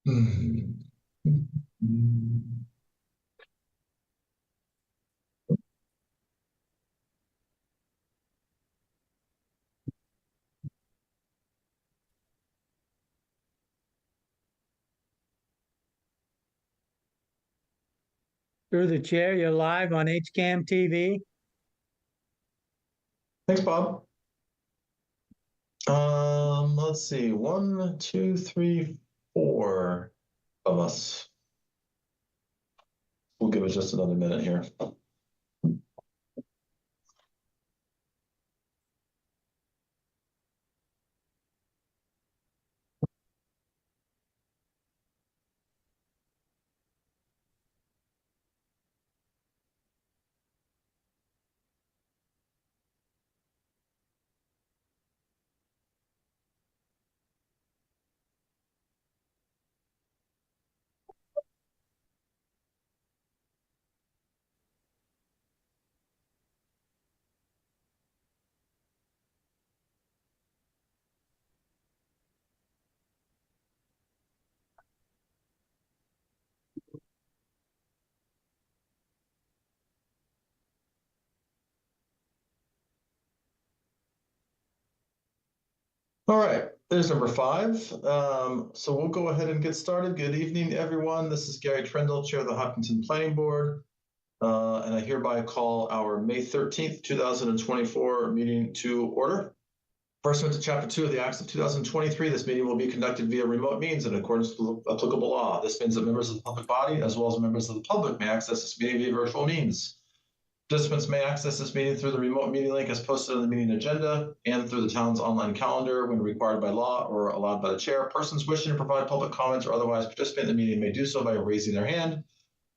Hmm. Through the chair, you're live on HCAM TV. Thanks, Bob. Let's see, 1, 2, 3, 4 of us. We'll give it just another minute here. All right, there's number 5. So we'll go ahead and get started. Good evening, everyone. This is Gary Trendle, Chair of the Hopkinton Planning Board. And I hereby call our May 13th, 2024 meeting to order. Pursuant to Chapter 2 of the Acts of 2023, this meeting will be conducted via remote means in accordance with applicable law. This means that members of the public body, as well as members of the public, may access this meeting via virtual means. Participants may access this meeting through the remote meeting link as posted on the meeting agenda and through the town's online calendar when required by law or allowed by the chair. Persons wishing to provide public comments or otherwise participate in the meeting may do so by raising their hand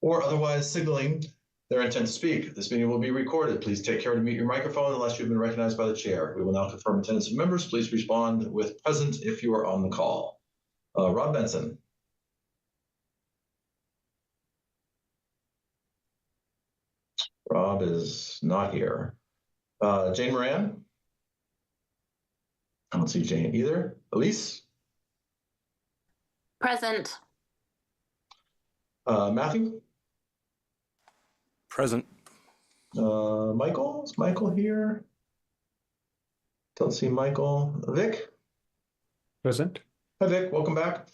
or otherwise signaling their intent to speak. This meeting will be recorded. Please take care to mute your microphone unless you've been recognized by the chair. We will now confirm attendance of members. Please respond with present if you are on the call. Rob Benson. Rob is not here. Jane Moran? I don't see Jane either. Elise? Present. Matthew? Present. Michael? Is Michael here? Don't see Michael. Vic? Present. Hi, Vic. Welcome back.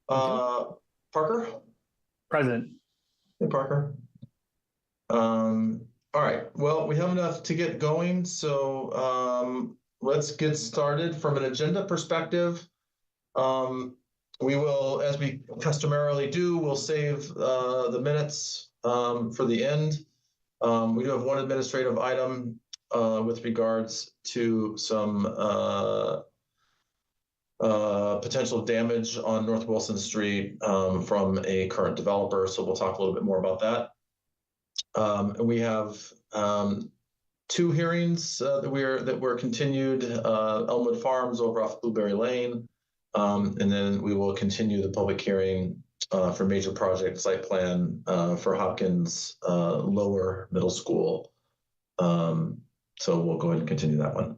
Parker? Present. Hey, Parker. All right. Well, we have enough to get going, so let's get started. From an agenda perspective, we will, as we customarily do, we'll save the minutes for the end. We do have one administrative item with regards to some potential damage on North Wilson Street from a current developer, so we'll talk a little bit more about that. We have 2 hearings that were continued, Elmwood Farms over off Blueberry Lane, and then we will continue the public hearing for major project site plan for Hopkins Lower Middle School. So we'll go ahead and continue that one.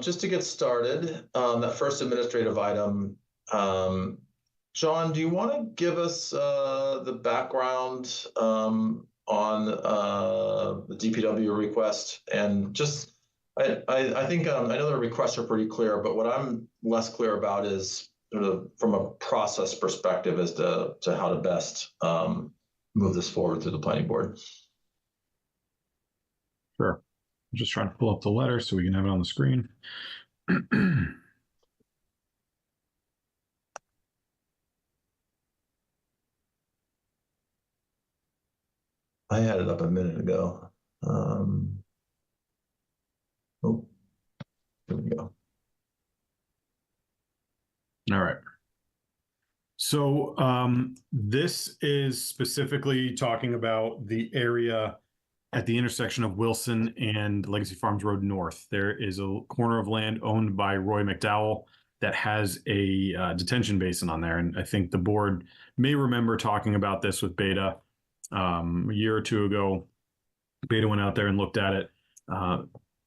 Just to get started, that first administrative item, John, do you want to give us the background on the DPW request? And just, I think I know the requests are pretty clear, but what I'm less clear about is sort of from a process perspective as to how to best move this forward through the planning board. Sure. I'm just trying to pull up the letter so we can have it on the screen. I had it up a minute ago. Oh, here we go. All right. So this is specifically talking about the area at the intersection of Wilson and Legacy Farms Road North. There is a corner of land owned by Roy McDowell that has a detention basin on there. And I think the board may remember talking about this with Beta a year or 2 ago. Beta went out there and looked at it.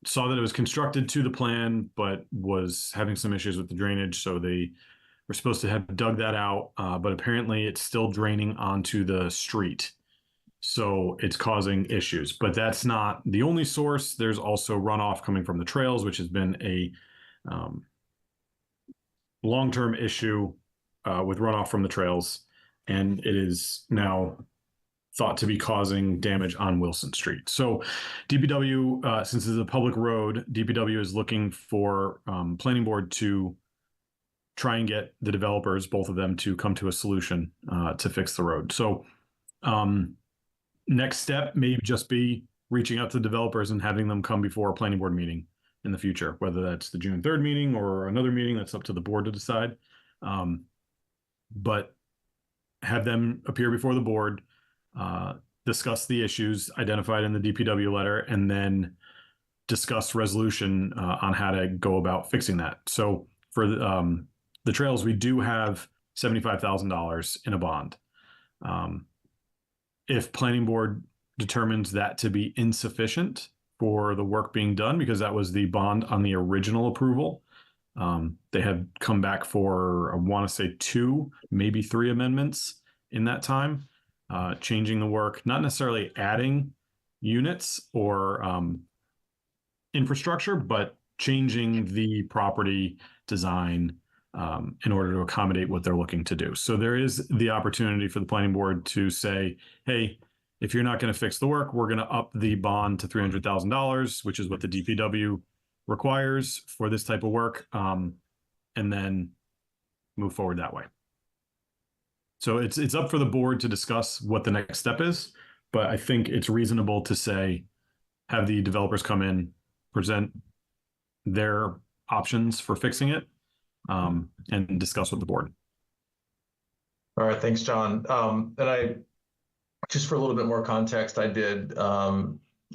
saw that it was constructed to the plan, but was having some issues with the drainage. So they were supposed to have dug that out, but apparently it's still draining onto the street. So it's causing issues, but that's not the only source. There's also runoff coming from the trails, which has been a long-term issue with runoff from the trails. And it is now thought to be causing damage on Wilson Street. So DPW, since it's a public road, DPW is looking for planning board to try and get the developers, both of them, to come to a solution to fix the road. So next step may just be reaching out to the developers and having them come before a planning board meeting in the future, whether that's the June 3rd meeting or another meeting. That's up to the board to decide. But have them appear before the board, discuss the issues identified in the DPW letter, and then discuss resolution on how to go about fixing that. So for the trails, we do have $75,000 in a bond. If planning board determines that to be insufficient for the work being done, because that was the bond on the original approval, they had come back for, I want to say 2, maybe 3 amendments in that time, changing the work, not necessarily adding units or infrastructure, but changing the property design in order to accommodate what they're looking to do. So there is the opportunity for the planning board to say, hey, if you're not going to fix the work, we're going to up the bond to $300,000, which is what the DPW requires for this type of work, and then move forward that way. So it's up for the board to discuss what the next step is, but I think it's reasonable to say, have the developers come in, present their options for fixing it, and discuss with the board. All right, thanks, John. And I, just for a little bit more context, I did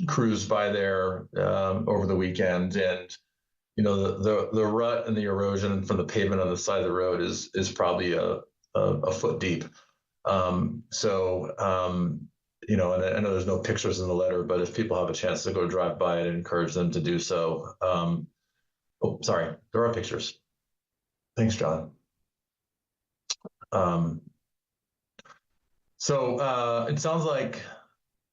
cruise by there over the weekend, and you know the rut and the erosion from the pavement on the side of the road is probably a foot deep. You know, and I know there's no pictures in the letter, but if people have a chance to go drive by, I'd encourage them to do so. Oh, sorry, there are pictures. Thanks, John. It sounds like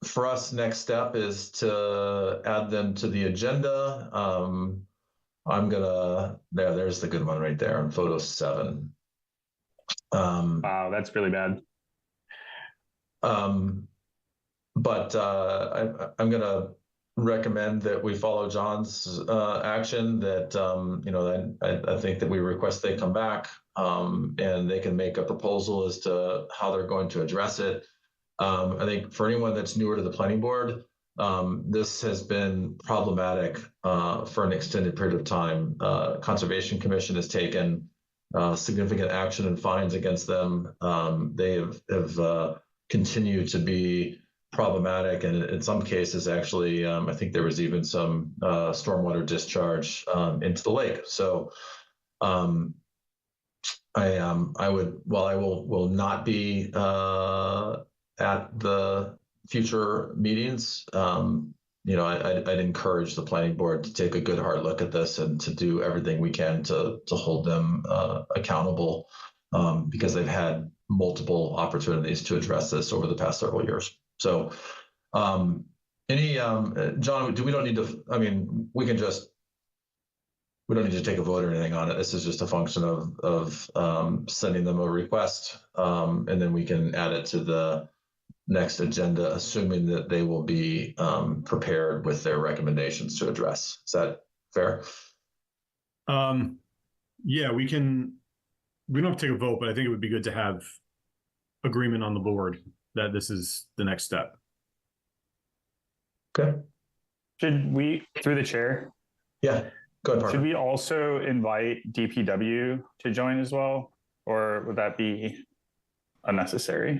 for us, next step is to add them to the agenda. There's the good one right there on photo 7. Wow, that's really bad. I'm going to recommend that we follow John's action, that you know, I think that we request they come back and they can make a proposal as to how they're going to address it. I think for anyone that's newer to the planning board, this has been problematic for an extended period of time. Conservation Commission has taken significant action and fines against them. They have continued to be problematic, and in some cases, actually, I think there was even some stormwater discharge into the lake. So, I would, while I will not be at the future meetings, you know, I'd encourage the planning board to take a good hard look at this and to do everything we can to hold them accountable, because they've had multiple opportunities to address this over the past several years. So, John, we don't need to, I mean, we don't need to take a vote or anything on it. This is just a function of sending them a request, and then we can add it to the next agenda, assuming that they will be prepared with their recommendations to address. Is that fair? Yeah, we don't have to take a vote, but I think it would be good to have agreement on the board that this is the next step. Okay. Should we, through the chair? Yeah, go ahead, Parker. Should we also invite DPW to join as well, or would that be unnecessary?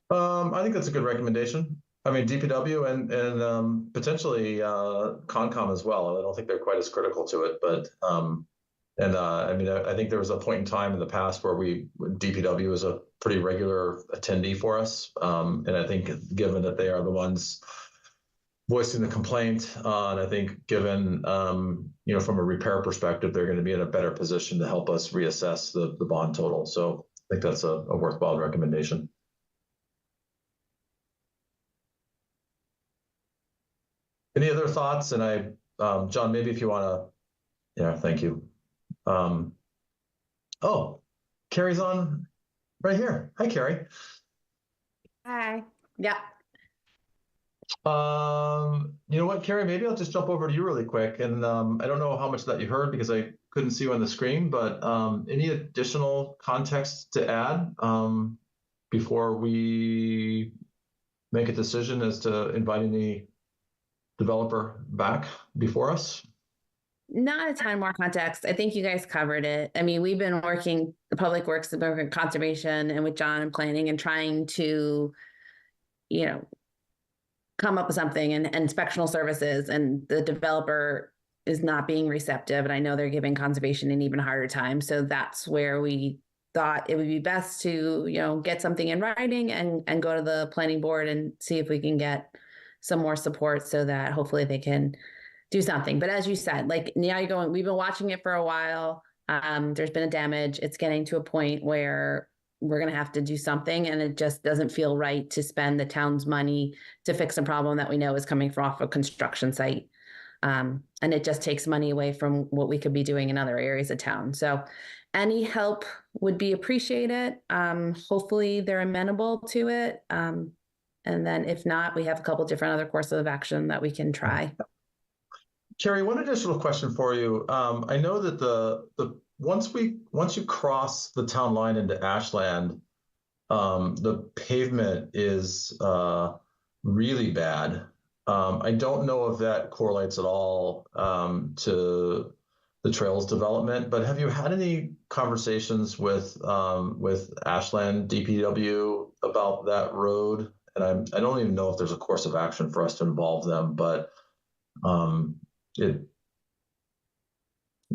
I think that's a good recommendation. I mean, DPW and potentially Concom as well. I don't think they're quite as critical to it, but I mean, I think there was a point in time in the past where DPW was a pretty regular attendee for us, and I think given that they are the ones voicing the complaint. And I think given, from a repair perspective, they're going to be in a better position to help us reassess the bond total. So I think that's a worthwhile recommendation. Any other thoughts? And John, maybe if you want to, yeah, thank you. Oh, Carrie's on right here. Hi, Carrie. Hi. Yeah. You know what, Carrie, maybe I'll just jump over to you really quick. And I don't know how much that you heard because I couldn't see you on the screen, but any additional context to add before we make a decision as to inviting the developer back before us? Not a ton more context. I think you guys covered it. I mean, we've been working, the Public Works, the Public Conservation, and with John and planning and trying to, come up with something and inspectional services, and the developer is not being receptive. And I know they're giving conservation an even harder time. So that's where we thought it would be best to, get something in writing and go to the planning board and see if we can get some more support so that hopefully they can do something. But as you said, like now you're going, we've been watching it for a while. There's been a damage. It's getting to a point where we're going to have to do something, and it just doesn't feel right to spend the town's money to fix a problem that we know is coming from off a construction site. And it just takes money away from what we could be doing in other areas of town. So any help would be appreciated. Hopefully they're amenable to it. And then if not, we have a couple different other courses of action that we can try. Carrie, one additional question for you. I know that the once you cross the town line into Ashland, the pavement is really bad. I don't know if that correlates at all to the trails development, but have you had any conversations with Ashland DPW about that road? And I don't even know if there's a course of action for us to involve them, but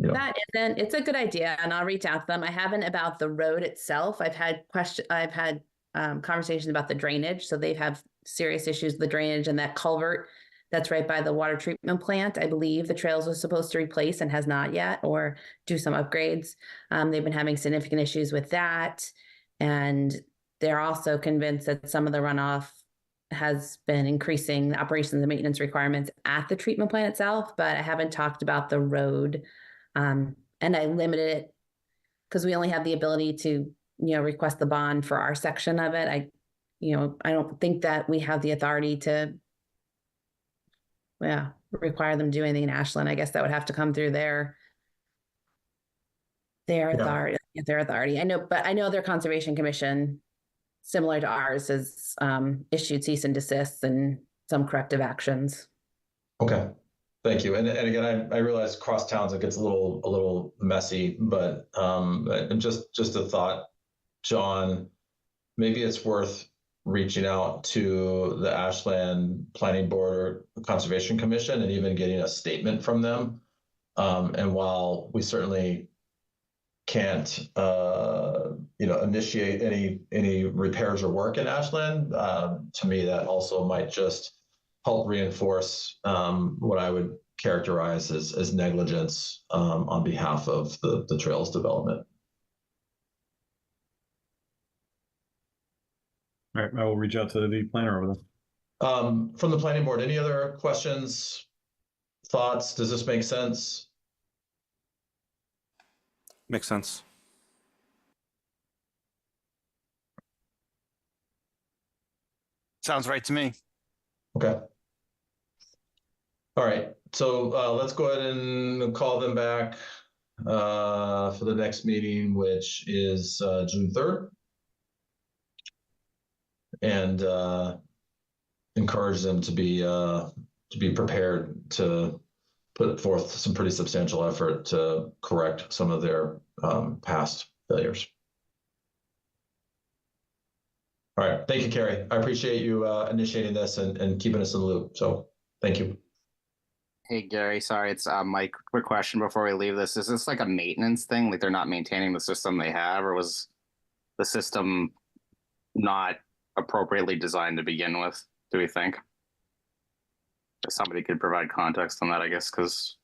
It's a good idea, and I'll reach out to them. I haven't about the road itself. I've had conversations about the drainage. So they have serious issues with the drainage, and that culvert that's right by the water treatment plant, I believe the trails was supposed to replace and has not yet, or do some upgrades. They've been having significant issues with that. And they're also convinced that some of the runoff has been increasing the operations and maintenance requirements at the treatment plant itself, but I haven't talked about the road. And I limited it because we only have the ability to, request the bond for our section of it. I don't think that we have the authority to, require them to do anything in Ashland. I guess that would have to come through their authority. I know their Conservation Commission, similar to ours, has issued cease and desists and some corrective actions. Okay. Thank you. And again, I realize cross towns, it gets a little messy, but just a thought, John, maybe it's worth reaching out to the Ashland Planning Board or Conservation Commission and even getting a statement from them. And while we certainly can't, initiate any repairs or work in Ashland, to me, that also might just help reinforce what I would characterize as negligence on behalf of the trails development. All right, I will reach out to the planner over there. From the planning board, any other questions, thoughts? Does this make sense? Makes sense. Sounds right to me. Okay. All right, so let's go ahead and call them back for the next meeting, which is June 3rd. And encourage them to be prepared to put forth some pretty substantial effort to correct some of their past failures. All right, thank you, Carrie. I appreciate you initiating this and keeping us in the loop. So thank you. Hey, Gary, sorry, it's Mike. Quick question before we leave this. Is this like a maintenance thing? Like they're not maintaining the system they have, or was the system not appropriately designed to begin with, do we think? If somebody could provide context on that, I guess, because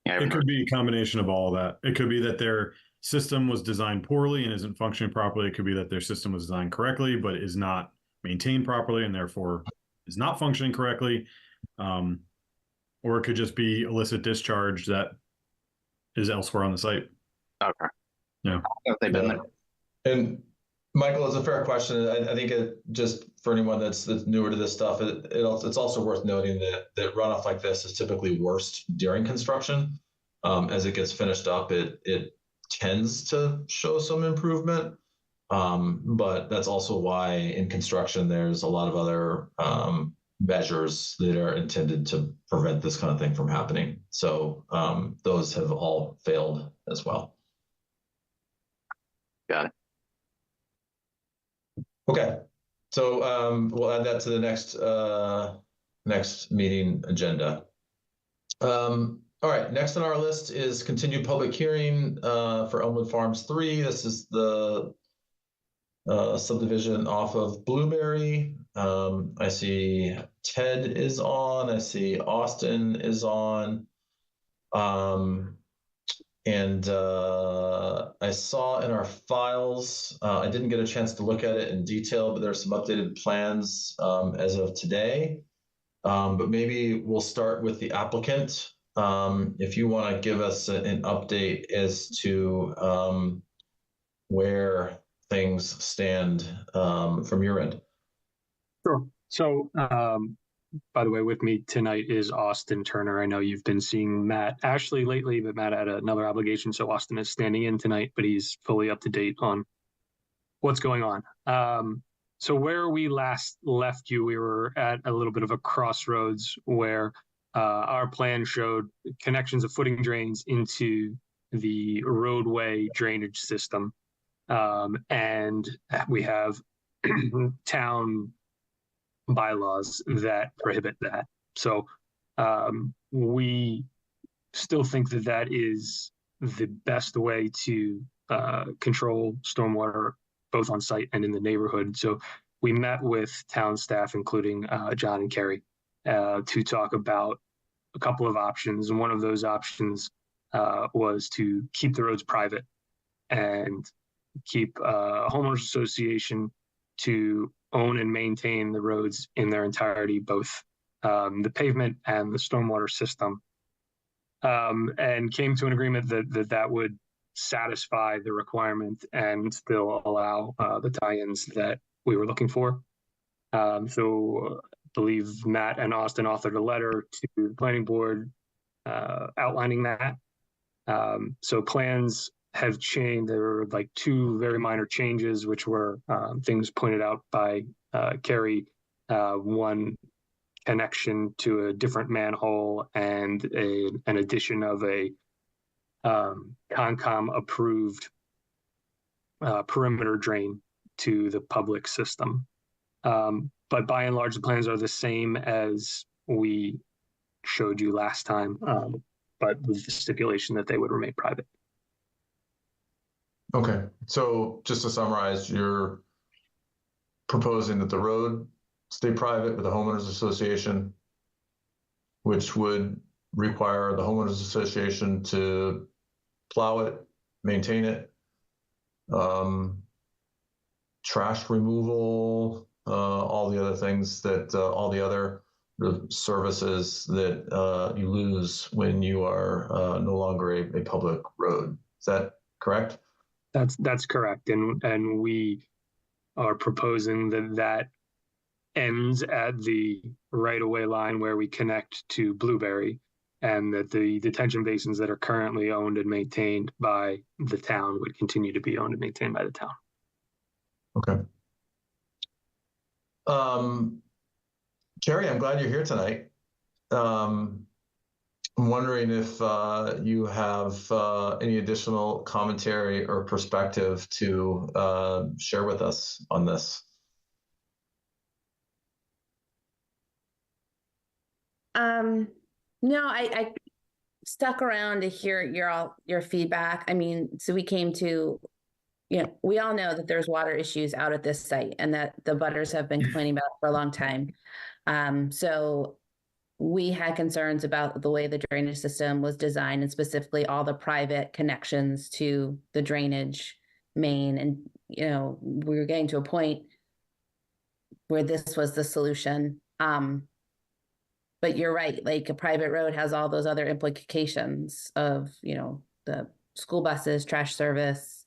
yeah, It could be a combination of all of that. It could be that their system was designed poorly and isn't functioning properly. It could be that their system was designed correctly, but is not maintained properly and therefore is not functioning correctly. Or it could just be illicit discharge that is elsewhere on the site. okay. Yeah. If they've been there. And Michael, it's a fair question. I think it just for anyone that's newer to this stuff, it's also worth noting that runoff like this is typically worst during construction. As it gets finished up, it tends to show some improvement. But that's also why in construction there's a lot of other measures that are intended to prevent this kind of thing from happening. So those have all failed as well. Got it. Okay, so we'll add that to the next meeting agenda. All right, next on our list is continued public hearing for Elmwood Farms 3. This is the subdivision off of Blueberry. I see Ted is on. I see Austin is on. And I saw in our files, I didn't get a chance to look at it in detail, but there's some updated plans as of today. But maybe we'll start with the applicant. If you want to give us an update as to where things stand from your end. Sure. So, by the way, with me tonight is Austin Turner. I know you've been seeing Matt Ashley lately, but Matt had another obligation, so Austin is standing in tonight, but he's fully up to date on what's going on. So where we last left you, we were at a little bit of a crossroads where our plan showed connections of footing drains into the roadway drainage system. And we have town bylaws that prohibit that. So we still think that that is the best way to control stormwater both on site and in the neighborhood. So we met with town staff, including John and Kerry, to talk about a couple of options. And one of those options was to keep the roads private and keep a homeowners association to own and maintain the roads in their entirety, both the pavement and the stormwater system, and came to an agreement that would satisfy the requirement and still allow the tie-ins that we were looking for. So I believe Matt and Austin authored a letter to the planning board outlining that. So plans have changed. There were like two very minor changes, which were things pointed out by Kerry. One connection to a different manhole and an addition of a Concom approved perimeter drain to the public system. But by and large, the plans are the same as we showed you last time, but with the stipulation that they would remain private. Okay, so just to summarize, you're proposing that the road stay private with the homeowners association, which would require the homeowners association to plow it, maintain it, trash removal, all the other things that all the other services that you lose when you are no longer a public road. Is that correct? That's correct, and we are proposing that ends at the right-of-way line where we connect to Blueberry, and that the detention basins that are currently owned and maintained by the town would continue to be owned and maintained by the town. Okay. Kerry, I'm glad you're here tonight. I'm wondering if you have any additional commentary or perspective to share with us on this. No, I stuck around to hear your feedback. I mean, so we came to, we all know that there's water issues out at this site and that the butters have been complaining about it for a long time. So we had concerns about the way the drainage system was designed and specifically all the private connections to the drainage main. And, you know, we were getting to a point where this was the solution. But you're right, like a private road has all those other implications of, you know, the school buses, trash service,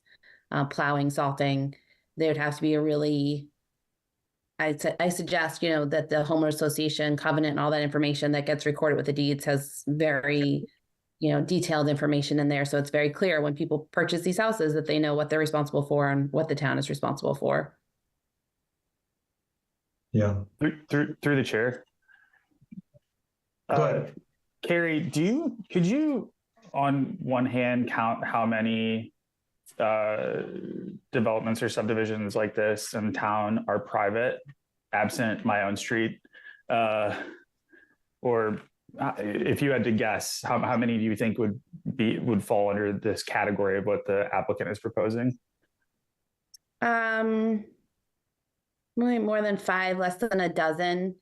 plowing, salting. There would have to be a really, I suggest, you know, that the homeowner association covenant and all that information that gets recorded with the deeds has very, you know, detailed information in there. So it's very clear when people purchase these houses that they know what they're responsible for and what the town is responsible for. Yeah. Through the chair. Go ahead. Carrie, could you on one hand count how many developments or subdivisions like this in town are private, absent my own street? Or if you had to guess, how many do you think would fall under this category of what the applicant is proposing? Really more than 5, less than a dozen.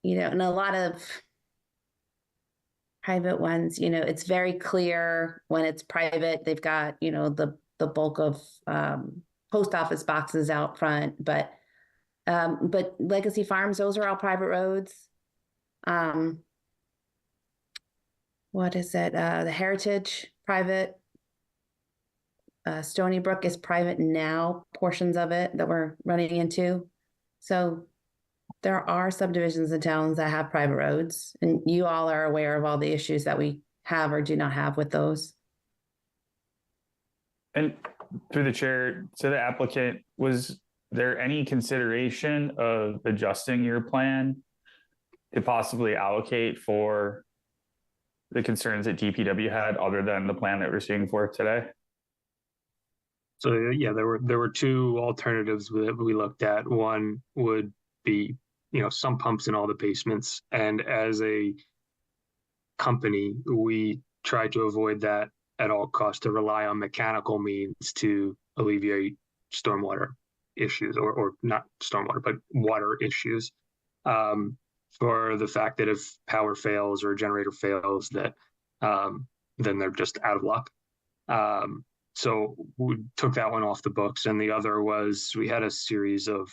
You know, and a lot of private ones, you know, it's very clear when it's private, they've got, you know, the bulk of post office boxes out front, but Legacy Farms, those are all private roads. What is it? The Heritage, private. Stony Brook is private now, portions of it that we're running into. So there are subdivisions in towns that have private roads, and you all are aware of all the issues that we have or do not have with those. And through the chair, to the applicant, was there any consideration of adjusting your plan to possibly allocate for the concerns that DPW had other than the plan that we're seeing for today? So yeah, there were 2 alternatives that we looked at. One would be, you know, sump pumps in all the basements. And as a company, we try to avoid that at all costs, to rely on mechanical means to alleviate stormwater issues, or not stormwater, but water issues. For the fact that if power fails or a generator fails, that then they're just out of luck. So we took that one off the books. And the other was, we had a series of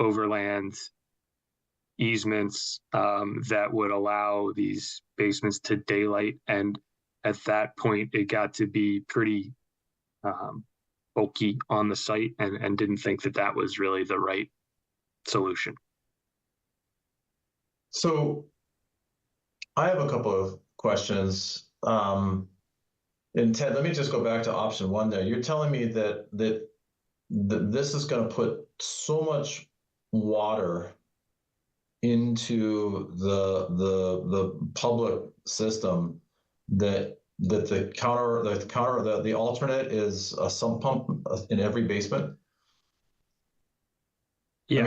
overland easements that would allow these basements to daylight. And at that point, it got to be pretty bulky on the site, and didn't think that that was really the right solution. So I have a couple of questions. And Ted, let me just go back to option 1 there. You're telling me that this is going to put so much water into the public system that the alternate is a sump pump in every basement? Yeah,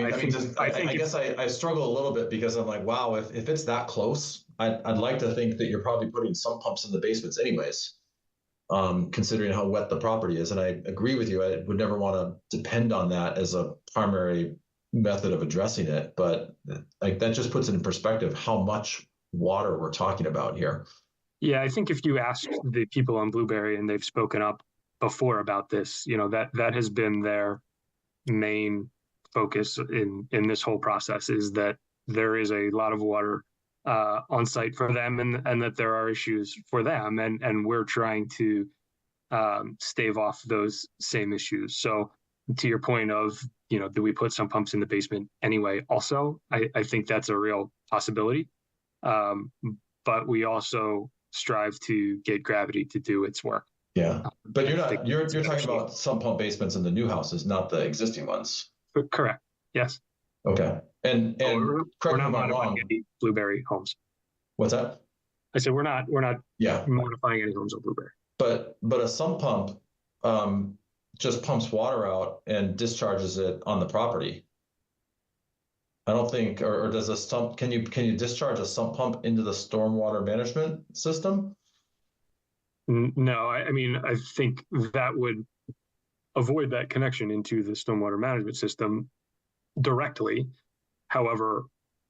I guess I struggle a little bit, because I'm like, wow, if it's that close, I'd like to think that you're probably putting sump pumps in the basements anyways, considering how wet the property is. And I agree with you. I would never want to depend on that as a primary method of addressing it. But like, that just puts it in perspective how much water we're talking about here. Yeah, I think if you ask the people on Blueberry, and they've spoken up before about this, you know, that has been their main focus in this whole process, is that there is a lot of water on site for them, and that there are issues for them, and we're trying to stave off those same issues. So to your point of, you know, do we put some pumps in the basement anyway? Also, I think that's a real possibility, but we also strive to get gravity to do its work. Yeah, but you're talking about sump pump basements in the new houses, not the existing ones. Correct. Yes. Okay. And we're correct me not if I'm modifying wrong. any Blueberry homes. What's that? I said we're not Yeah, modifying any homes on Blueberry. but a sump pump just pumps water out and discharges it on the property. I don't think, or does a sump, can you discharge a sump pump into the stormwater management system? No, I mean, I think that would avoid that connection into the stormwater management system directly. However,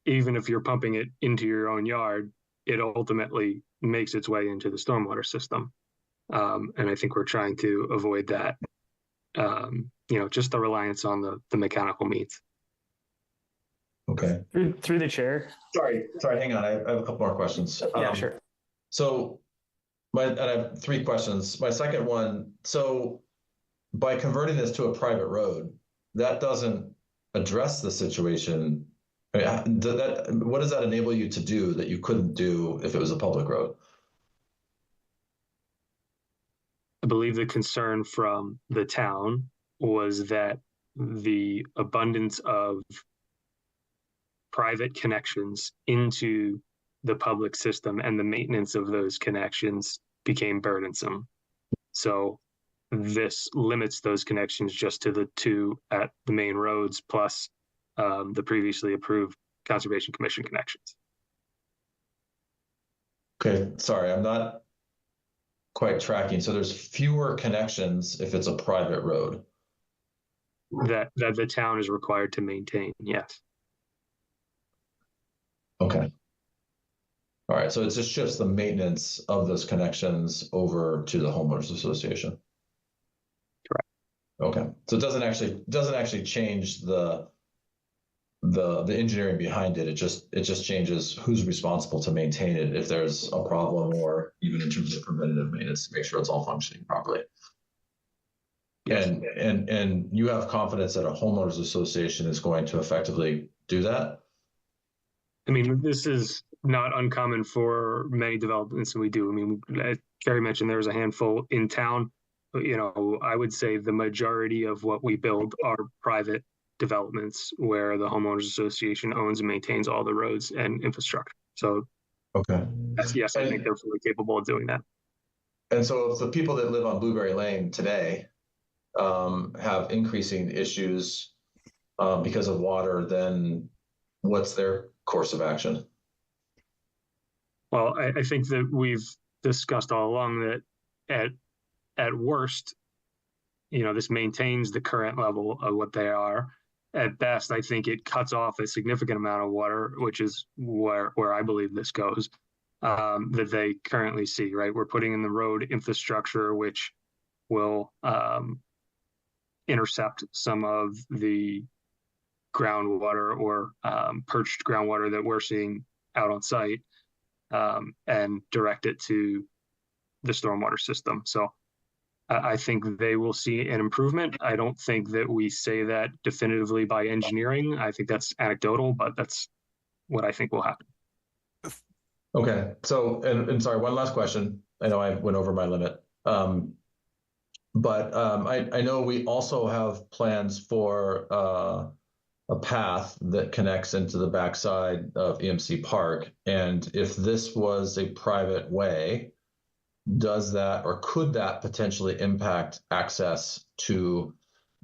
even if you're pumping it into your own yard, it ultimately makes its way into the stormwater system. And I think we're trying to avoid that, just the reliance on the mechanical means. Okay. Through the chair. Sorry, hang on. I have a couple more questions. Yeah, sure. So and I have 3 questions. My second one, so by converting this to a private road, that doesn't address the situation. I mean, what does that enable you to do that you couldn't do if it was a public road? I believe the concern from the town was that the abundance of private connections into the public system and the maintenance of those connections became burdensome. So this limits those connections just to the 2 at the main roads plus the previously approved Conservation Commission connections. Okay, sorry, I'm not quite tracking. So there's fewer connections if it's a private road. That the town is required to maintain, yes. Okay. All right, so it just shifts the maintenance of those connections over to the homeowners association. Correct. Okay, so it doesn't actually change the engineering behind it. It just changes who's responsible to maintain it if there's a problem, or even in terms of preventative maintenance to make sure it's all functioning properly. Yes. And you have confidence that a homeowners association is going to effectively do that? I mean, this is not uncommon for many developments we do. I mean, as Gary mentioned, there's a handful in town. But, I would say the majority of what we build are private developments where the homeowners association owns and maintains all the roads and infrastructure. So, okay. yes, I think they're fully capable of doing that. And so if the people that live on Blueberry Lane today have increasing issues because of water, then what's their course of action? Well, I think that we've discussed all along that at worst, this maintains the current level of what they are. At best, I think it cuts off a significant amount of water, which is where I believe this goes, that they currently see, right? We're putting in the road infrastructure, which will intercept some of the groundwater or perched groundwater that we're seeing out on site, and direct it to the stormwater system. So I think they will see an improvement. I don't think that we say that definitively by engineering. I think that's anecdotal, but that's what I think will happen. Okay, so, and sorry, one last question. I know I went over my limit. But I know we also have plans for a path that connects into the backside of EMC Park. And if this was a private way, does that, or could that potentially impact access to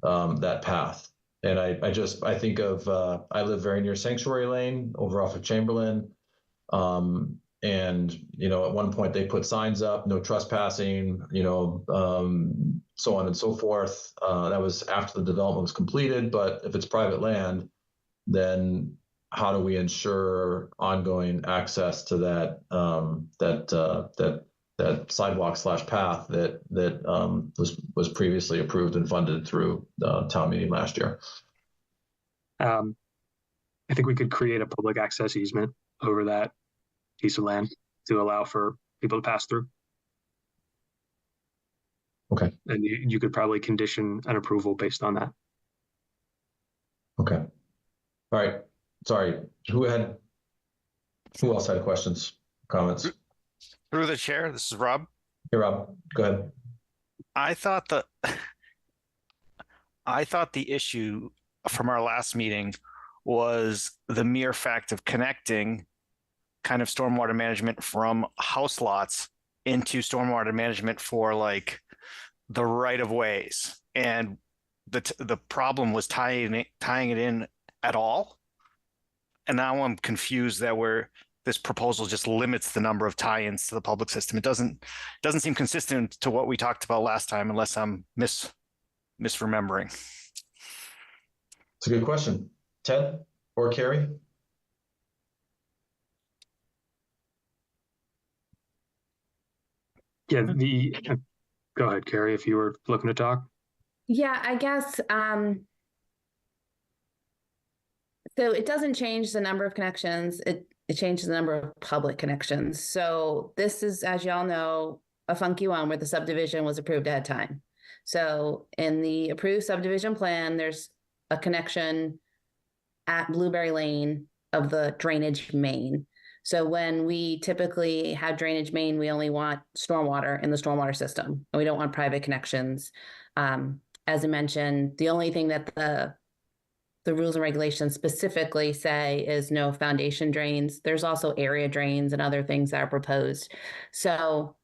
that path? And I think of, I live very near Sanctuary Lane over off of Chamberlain. And, at one point they put signs up, no trespassing, so on and so forth. That was after the development was completed, but if it's private land, then how do we ensure ongoing access to that sidewalk / path that was previously approved and funded through the town meeting last year? I think we could create a public access easement over that piece of land to allow for people to pass through. Okay. And you could probably condition an approval based on that. Okay. All right. Sorry. Who else had questions, comments? Through the chair, this is Rob. Hey, Rob, go ahead. I thought the issue from our last meeting was the mere fact of connecting kind of stormwater management from house lots into stormwater management for like the right of ways, and the problem was tying it in at all. And now I'm confused that this proposal just limits the number of tie-ins to the public system. It doesn't seem consistent to what we talked about last time, unless I'm misremembering. It's a good question. Ted? or Carrie? Yeah, go ahead, Carrie, if you were looking to talk. Yeah, I guess, so it doesn't change the number of connections. It changes the number of public connections. So this is, as y'all know, a funky one where the subdivision was approved ahead of time. So in the approved subdivision plan, there's a connection at Blueberry Lane of the drainage main. So when we typically have drainage main, we only want stormwater in the stormwater system, and we don't want private connections. As I mentioned, the only thing that the rules and regulations specifically say is no foundation drains. There's also area drains and other things that are proposed. So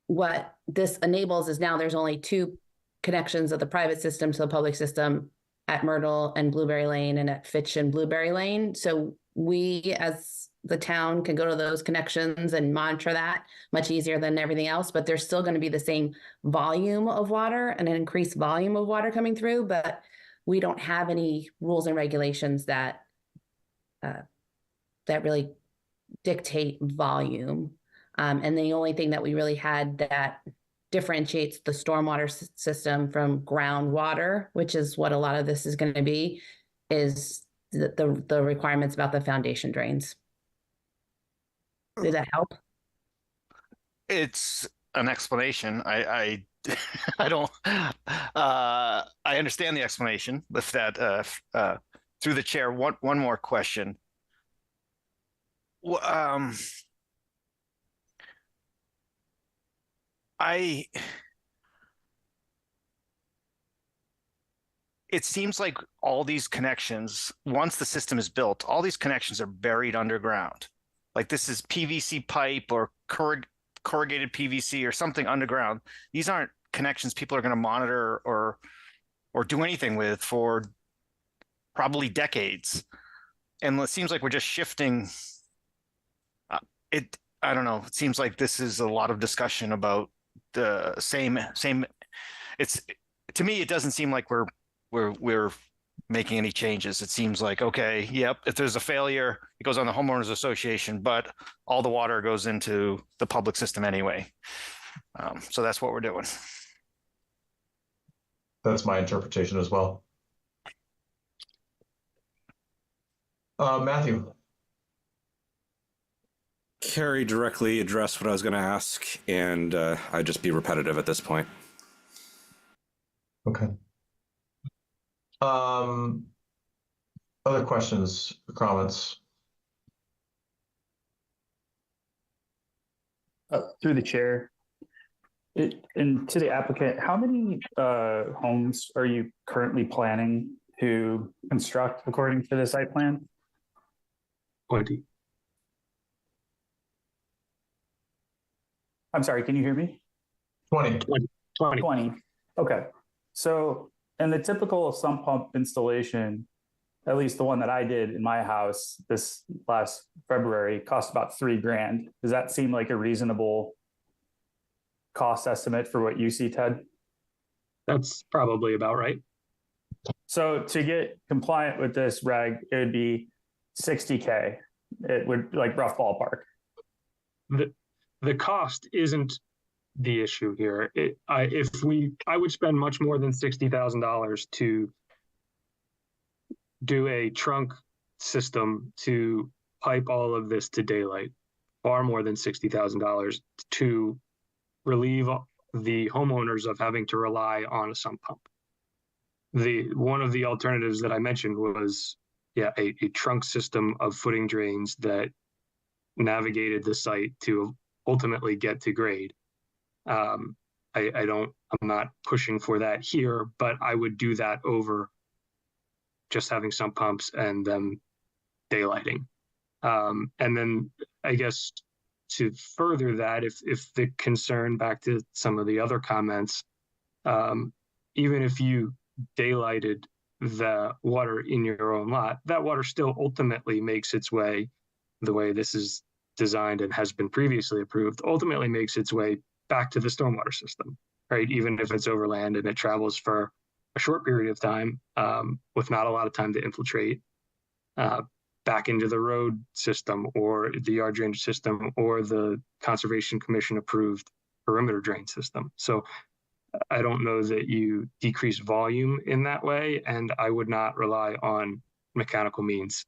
what this enables is now there's only 2 connections of the private system to the public system at Myrtle and Blueberry Lane and at Fitch and Blueberry Lane. So we as the town can go to those connections and monitor that much easier than everything else, but there's still going to be the same volume of water and an increased volume of water coming through, but we don't have any rules and regulations that really dictate volume. And the only thing that we really had that differentiates the stormwater system from groundwater, which is what a lot of this is going to be, is the requirements about the foundation drains. Did that help? It's an explanation. I I don't I understand the explanation with that through the chair. One more question. It seems like all these connections, once the system is built, all these connections are buried underground. Like this is PVC pipe or corrugated PVC or something underground. These aren't connections people are going to monitor or do anything with for probably decades. And it seems like we're just shifting it. I don't know. It seems like this is a lot of discussion about the same. It's, to me, it doesn't seem like we're making any changes. It seems like, okay, yep, if there's a failure, it goes on the homeowners association, but all the water goes into the public system anyway. So that's what we're doing. That's my interpretation as well. Matthew. Carrie directly addressed what I was going to ask, and I'd just be repetitive at this point. Okay. Other questions or comments? Through the chair. And to the applicant, how many homes are you currently planning to construct according to the site plan? 20. I'm sorry, can you hear me? 20. 20. Okay. So in the typical sump pump installation, at least the one that I did in my house this last February, cost about $3,000. Does that seem like a reasonable cost estimate for what you see, Ted? That's probably about right. So to get compliant with this reg, it would be $60K. It would, like, rough ballpark. The cost isn't the issue here. I would spend much more than $60,000 to do a trunk system to pipe all of this to daylight. Far more than $60,000 to relieve the homeowners of having to rely on a sump pump. One of the alternatives that I mentioned was, a trunk system of footing drains that navigated the site to ultimately get to grade. I'm not pushing for that here, but I would do that over just having sump pumps and them daylighting. And then I guess to further that, if the concern, back to some of the other comments, even if you daylighted the water in your own lot, that water still ultimately makes its way, the way this is designed and has been previously approved, ultimately makes its way back to the stormwater system, right? Even if it's overland and it travels for a short period of time with not a lot of time to infiltrate, back into the road system or the yard drainage system or the Conservation Commission approved perimeter drain system. So I don't know that you decrease volume in that way, and I would not rely on mechanical means.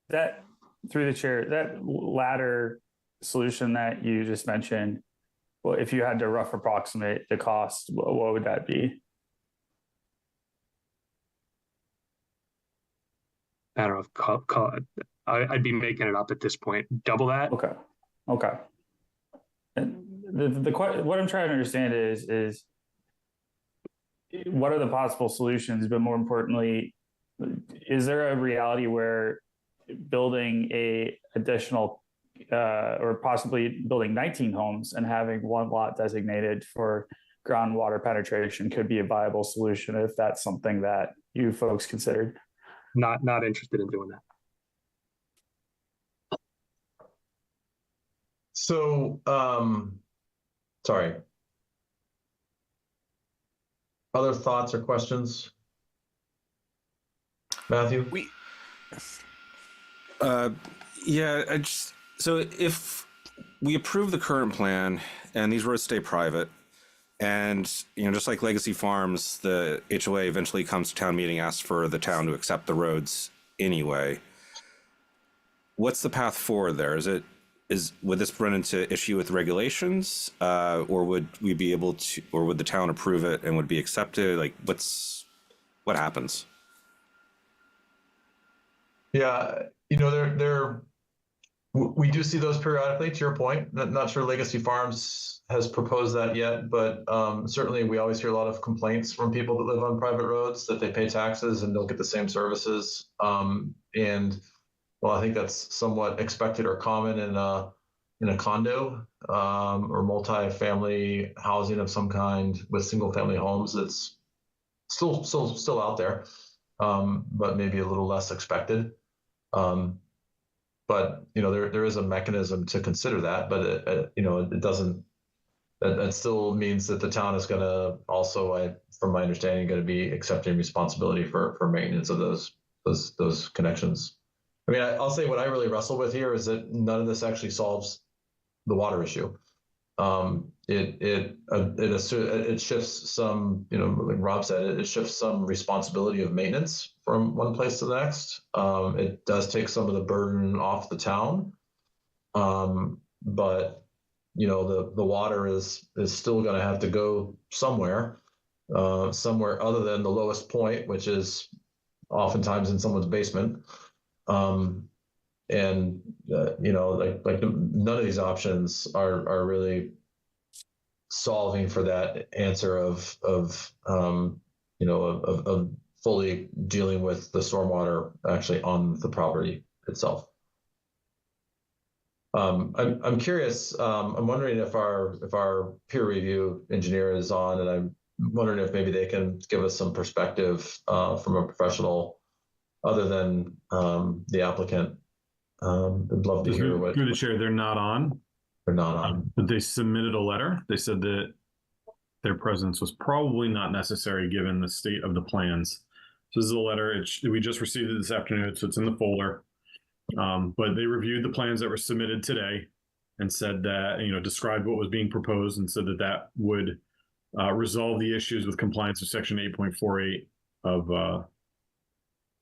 That, through the chair, that latter solution that you just mentioned, well, if you had to rough approximate the cost, what would that be? I don't know. I'd be making it up at this point. Double that. Okay. Okay. And what I'm trying to understand is what are the possible solutions, but more importantly, is there a reality where building a additional or possibly building 19 homes and having one lot designated for groundwater penetration could be a viable solution if that's something that you folks considered? Not interested in doing that. So, sorry. Other thoughts or questions? Matthew? Yeah, so if we approve the current plan and these roads stay private, and just like Legacy Farms, the HOA eventually comes to town meeting, asks for the town to accept the roads anyway, what's the path forward there? Would this run into issue with regulations, or would we be able to, or would the town approve it and would be accepted? Like, what happens? Yeah, we do see those periodically, to your point. Not sure Legacy Farms has proposed that yet, but certainly we always hear a lot of complaints from people that live on private roads that they pay taxes and don't get the same services. And well, I think that's somewhat expected or common in a condo or multi-family housing of some kind with single-family homes. That's still out there, but maybe a little less expected. But there is a mechanism to consider that, but it doesn't. That still means that the town is going to also, from my understanding, going to be accepting responsibility for maintenance of those connections. I mean, I'll say what I really wrestle with here is that none of this actually solves the water issue. It shifts some, like Rob said, it shifts some responsibility of maintenance from one place to the next. It does take some of the burden off the town, but the water is still going to have to go somewhere other than the lowest point, which is oftentimes in someone's basement. And like none of these options are really solving for that answer of fully dealing with the stormwater actually on the property itself. I'm curious. I'm wondering if our peer review engineer is on, and I'm wondering if maybe they can give us some perspective from a professional other than the applicant. I'd love to hear what. Through the chair, they're not on. They're not on. But they submitted a letter. They said that their presence was probably not necessary given the state of the plans. So this is a letter. We just received it this afternoon, so it's in the folder. But they reviewed the plans that were submitted today and said that, described what was being proposed and said that would resolve the issues with compliance with section 8.48 of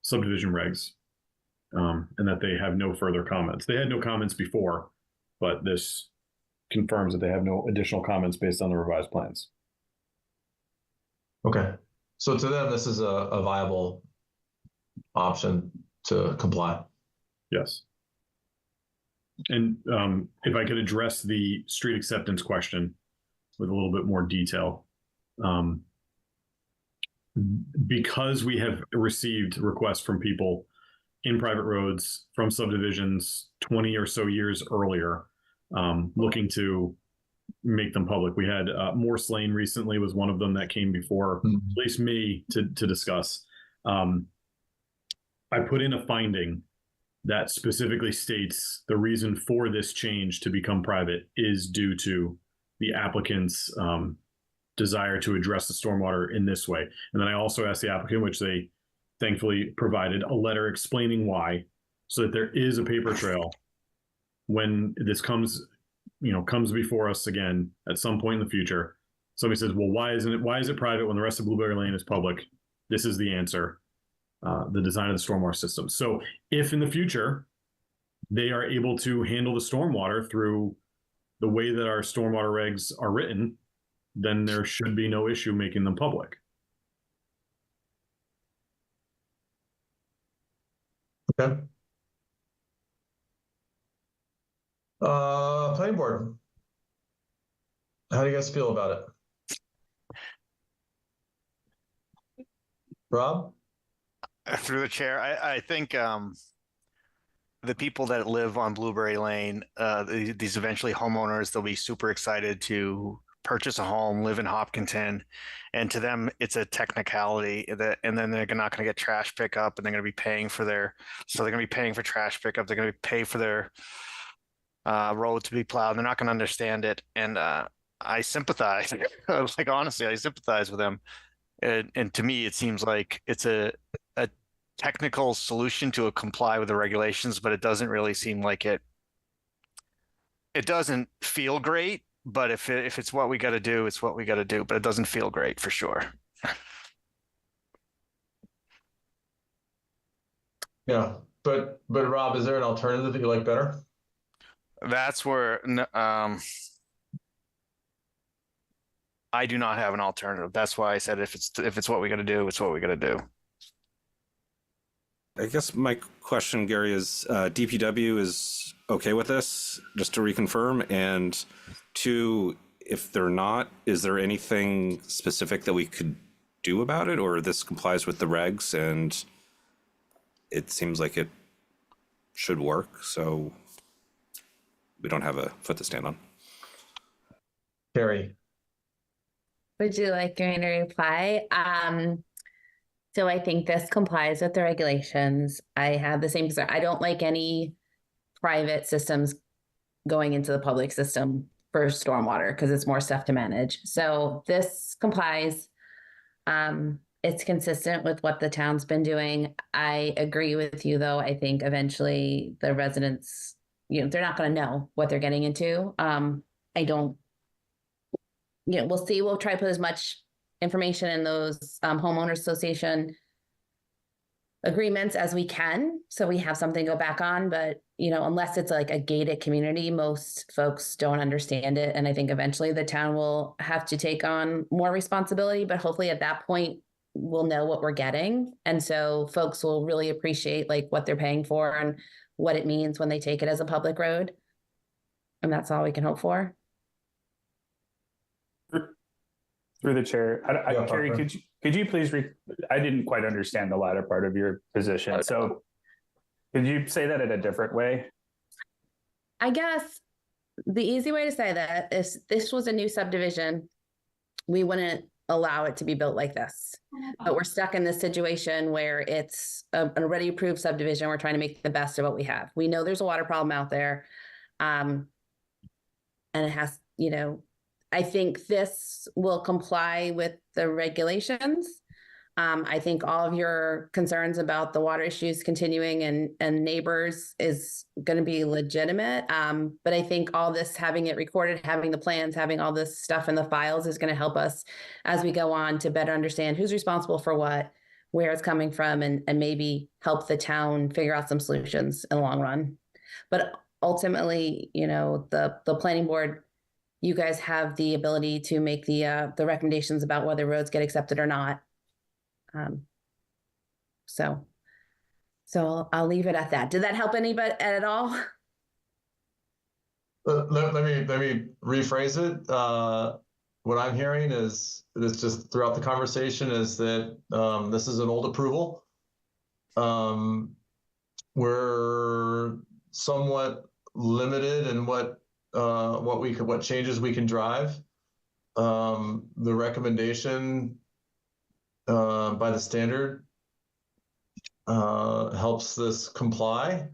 subdivision regs, and that they have no further comments. They had no comments before, but this confirms that they have no additional comments based on the revised plans. Okay. So to them, this is a viable option to comply. Yes. And if I could address the street acceptance question with a little bit more detail. Because we have received requests from people in private roads from subdivisions 20 or so years earlier, looking to make them public. We had Morse Lane recently was one of them that came before at least me to discuss. I put in a finding that specifically states the reason for this change to become private is due to the applicant's desire to address the stormwater in this way. And then I also asked the applicant, which they thankfully provided a letter explaining why, so that there is a paper trail when this comes before us again at some point in the future. Somebody says, well, why is it private when the rest of Blueberry Lane is public? This is the answer. The design of the stormwater system. So if in the future they are able to handle the stormwater through the way that our stormwater regs are written, then there should be no issue making them public. Okay. Planning board. How do you guys feel about it? Rob? Through the chair, I think the people that live on Blueberry Lane, these eventually homeowners, they'll be super excited to purchase a home, live in Hopkinton, and to them it's a technicality that, and then they're not going to get trash pickup, and they're going to be paying for they're going to be paying for trash pickup. They're going to pay for their road to be plowed. They're not going to understand it, and I sympathize. Like honestly, I sympathize with them. And to me, it seems like it's a technical solution to comply with the regulations, but it doesn't really seem like it. It doesn't feel great, but if it's what we got to do, it's what we got to do. But it doesn't feel great for sure. Yeah, but Rob, is there an alternative that you like better? That's where I do not have an alternative. That's why I said if it's what we got to do, it's what we got to do. I guess my question, Gary, is DPW is okay with this, just to reconfirm. And two, if they're not, is there anything specific that we could do about it, or this complies with the regs and it seems like it should work, so we don't have a foot to stand on? Carrie. Would you like me to reply? So I think this complies with the regulations. I have the same concern. I don't like any private systems going into the public system for stormwater because it's more stuff to manage. So this complies. It's consistent with what the town's been doing. I agree with you, though. I think eventually the residents, they're not going to know what they're getting into. We'll see. We'll try to put as much information in those homeowners association agreements as we can, so we have something to go back on. But unless it's like a gated community, most folks don't understand it, and I think eventually the town will have to take on more responsibility. But hopefully at that point we'll know what we're getting, and so folks will really appreciate like what they're paying for and what it means when they take it as a public road, and that's all we can hope for. Through the chair, Carrie, could you please I didn't quite understand the latter part of your position. So could you say that in a different way? I guess the easy way to say that is this was a new subdivision. We wouldn't allow it to be built like this, but we're stuck in this situation where it's an already approved subdivision. We're trying to make the best of what we have. We know there's a water problem out there. And it has, I think this will comply with the regulations. I think all of your concerns about the water issues continuing and neighbors is going to be legitimate. But I think all this, having it recorded, having the plans, having all this stuff in the files is going to help us as we go on to better understand who's responsible for what, where it's coming from, and maybe help the town figure out some solutions in the long run. But ultimately, the planning board, you guys have the ability to make the recommendations about whether roads get accepted or not. So I'll leave it at that. Did that help anybody at all? Let me rephrase it. What I'm hearing is it's just throughout the conversation is that this is an old approval. We're somewhat limited in what changes we can drive. The recommendation by the standard helps this comply.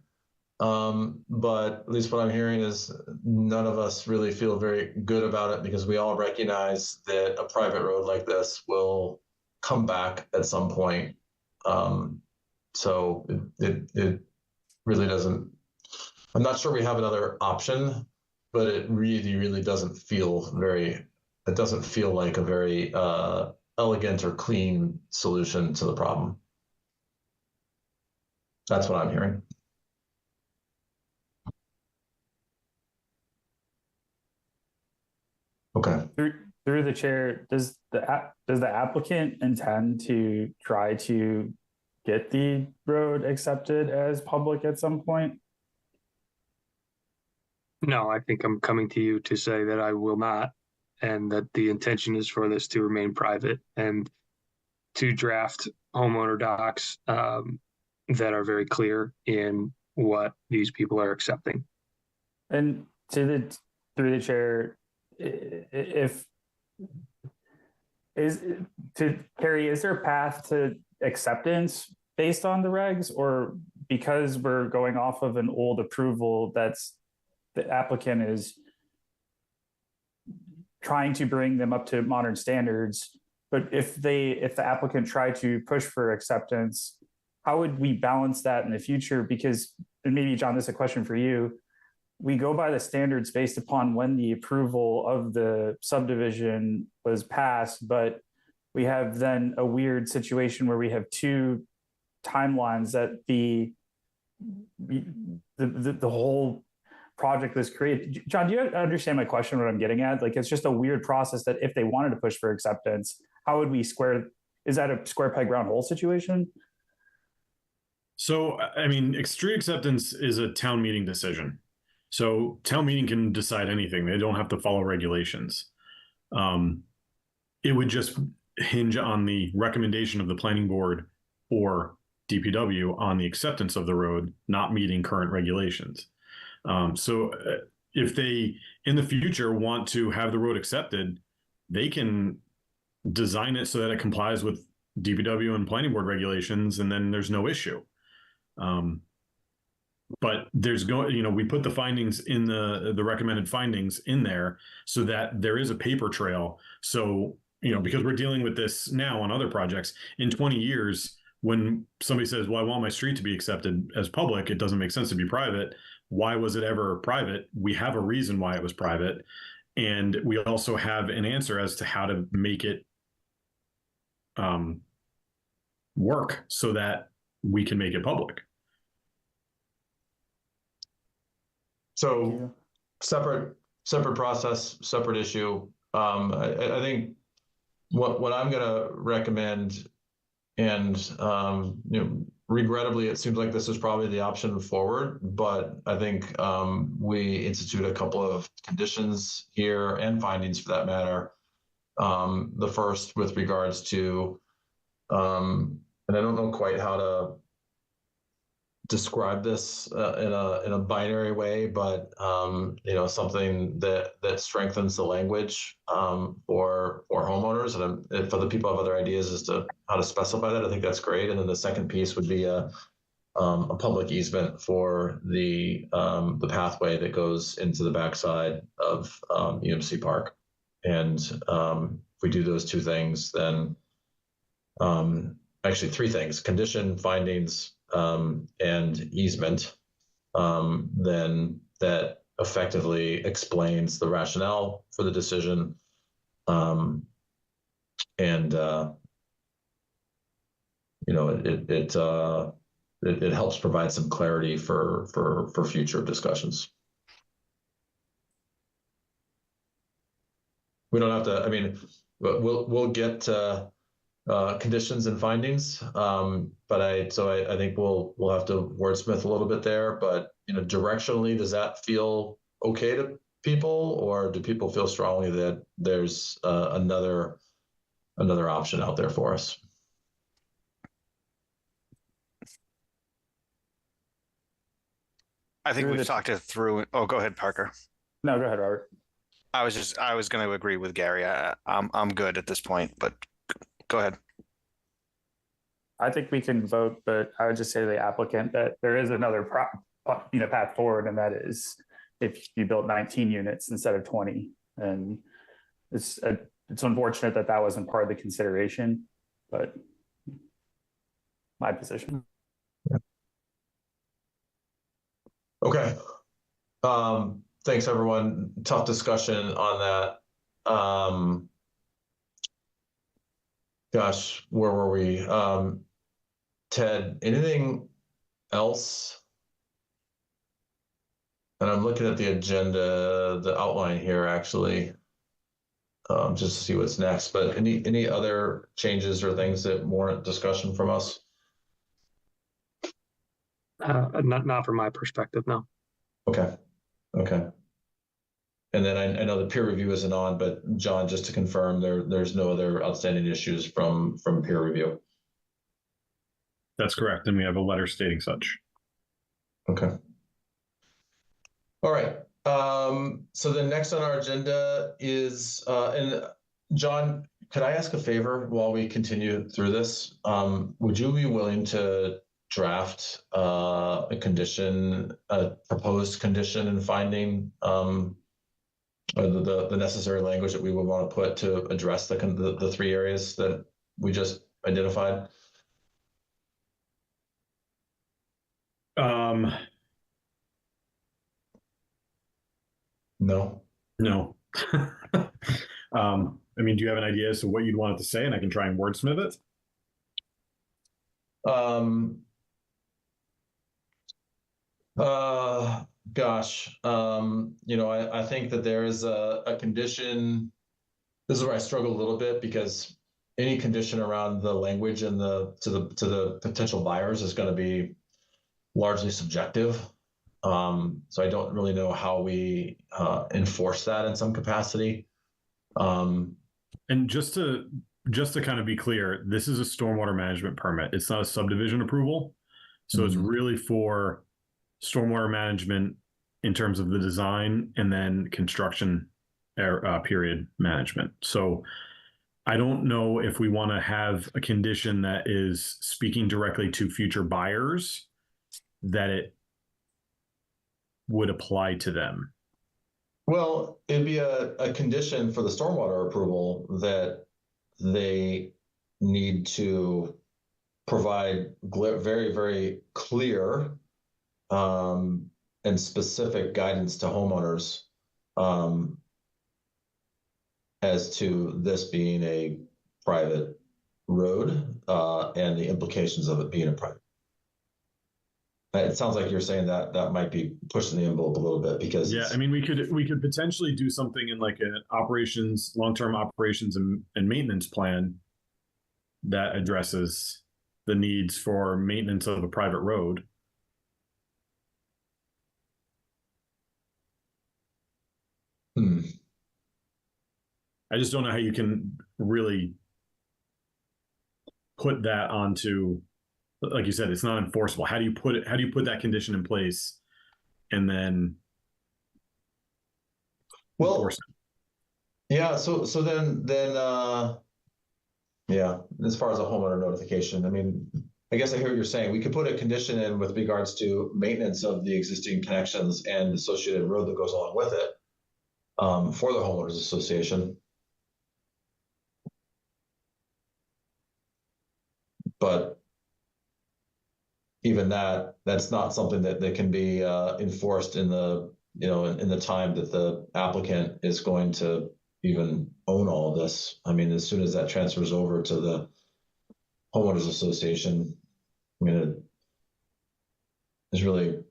But at least what I'm hearing is none of us really feel very good about it because we all recognize that a private road like this will come back at some point So it really doesn't, I'm not sure we have another option, but it really doesn't feel it doesn't feel like a very elegant or clean solution to the problem. That's what I'm hearing. Okay. Through the chair, does the applicant intend to try to get the road accepted as public at some point? No, I think I'm coming to you to say that I will not, and that the intention is for this to remain private and to draft homeowner docs that are very clear in what these people are accepting. And through the chair, if Carrie, is there a path to acceptance based on the regs, or because we're going off of an old approval that's the applicant is trying to bring them up to modern standards, but if the applicant tried to push for acceptance, how would we balance that in the future? Because, and maybe John, this is a question for you, we go by the standards based upon when the approval of the subdivision was passed, but we have then a weird situation where we have two timelines that the whole project was created. John, do you understand my question, what I'm getting at? Like, it's just a weird process that if they wanted to push for acceptance, how would we square, is that a square peg round hole situation? So, I mean, street acceptance is a town meeting decision. So town meeting can decide anything. They don't have to follow regulations. It would just hinge on the recommendation of the planning board or DPW on the acceptance of the road not meeting current regulations. So if they, in the future, want to have the road accepted, they can design it so that it complies with DPW and planning board regulations, and then there's no issue. But there's we put the findings in the recommended findings in there so that there is a paper trail. So, because we're dealing with this now on other projects, in 20 years, when somebody says, well, I want my street to be accepted as public, it doesn't make sense to be private. Why was it ever private? We have a reason why it was private. And we also have an answer as to how to make it work so that we can make it public. So separate process, separate issue. I think what I'm going to recommend, and regrettably, it seems like this is probably the option forward, but I think we institute a couple of conditions here and findings for that matter. The first with regards to, and I don't know quite how to describe this in a binary way, but something that strengthens the language for homeowners, and for the people who have other ideas as to how to specify that, I think that's great. And then the second piece would be a public easement for the pathway that goes into the backside of UMC Park. And if we do those two things, then actually three things: condition, findings, and easement, then that effectively explains the rationale for the decision, and it helps provide some clarity for future discussions. We don't have to. I mean, we'll get conditions and findings, but I think we'll have to wordsmith a little bit there. But directionally, does that feel okay to people, or do people feel strongly that there's another option out there for us? I think we've talked it through. Oh, go ahead, Parker. No, go ahead, Robert. I was going to agree with Gary. I'm good at this point, but go ahead. I think we can vote, but I would just say to the applicant that there is another path forward, and that is if you built 19 units instead of 20. And it's unfortunate that wasn't part of the consideration, but my position. Okay. Thanks everyone. Tough discussion on that. Gosh, where were we? Ted, anything else? And I'm looking at the agenda, the outline here actually, just to see what's next. But any other changes or things that warrant discussion from us? Not from my perspective, no. Okay. Okay. And then I know the peer review isn't on, but John, just to confirm, there's no other outstanding issues from peer review. That's correct. And we have a letter stating such. Okay. All right. So then next on our agenda is, and John, could I ask a favor while we continue through this? Would you be willing to draft a condition, a proposed condition and finding, the necessary language that we would want to put to address the three areas that we just identified? No. No. I mean, do you have an idea as to what you'd want it to say, and I can try and wordsmith it? Gosh, I think that there is a condition. This is where I struggle a little bit, because any condition around the language and to the potential buyers is going to be largely subjective. So I don't really know how we enforce that in some capacity. And just to kind of be clear, this is a stormwater management permit. It's not a subdivision approval. So it's really for stormwater management in terms of the design and then construction period management. So I don't know if we want to have a condition that is speaking directly to future buyers, that it would apply to them. Well, it'd be a condition for the stormwater approval that they need to provide very, very clear and specific guidance to homeowners as to this being a private road and the implications of it being a private. It sounds like you're saying that might be pushing the envelope a little bit, because I mean, we could potentially do something in like an long-term operations and maintenance plan that addresses the needs for maintenance of a private road. I just don't know how you can really put that onto, like you said, it's not enforceable. How do you put that condition in place and then enforce it? Yeah, so then yeah, as far as a homeowner notification, I mean, I guess I hear what you're saying. We could put a condition in with regards to maintenance of the existing connections and associated road that goes along with it for the homeowners association. But even that's not something that can be enforced in the in the time that the applicant is going to even own all of this. I mean, as soon as that transfers over to the homeowners association, I mean, it's really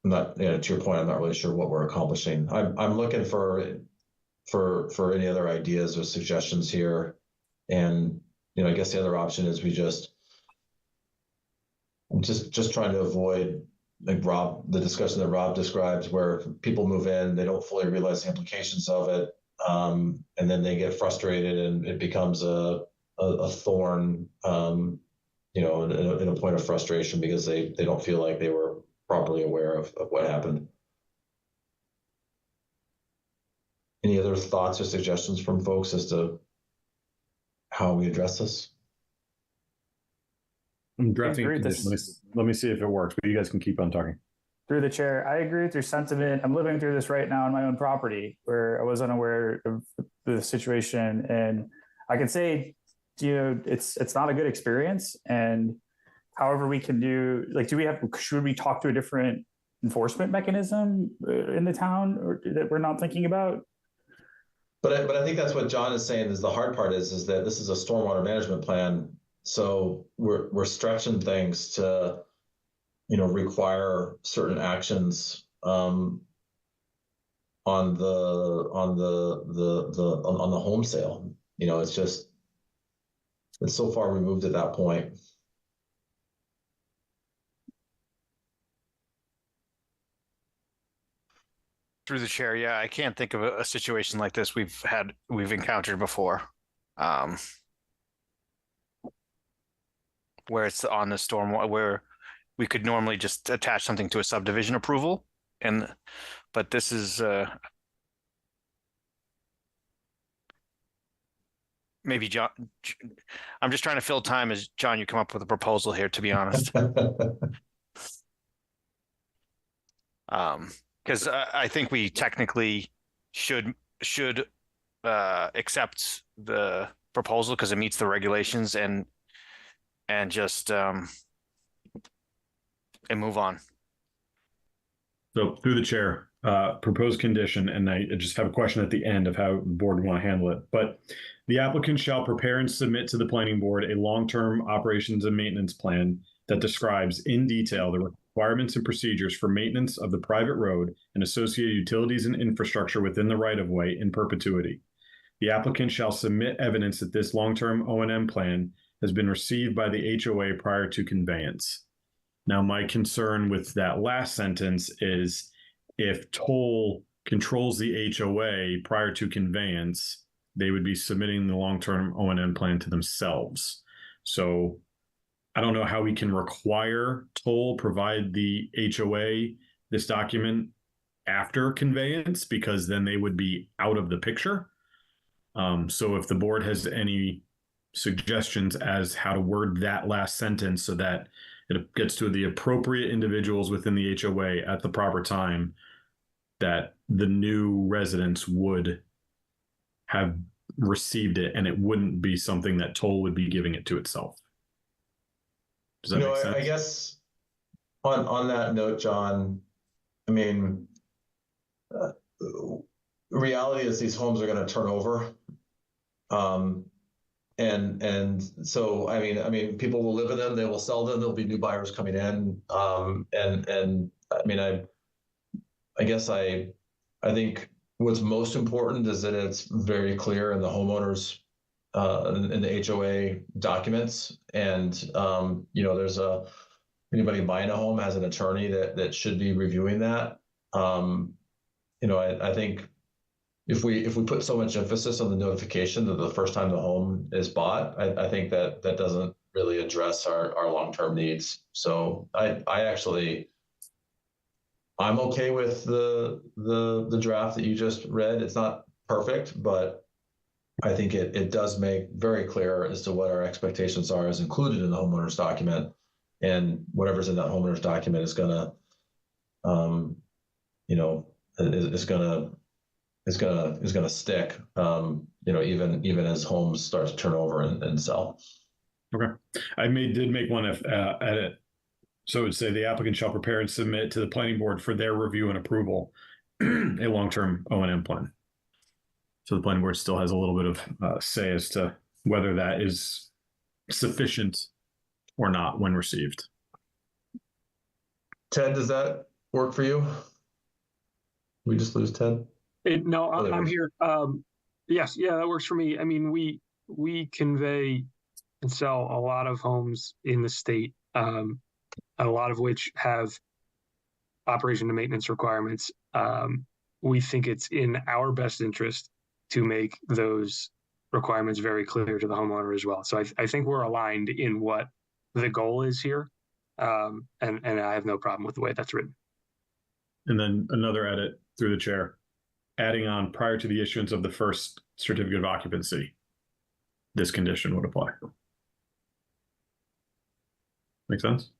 not, to your point, I'm not really sure what we're accomplishing. I'm looking for any other ideas or suggestions here. And, I guess the other option is I'm just trying to avoid, like the discussion that Rob describes, where people move in, they don't fully realize the implications of it. And then they get frustrated and it becomes a thorn, in a point of frustration because they don't feel like they were properly aware of what happened. Any other thoughts or suggestions from folks as to how we address this? I'm drafting a condition. Let me see if it works, but you guys can keep on talking. Through the chair, I agree with your sentiment. I'm living through this right now on my own property where I was unaware of the situation. And I can say, it's not a good experience. And however we can do, like, should we talk to a different enforcement mechanism in the town or that we're not thinking about? But I think that's what John is saying is the hard part is that this is a stormwater management plan. So we're stretching things to, require certain actions on the home sale. It's so far removed at that point. Through the chair, yeah, I can't think of a situation like this we've encountered before. Where it's on the storm, where we could normally just attach something to a subdivision approval, but this is maybe John. I'm just trying to fill time as John, you come up with a proposal here, to be honest. Because I think we technically should accept the proposal because it meets the regulations and just and move on. So through the chair, proposed condition, and I just have a question at the end of how the board want to handle it. But the applicant shall prepare and submit to the planning board a long-term operations and maintenance plan that describes in detail the requirements and procedures for maintenance of the private road and associated utilities and infrastructure within the right-of-way in perpetuity. The applicant shall submit evidence that this long-term O&M plan has been received by the HOA prior to conveyance. Now, my concern with that last sentence is if Toll controls the HOA prior to conveyance, they would be submitting the long-term O&M plan to themselves. So I don't know how we can require Toll provide the HOA this document after conveyance, because then they would be out of the picture. So if the board has any suggestions as how to word that last sentence so that it gets to the appropriate individuals within the HOA at the proper time, that the new residents would have received it and it wouldn't be something that Toll would be giving it to itself. Does that make sense? I guess on that note, John, I mean, reality is these homes are going to turn over. And so, I mean, people will live in them, they will sell them, there'll be new buyers coming in. And I mean, I guess I think what's most important is that it's very clear in the homeowners, in the HOA documents. And, there's anybody buying a home has an attorney that should be reviewing that. I think if we put so much emphasis on the notification that the first time the home is bought, I think that doesn't really address our long-term needs. So I'm okay with the draft that you just read. It's not perfect, but I think it does make very clear as to what our expectations are as included in the homeowner's document, and whatever's in that homeowner's document is gonna, is gonna stick, even as homes start to turn over and sell. Okay. I did make one edit. So it would say the applicant shall prepare and submit to the planning board for their review and approval a long-term O&M plan. So the planning board still has a little bit of say as to whether that is sufficient or not when received. Ted, does that work for you? We just lose Ted? No, I'm here. Yes, yeah, that works for me. I mean, we convey and sell a lot of homes in the state, a lot of which have operation and maintenance requirements. We think it's in our best interest to make those requirements very clear to the homeowner as well. So I think we're aligned in what the goal is here. And I have no problem with the way that's written. And then another edit through the chair, adding on prior to the issuance of the first certificate of occupancy, this condition would apply. Make sense?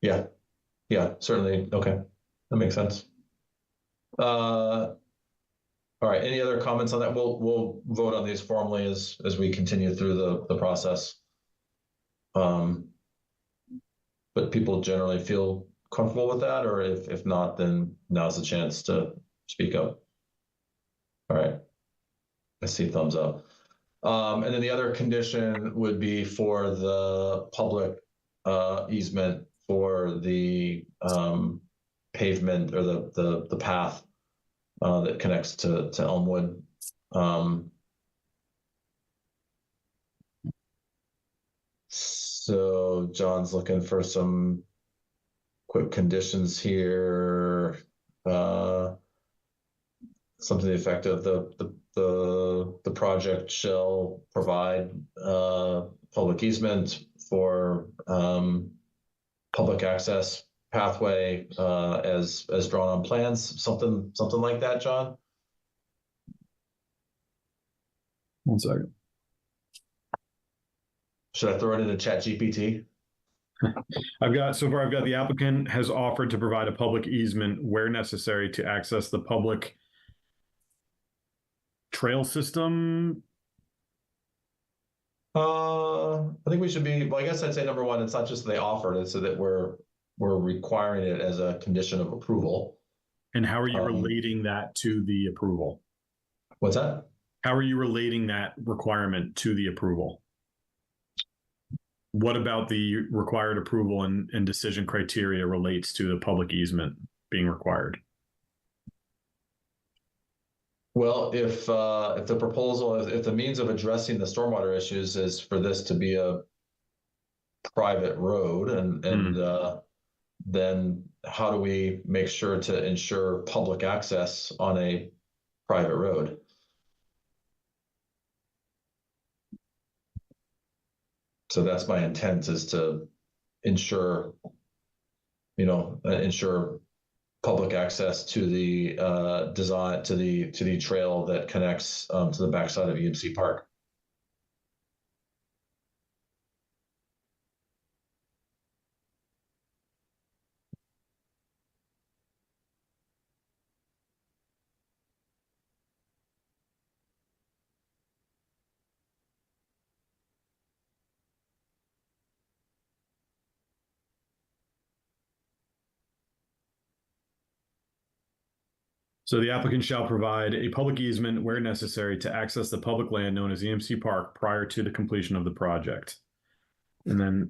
Yeah, certainly. Okay, that makes sense. All right, any other comments on that? We'll vote on these formally as we continue through the process. but people generally feel comfortable with that, or if not, then now's the chance to speak up. All right. I see thumbs up. And then the other condition would be for the public easement for the pavement or the path that connects to Elmwood. So John's looking for some quick conditions here. Something to the effect of the project shall provide public easement for public access pathway as drawn on plans, something like that, John. 1 second. Should I throw it into ChatGPT? I've got the applicant has offered to provide a public easement where necessary to access the public trail system. I think we should be, well, I guess I'd say number one, it's not just they offered it, so that we're requiring it as a condition of approval. And how are you relating that to the approval? What's that? How are you relating that requirement to the approval? What about the required approval and decision criteria relates to the public easement being required? Well, if the proposal, if the means of addressing the stormwater issues is for this to be a private road, and then how do we make sure to ensure public access on a private road? So that's my intent, is to ensure, ensure public access to the design, to the trail that connects to the backside of EMC Park. So the applicant shall provide a public easement where necessary to access the public land known as EMC Park prior to the completion of the project. And then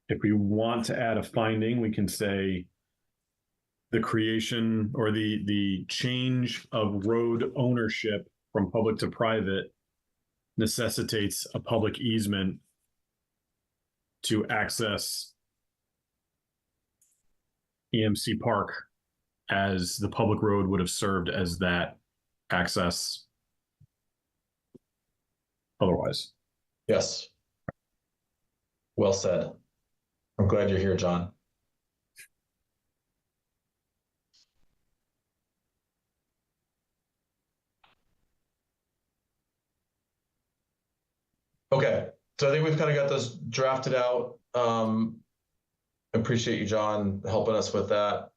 if we want to add a finding, we can say the creation or the change of road ownership from public to private necessitates a public easement to access EMC Park, as the public road would have served as that access otherwise. Yes. Well said. I'm glad you're here, John. Okay, so I think we've kind of got this drafted out. Appreciate you, John, helping us with that.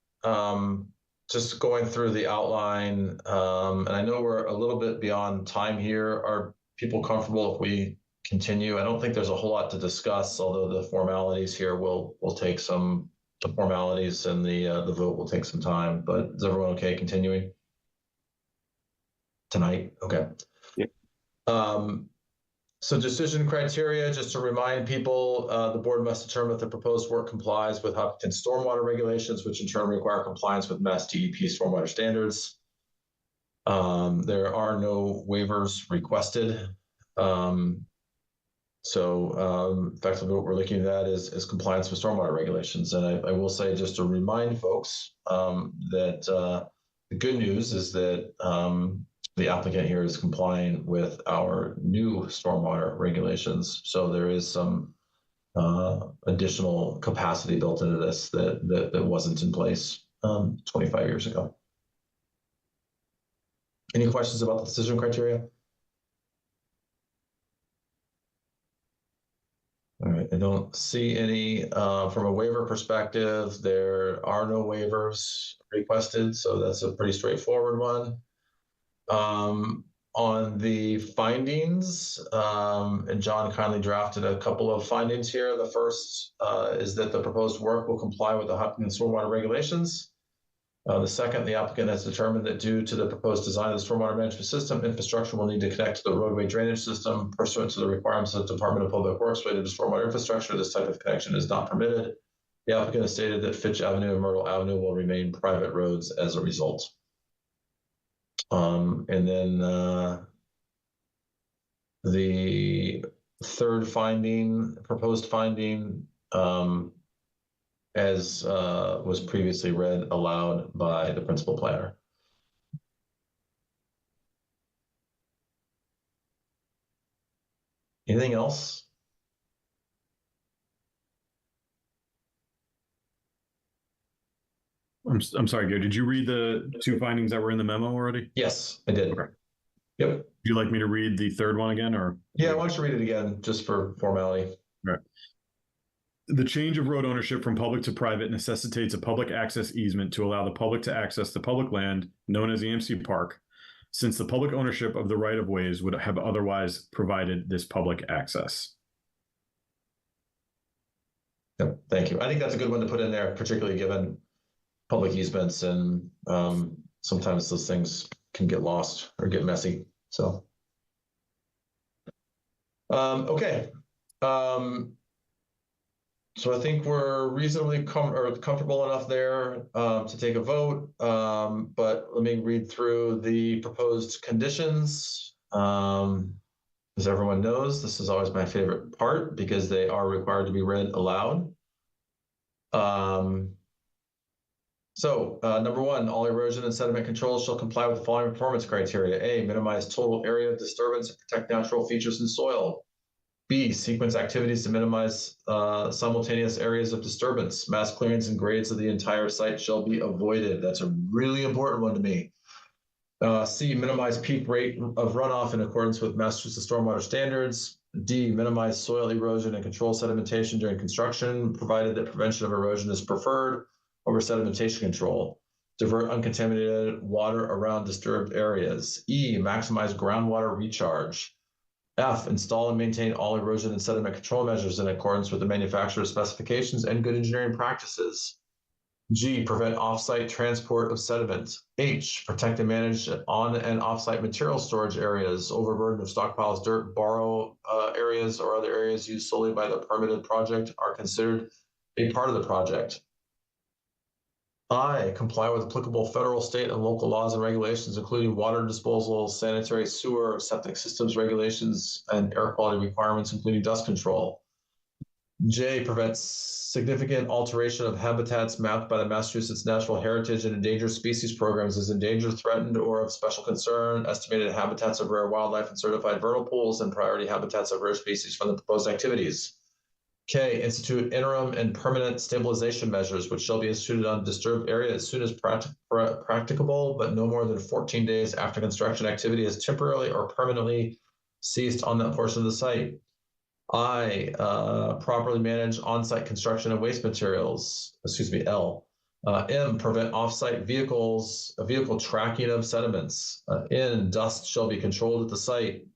Just going through the outline, and I know we're a little bit beyond time here. Are people comfortable if we continue? I don't think there's a whole lot to discuss, although the formalities here will take some, the formalities and the vote will take some time, but is everyone okay continuing tonight? Okay. Yeah. So decision criteria, just to remind people, the board must determine if the proposed work complies with Hopkinton stormwater regulations, which in turn require compliance with Mass DEP stormwater standards. There are no waivers requested. Effectively what we're looking at is compliance with stormwater regulations. And I will say, just to remind folks, that the good news is that the applicant here is complying with our new stormwater regulations. So there is some additional capacity built into this that wasn't in place 25 years ago. Any questions about the decision criteria? All right, I don't see any. From a waiver perspective, there are no waivers requested, so that's a pretty straightforward one. on the findings, and John kindly drafted a couple of findings here. The first is that the proposed work will comply with the Hopkinen stormwater regulations. The second, the applicant has determined that due to the proposed design of the stormwater management system, infrastructure will need to connect to the roadway drainage system pursuant to the requirements of the Department of Public Works related to stormwater infrastructure. This type of connection is not permitted. The applicant has stated that Fitch Avenue and Myrtle Avenue will remain private roads as a result. And then the third finding, proposed finding, as was previously read aloud by the principal planner. Anything else? I'm sorry, Gary, did you read the two findings that were in the memo already? Yes, I did. Okay. Yep. Would you like me to read the third one again, or? Yeah, why don't you read it again, just for formality? Right. The change of road ownership from public to private necessitates a public access easement to allow the public to access the public land known as EMC Park, since the public ownership of the right-of-ways would have otherwise provided this public access. Yep, thank you. I think that's a good one to put in there, particularly given public easements, and sometimes those things can get lost or get messy. So, okay. So I think we're reasonably comfortable enough there to take a vote. But let me read through the proposed conditions. As everyone knows, this is always my favorite part because they are required to be read aloud. Number one, all erosion and sediment controls shall comply with the following performance criteria. A, minimize total area of disturbance and protect natural features in soil. B, sequence activities to minimize simultaneous areas of disturbance. Mass clearance and grades of the entire site shall be avoided. That's a really important one to me. C, minimize peak rate of runoff in accordance with Massachusetts stormwater standards. D, minimize soil erosion and control sedimentation during construction, provided that prevention of erosion is preferred over sedimentation control. Divert uncontaminated water around disturbed areas. E, maximize groundwater recharge. F, install and maintain all erosion and sediment control measures in accordance with the manufacturer's specifications and good engineering practices. G, prevent off-site transport of sediment. H, protect and manage on and off-site material storage areas, overburden of stockpiles, dirt, borrow areas, or other areas used solely by the permitted project are considered a part of the project. I, comply with applicable federal, state, and local laws and regulations, including water disposal, sanitary sewer, septic systems regulations, and air quality requirements, including dust control. J, prevents significant alteration of habitats mapped by the Massachusetts Natural Heritage and Endangered Species Programs as endangered, threatened, or of special concern, estimated habitats of rare wildlife and certified vernal pools, and priority habitats of rare species from the proposed activities. K, institute interim and permanent stabilization measures, which shall be instituted on disturbed area as soon as practicable, but no more than 14 days after construction activity has temporarily or permanently ceased on that portion of the site. I, properly manage on-site construction and waste materials, L. M, prevent off-site vehicle tracking of sediments. N, dust shall be controlled at the site.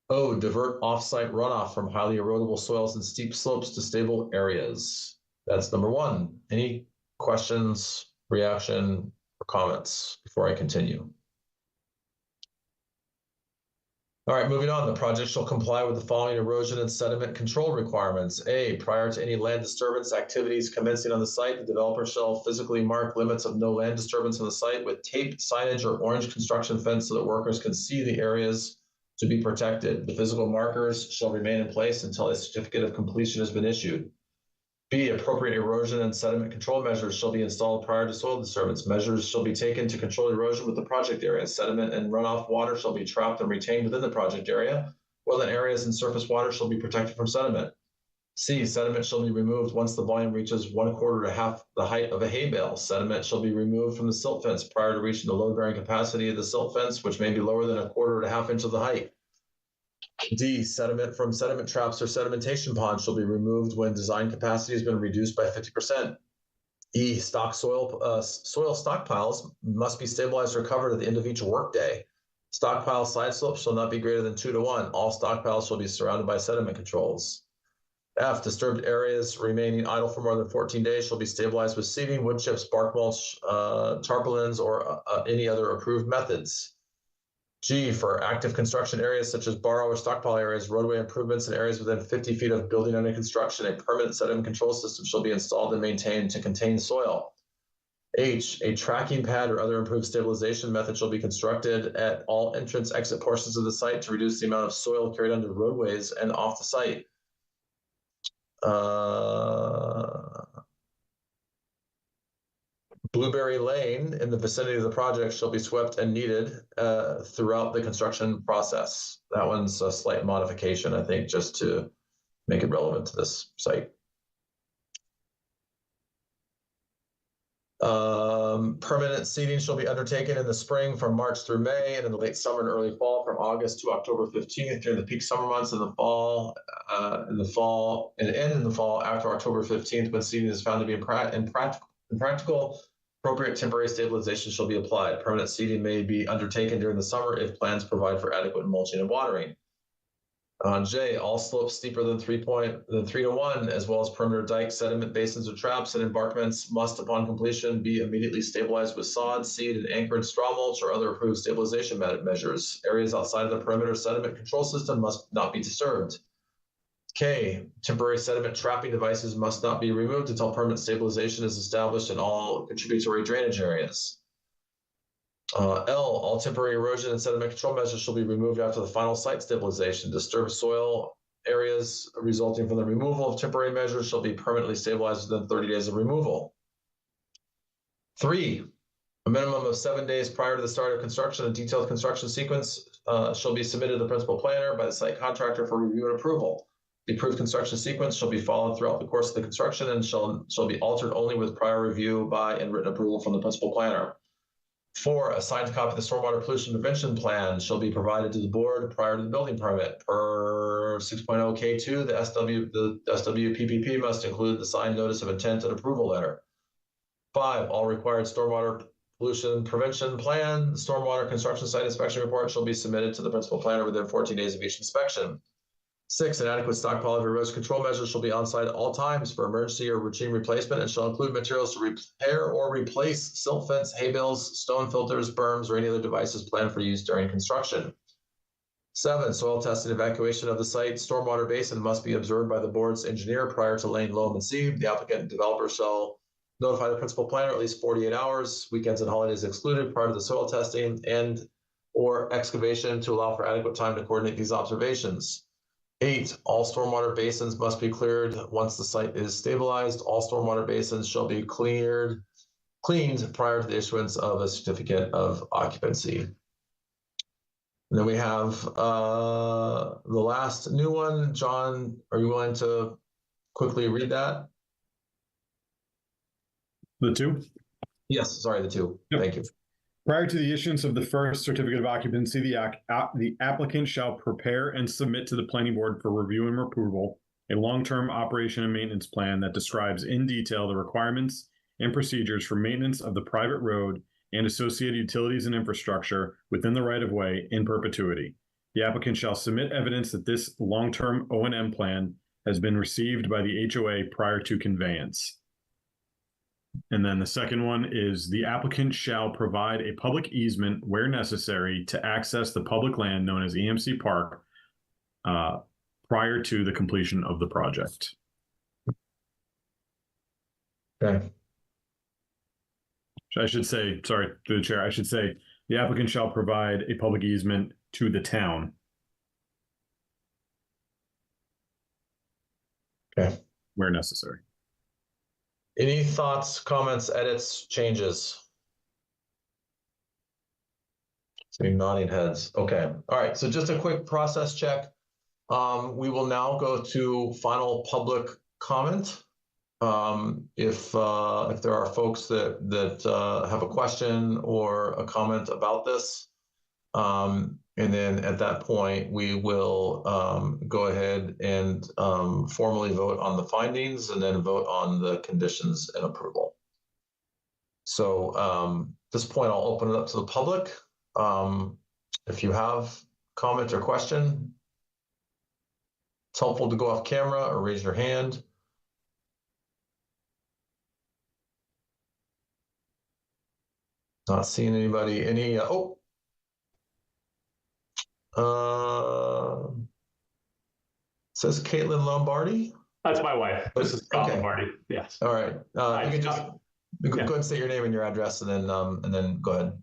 O, divert off-site runoff from highly erodible soils and steep slopes to stable areas. That's number one. Any questions, reaction, or comments before I continue? All right, moving on. The project shall comply with the following erosion and sediment control requirements. A, prior to any land disturbance activities commencing on the site, the developer shall physically mark limits of no land disturbance on the site with tape, signage, or orange construction fence so that workers can see the areas to be protected. The physical markers shall remain in place until a certificate of completion has been issued. B, appropriate erosion and sediment control measures shall be installed prior to soil disturbance. Measures shall be taken to control erosion with the project area. Sediment and runoff water shall be trapped and retained within the project area. Wetland areas and surface water shall be protected from sediment. C, sediment shall be removed once the volume reaches 1/4 to half the height of a hay bale. Sediment shall be removed from the silt fence prior to reaching the load-bearing capacity of the silt fence, which may be lower than 1/4 to half inch of the height. D, sediment from sediment traps or sedimentation ponds shall be removed when design capacity has been reduced by 50%. E, soil stockpiles must be stabilized or covered at the end of each workday. Stockpile side slopes shall not be greater than 2:1. All stockpiles shall be surrounded by sediment controls. F, disturbed areas remaining idle for more than 14 days shall be stabilized with seeding, wood chips, bark mulch, tarpaulins, or any other approved methods. G, for active construction areas such as borrow or stockpile areas, roadway improvements, and areas within 50 feet of building under construction, a permanent sediment control system shall be installed and maintained to contain soil. H, a tracking pad or other improved stabilization method shall be constructed at all entrance exit portions of the site to reduce the amount of soil carried under roadways and off the site. Blueberry Lane in the vicinity of the project shall be swept and kneaded throughout the construction process. That one's a slight modification, I think, just to make it relevant to this site. Permanent seeding shall be undertaken in the spring from March through May, and in the late summer and early fall from August to October 15th during the peak summer months. In the fall, and in the fall after October 15th, when seeding is found to be impractical, appropriate temporary stabilization shall be applied. Permanent seeding may be undertaken during the summer if plans provide for adequate mulching and watering. J, all slopes steeper than 3:1, as well as perimeter dikes, sediment basins, or traps and embankments must, upon completion, be immediately stabilized with sod, seed, and anchored straw mulch or other approved stabilization measures. Areas outside of the perimeter sediment control system must not be disturbed. K, temporary sediment trapping devices must not be removed until permanent stabilization is established in all contributory drainage areas. L, all temporary erosion and sediment control measures shall be removed after the final site stabilization. Disturbed soil areas resulting from the removal of temporary measures shall be permanently stabilized within 30 days of removal. 3, a minimum of 7 days prior to the start of construction, a detailed construction sequence shall be submitted to the principal planner by the site contractor for review and approval. The approved construction sequence shall be followed throughout the course of the construction and shall be altered only with prior review by and written approval from the principal planner. 4, a signed copy of the stormwater pollution prevention plan shall be provided to the board prior to the building permit. Per 6.0 K2, the SWPPP must include the signed notice of intent and approval letter. 5, all required stormwater pollution prevention plan, stormwater construction site inspection report shall be submitted to the principal planner within 14 days of each inspection. 6, an adequate stockpile of erosion control measures shall be on site at all times for emergency or routine replacement and shall include materials to repair or replace silt fence, hay bales, stone filters, berms, or any other devices planned for use during construction. 7, soil test and evacuation of the site stormwater basin must be observed by the board's engineer prior to laying loam and seed. The applicant and developer shall notify the principal planner at least 48 hours, weekends and holidays excluded, prior to the soil testing and or excavation to allow for adequate time to coordinate these observations. 8, all stormwater basins must be cleared once the site is stabilized. All stormwater basins shall be cleaned prior to the issuance of a certificate of occupancy. And then we have the last new one. John, are you willing to quickly read that? The 2? Yes, sorry, the 2. Yep. Thank you. Prior to the issuance of the first certificate of occupancy, the applicant shall prepare and submit to the planning board for review and approval a long-term operation and maintenance plan that describes in detail the requirements and procedures for maintenance of the private road and associated utilities and infrastructure within the right-of-way in perpetuity. The applicant shall submit evidence that this long-term O&M plan has been received by the HOA prior to conveyance. And then the second one is the applicant shall provide a public easement where necessary to access the public land known as EMC Park prior to the completion of the project. Okay. I should say, sorry, through the chair, I should say the applicant shall provide a public easement to the town. Okay. Where necessary. Any thoughts, comments, edits, changes? Seeing nodding heads. Okay. All right. So just a quick process check. We will now go to final public comment. If there are folks that have a question or a comment about this, and then at that point, we will go ahead and formally vote on the findings and then vote on the conditions and approval. So at this point, I'll open it up to the public. if you have comment or question, it's helpful to go off camera or raise your hand. Not seeing anybody. Any? Says Caitlin Lombardi. That's my wife. This is Scott Okay. Lombardi. Yes. All right. Hi, You can just Scott. go Yeah. ahead and state your name and your address, and then go ahead.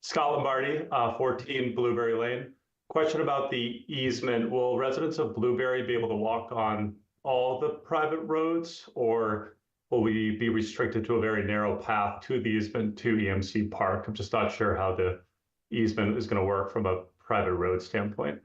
Scott Lombardi, 14 Blueberry Lane. Question about the easement. Will residents of Blueberry be able to walk on all the private roads, or will we be restricted to a very narrow path to the easement to EMC Park? I'm just not sure how the easement is going to work from a private road standpoint.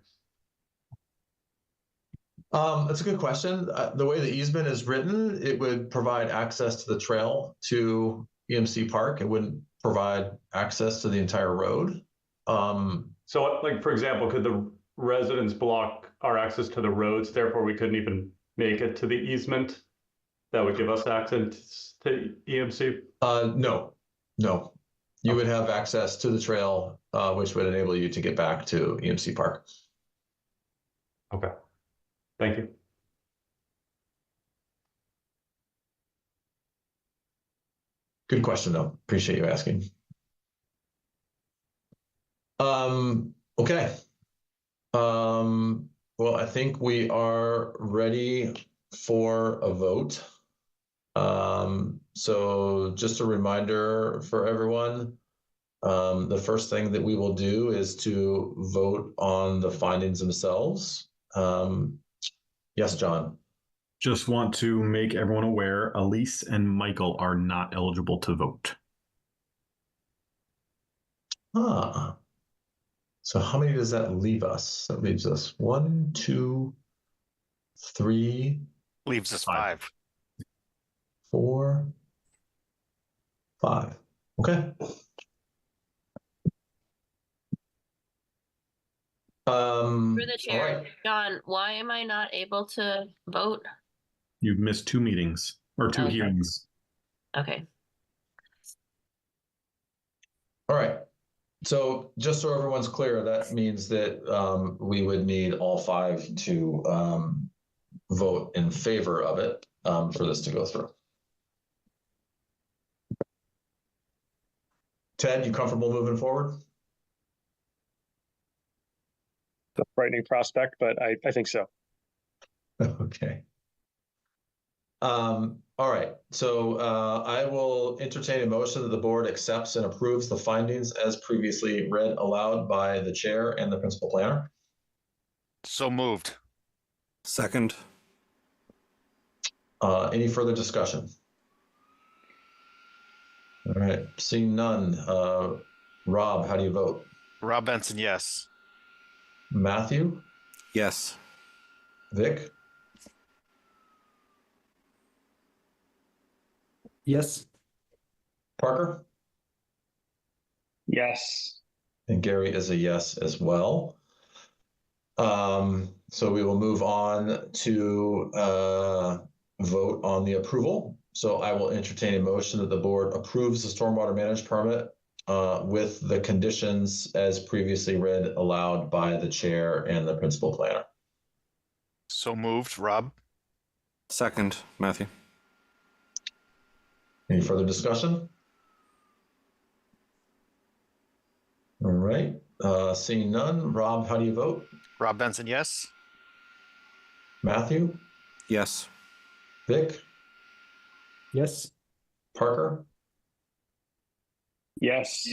That's a good question. The way the easement is written, it would provide access to the trail to EMC Park. It wouldn't provide access to the entire road. So, like, for example, could the residents block our access to the roads, therefore we couldn't even make it to the easement that would give us access to EMC? No. You would have access to the trail, which would enable you to get back to EMC Park. Okay. Thank you. Good question, though. Appreciate you asking. Okay. Well, I think we are ready for a vote. So just a reminder for everyone, the first thing that we will do is to vote on the findings themselves. Yes, John. Just want to make everyone aware, Elise and Michael are not eligible to vote. So how many does that leave us? That leaves us 1, 2, 3, Leaves us 5. 4, 5. Okay. Through the chair, all right. John, why am I not able to vote? You've missed 2 meetings or 2 Okay. hearings. Okay. All right. So just so everyone's clear, that means that we would need all 5 to vote in favor of it for this to go through. Ted, you comfortable moving forward? The frightening prospect, but I think so. Okay. All right. So I will entertain a motion that the board accepts and approves the findings as previously read aloud by the chair and the principal planner. So moved. Second. Any further discussion? All right. Seeing none. Rob, how do you vote? Rob Benson, yes. Matthew? Yes. Vic? Yes. Parker? Yes. And Gary is a yes as well. So we will move on to vote on the approval. So I will entertain a motion that the board approves the stormwater management permit with the conditions as previously read aloud by the chair and the principal planner. So moved, Rob. Second, Matthew. Any further discussion? All right. Seeing none. Rob, how do you vote? Rob Benson, yes. Matthew? Yes. Vic? Yes. Parker? Yes.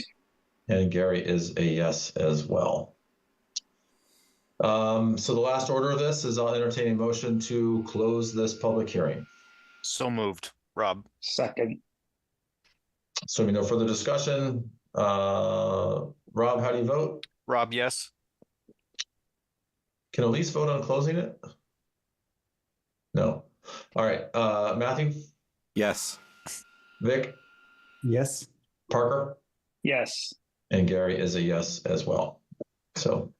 And Gary is a yes as well. So the last order of this is I'll entertain a motion to close this public hearing. So moved, Rob. Second. So no further discussion. Rob, how do you vote? Rob, yes. Can Elise vote on closing it? No. All right. Matthew? Yes. Vic? Yes. Parker? Yes. And Gary is a yes as well. So,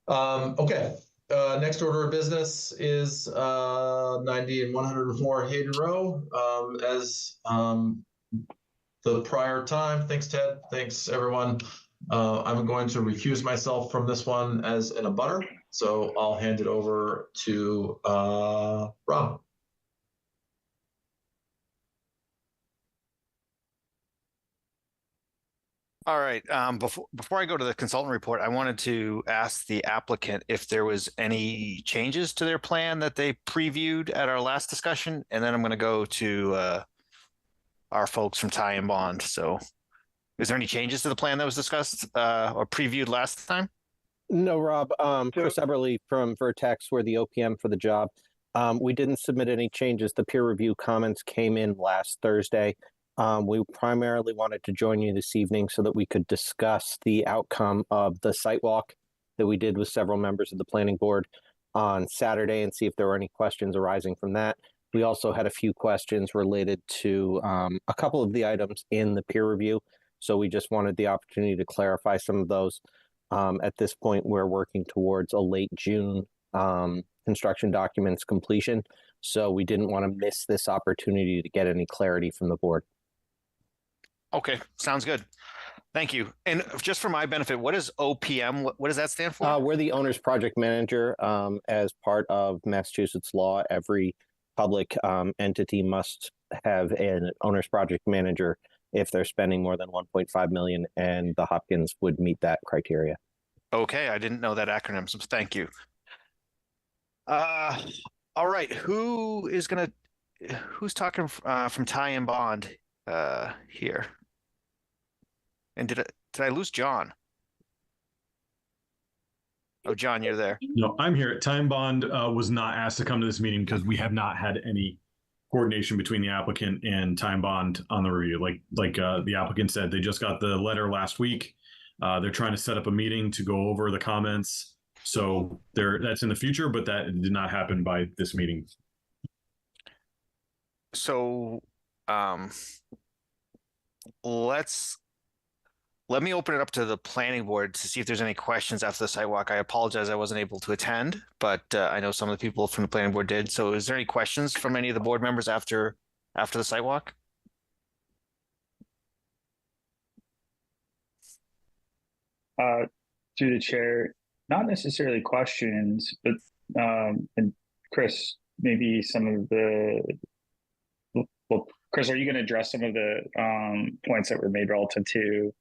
okay. Next order of business is 90 and 104 Hayden Row. As the prior time, thanks Ted, thanks everyone. I'm going to recuse myself from this one as an abutter, so I'll hand it over to Rob. All right. Before I go to the consultant report, I wanted to ask the applicant if there was any changes to their plan that they previewed at our last discussion, and then I'm going to go to our folks from Ty and Bond. So, is there any changes to the plan that was discussed or previewed last time? No, Rob. Chris Eberly from Vertex, we're the OPM for the job. We didn't submit any changes. The peer review comments came in last Thursday. We primarily wanted to join you this evening so that we could discuss the outcome of the site walk that we did with several members of the planning board on Saturday and see if there were any questions arising from that. We also had a few questions related to a couple of the items in the peer review. So we just wanted the opportunity to clarify some of those. At this point, we're working towards a late June construction documents completion. So we didn't want to miss this opportunity to get any clarity from the board. Okay, sounds good. Thank you. And just for my benefit, what is OPM? What does that stand for? We're the owner's project manager. As part of Massachusetts law, every public entity must have an owner's project manager if they're spending more than 1.5 million, and the Hopkins would meet that criteria. Okay, I didn't know that acronym, so thank you. All right, who's talking from Ty and Bond here? And did I lose John? Oh, John, you're there. No, I'm here. Time Bond was not asked to come to this meeting because we have not had any coordination between the applicant and Time Bond on the review. Like the applicant said, they just got the letter last week. They're trying to set up a meeting to go over the comments. So that's in the future, but that did not happen by this meeting. So let me open it up to the planning board to see if there's any questions after the sidewalk. I apologize I wasn't able to attend, but I know some of the people from the planning board did. So is there any questions from any of the board members after the sidewalk? Through the chair, not necessarily questions, but and Chris, maybe some of the, well, Chris, are you going to address some of the points that were made relative to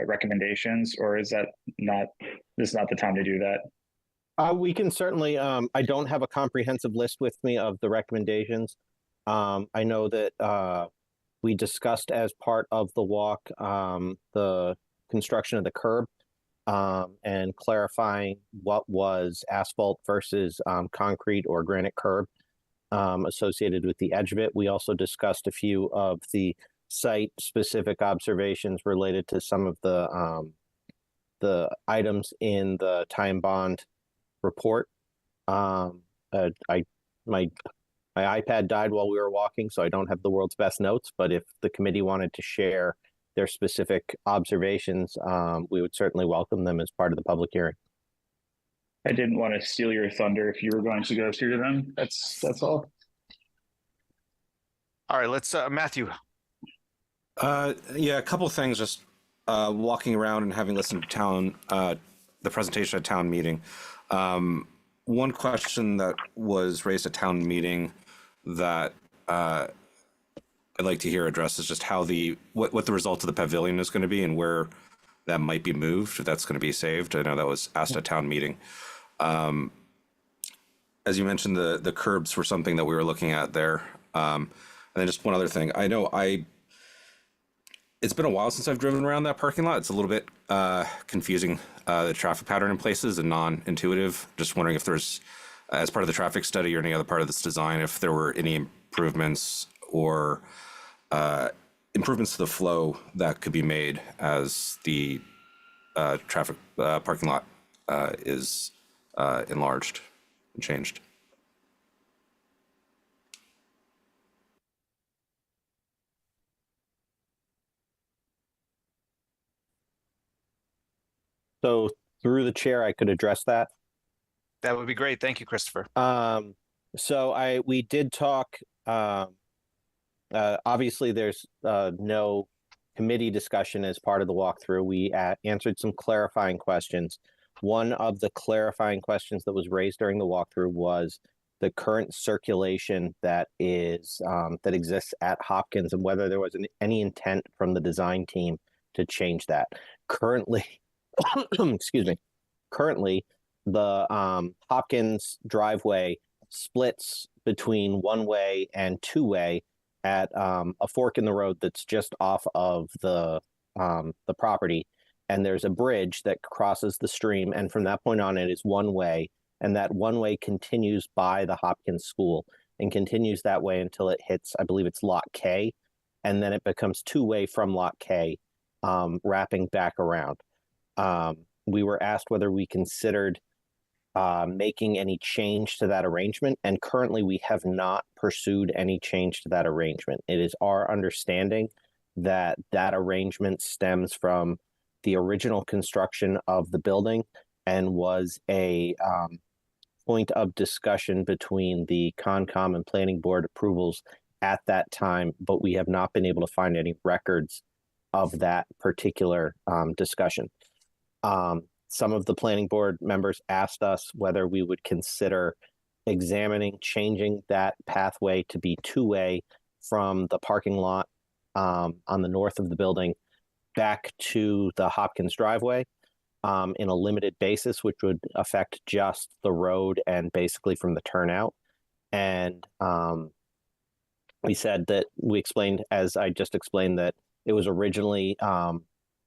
recommendations, or is that not, this is not the time to do that? We can certainly, I don't have a comprehensive list with me of the recommendations. I know that we discussed as part of the walk the construction of the curb and clarifying what was asphalt versus concrete or granite curb associated with the edge of it. We also discussed a few of the site-specific observations related to some of the items in the Time Bond report. My iPad died while we were walking, so I don't have the world's best notes, but if the committee wanted to share their specific observations, we would certainly welcome them as part of the public hearing. I didn't want to steal your thunder if you were going to go through them. That's all. All right, let's Matthew. Yeah, a couple of things. Just walking around and having listened to the presentation at town meeting. One question that was raised at town meeting that I'd like to hear addressed is just how what the result of the pavilion is going to be and where that might be moved, if that's going to be saved. I know that was asked at town meeting. As you mentioned, the curbs were something that we were looking at there. And then just one other thing. I know it's been a while since I've driven around that parking lot. It's a little bit confusing, the traffic pattern in places and non-intuitive. Just wondering if there's, as part of the traffic study or any other part of this design, if there were any improvements or improvements to the flow that could be made as the traffic parking lot is enlarged and changed. So through the chair, I could address that. That would be great. Thank you, Christopher. So we did talk, obviously there's no committee discussion as part of the walkthrough, we answered some clarifying questions. One of the clarifying questions that was raised during the walkthrough was the current circulation that is that exists at Hopkins and whether there was any intent from the design team to change that. Currently, excuse me, currently the Hopkins driveway splits between one-way and two-way at a fork in the road that's just off of the property. And there's a bridge that crosses the stream. And from that point on, it is one way. And that one way continues by the Hopkins School and continues that way until it hits, I believe it's Lot K. And then it becomes two-way from Lot K, wrapping back around. We were asked whether we considered making any change to that arrangement. And currently we have not pursued any change to that arrangement. It is our understanding that that arrangement stems from the original construction of the building and was a point of discussion between the Concom and Planning Board approvals at that time, but we have not been able to find any records of that particular discussion. Some of the Planning Board members asked us whether we would consider examining changing that pathway to be two-way from the parking lot on the north of the building back to the Hopkins driveway in a limited basis, which would affect just the road and basically from the turnout. And we said that we explained, as I just explained, that it was originally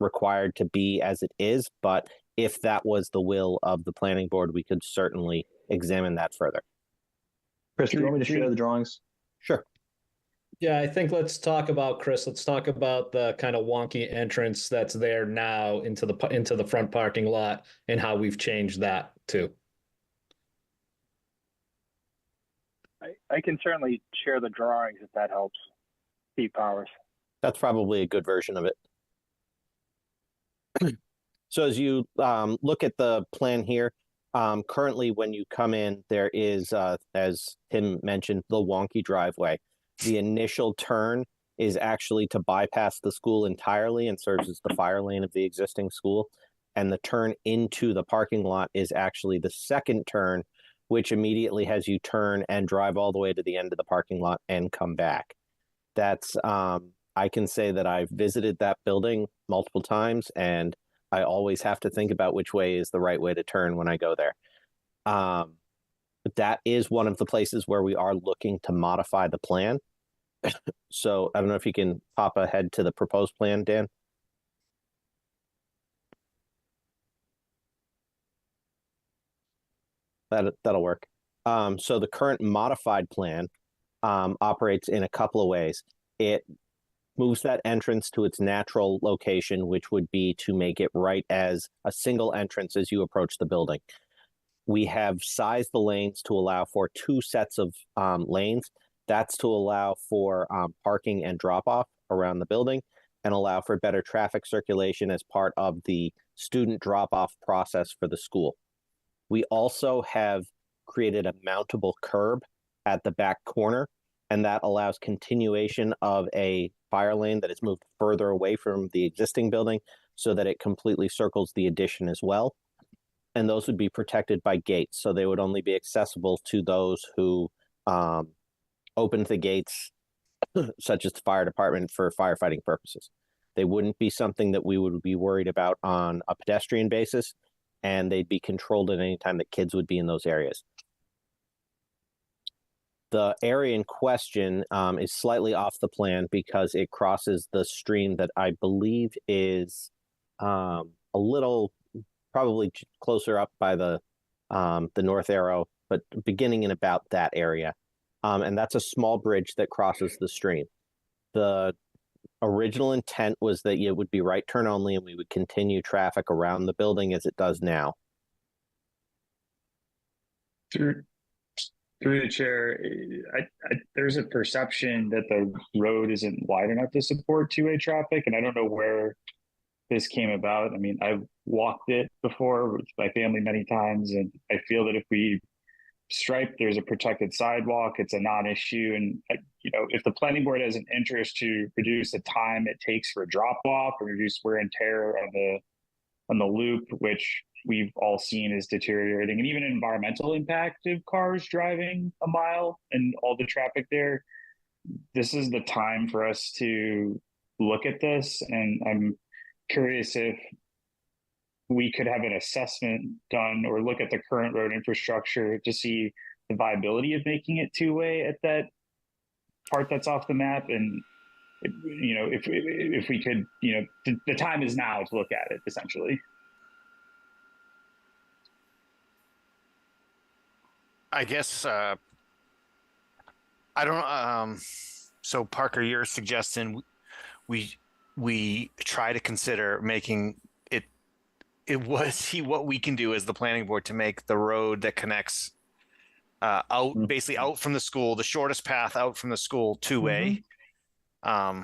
required to be as it is, but if that was the will of the planning board, we could certainly examine that further. Chris, do you want me to share the drawings? Sure. Yeah, I think let's talk about, Chris, let's talk about the kind of wonky entrance that's there now into the front parking lot and how we've changed that too. I can certainly share the drawings if that helps. Steve Powers. That's probably a good version of it. So as you look at the plan here, currently when you come in, there is, as Tim mentioned, the wonky driveway. The initial turn is actually to bypass the school entirely and serves as the fire lane of the existing school. And the turn into the parking lot is actually the second turn, which immediately has you turn and drive all the way to the end of the parking lot and come back. That's, I can say that I've visited that building multiple times and I always have to think about which way is the right way to turn when I go there. That is one of the places where we are looking to modify the plan. So I don't know if you can pop ahead to the proposed plan, Dan. That'll work. So the current modified plan operates in a couple of ways. It moves that entrance to its natural location, which would be to make it right as a single entrance as you approach the building. We have sized the lanes to allow for two sets of lanes. That's to allow for parking and drop-off around the building and allow for better traffic circulation as part of the student drop-off process for the school. We also have created a mountable curb at the back corner, and that allows continuation of a fire lane that is moved further away from the existing building so that it completely circles the addition as well. And those would be protected by gates, so they would only be accessible to those who opened the gates, such as the fire department, for firefighting purposes. They wouldn't be something that we would be worried about on a pedestrian basis, and they'd be controlled at any time that kids would be in those areas. The area in question is slightly off the plan because it crosses the stream that I believe is a little, probably closer up by the north arrow, but beginning in about that area. And that's a small bridge that crosses the stream. The original intent was that it would be right turn only and we would continue traffic around the building as it does now. Through the chair, there's a perception that the road isn't wide enough to support two-way traffic, and I don't know where this came about. I mean, I've walked it before with my family many times, and I feel that if we stripe, there's a protected sidewalk, it's a non-issue. And, you know, if the planning board has an interest to reduce the time it takes for drop off or reduce wear and tear on the loop, which we've all seen is deteriorating, and even environmental impact of cars driving a mile and all the traffic there, this is the time for us to look at this. And I'm curious if we could have an assessment done or look at the current road infrastructure to see the viability of making it two-way at that part that's off the map. And, you know, if we could, you know, the time is now to look at it, essentially. I guess, I don't, so Parker, you're suggesting we try to consider making what we can do as the planning board to make the road that connects out basically out from the school, the shortest path out from the school two-way. I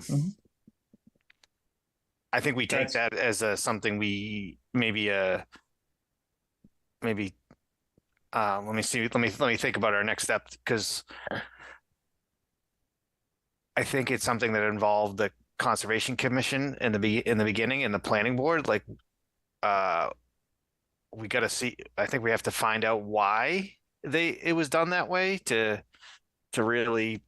think we take that as something we maybe let me think about our next step, because I think it's something that involved the Conservation Commission in the beginning and the planning board. Like, we got to see. I think we have to find out why it was done that way to really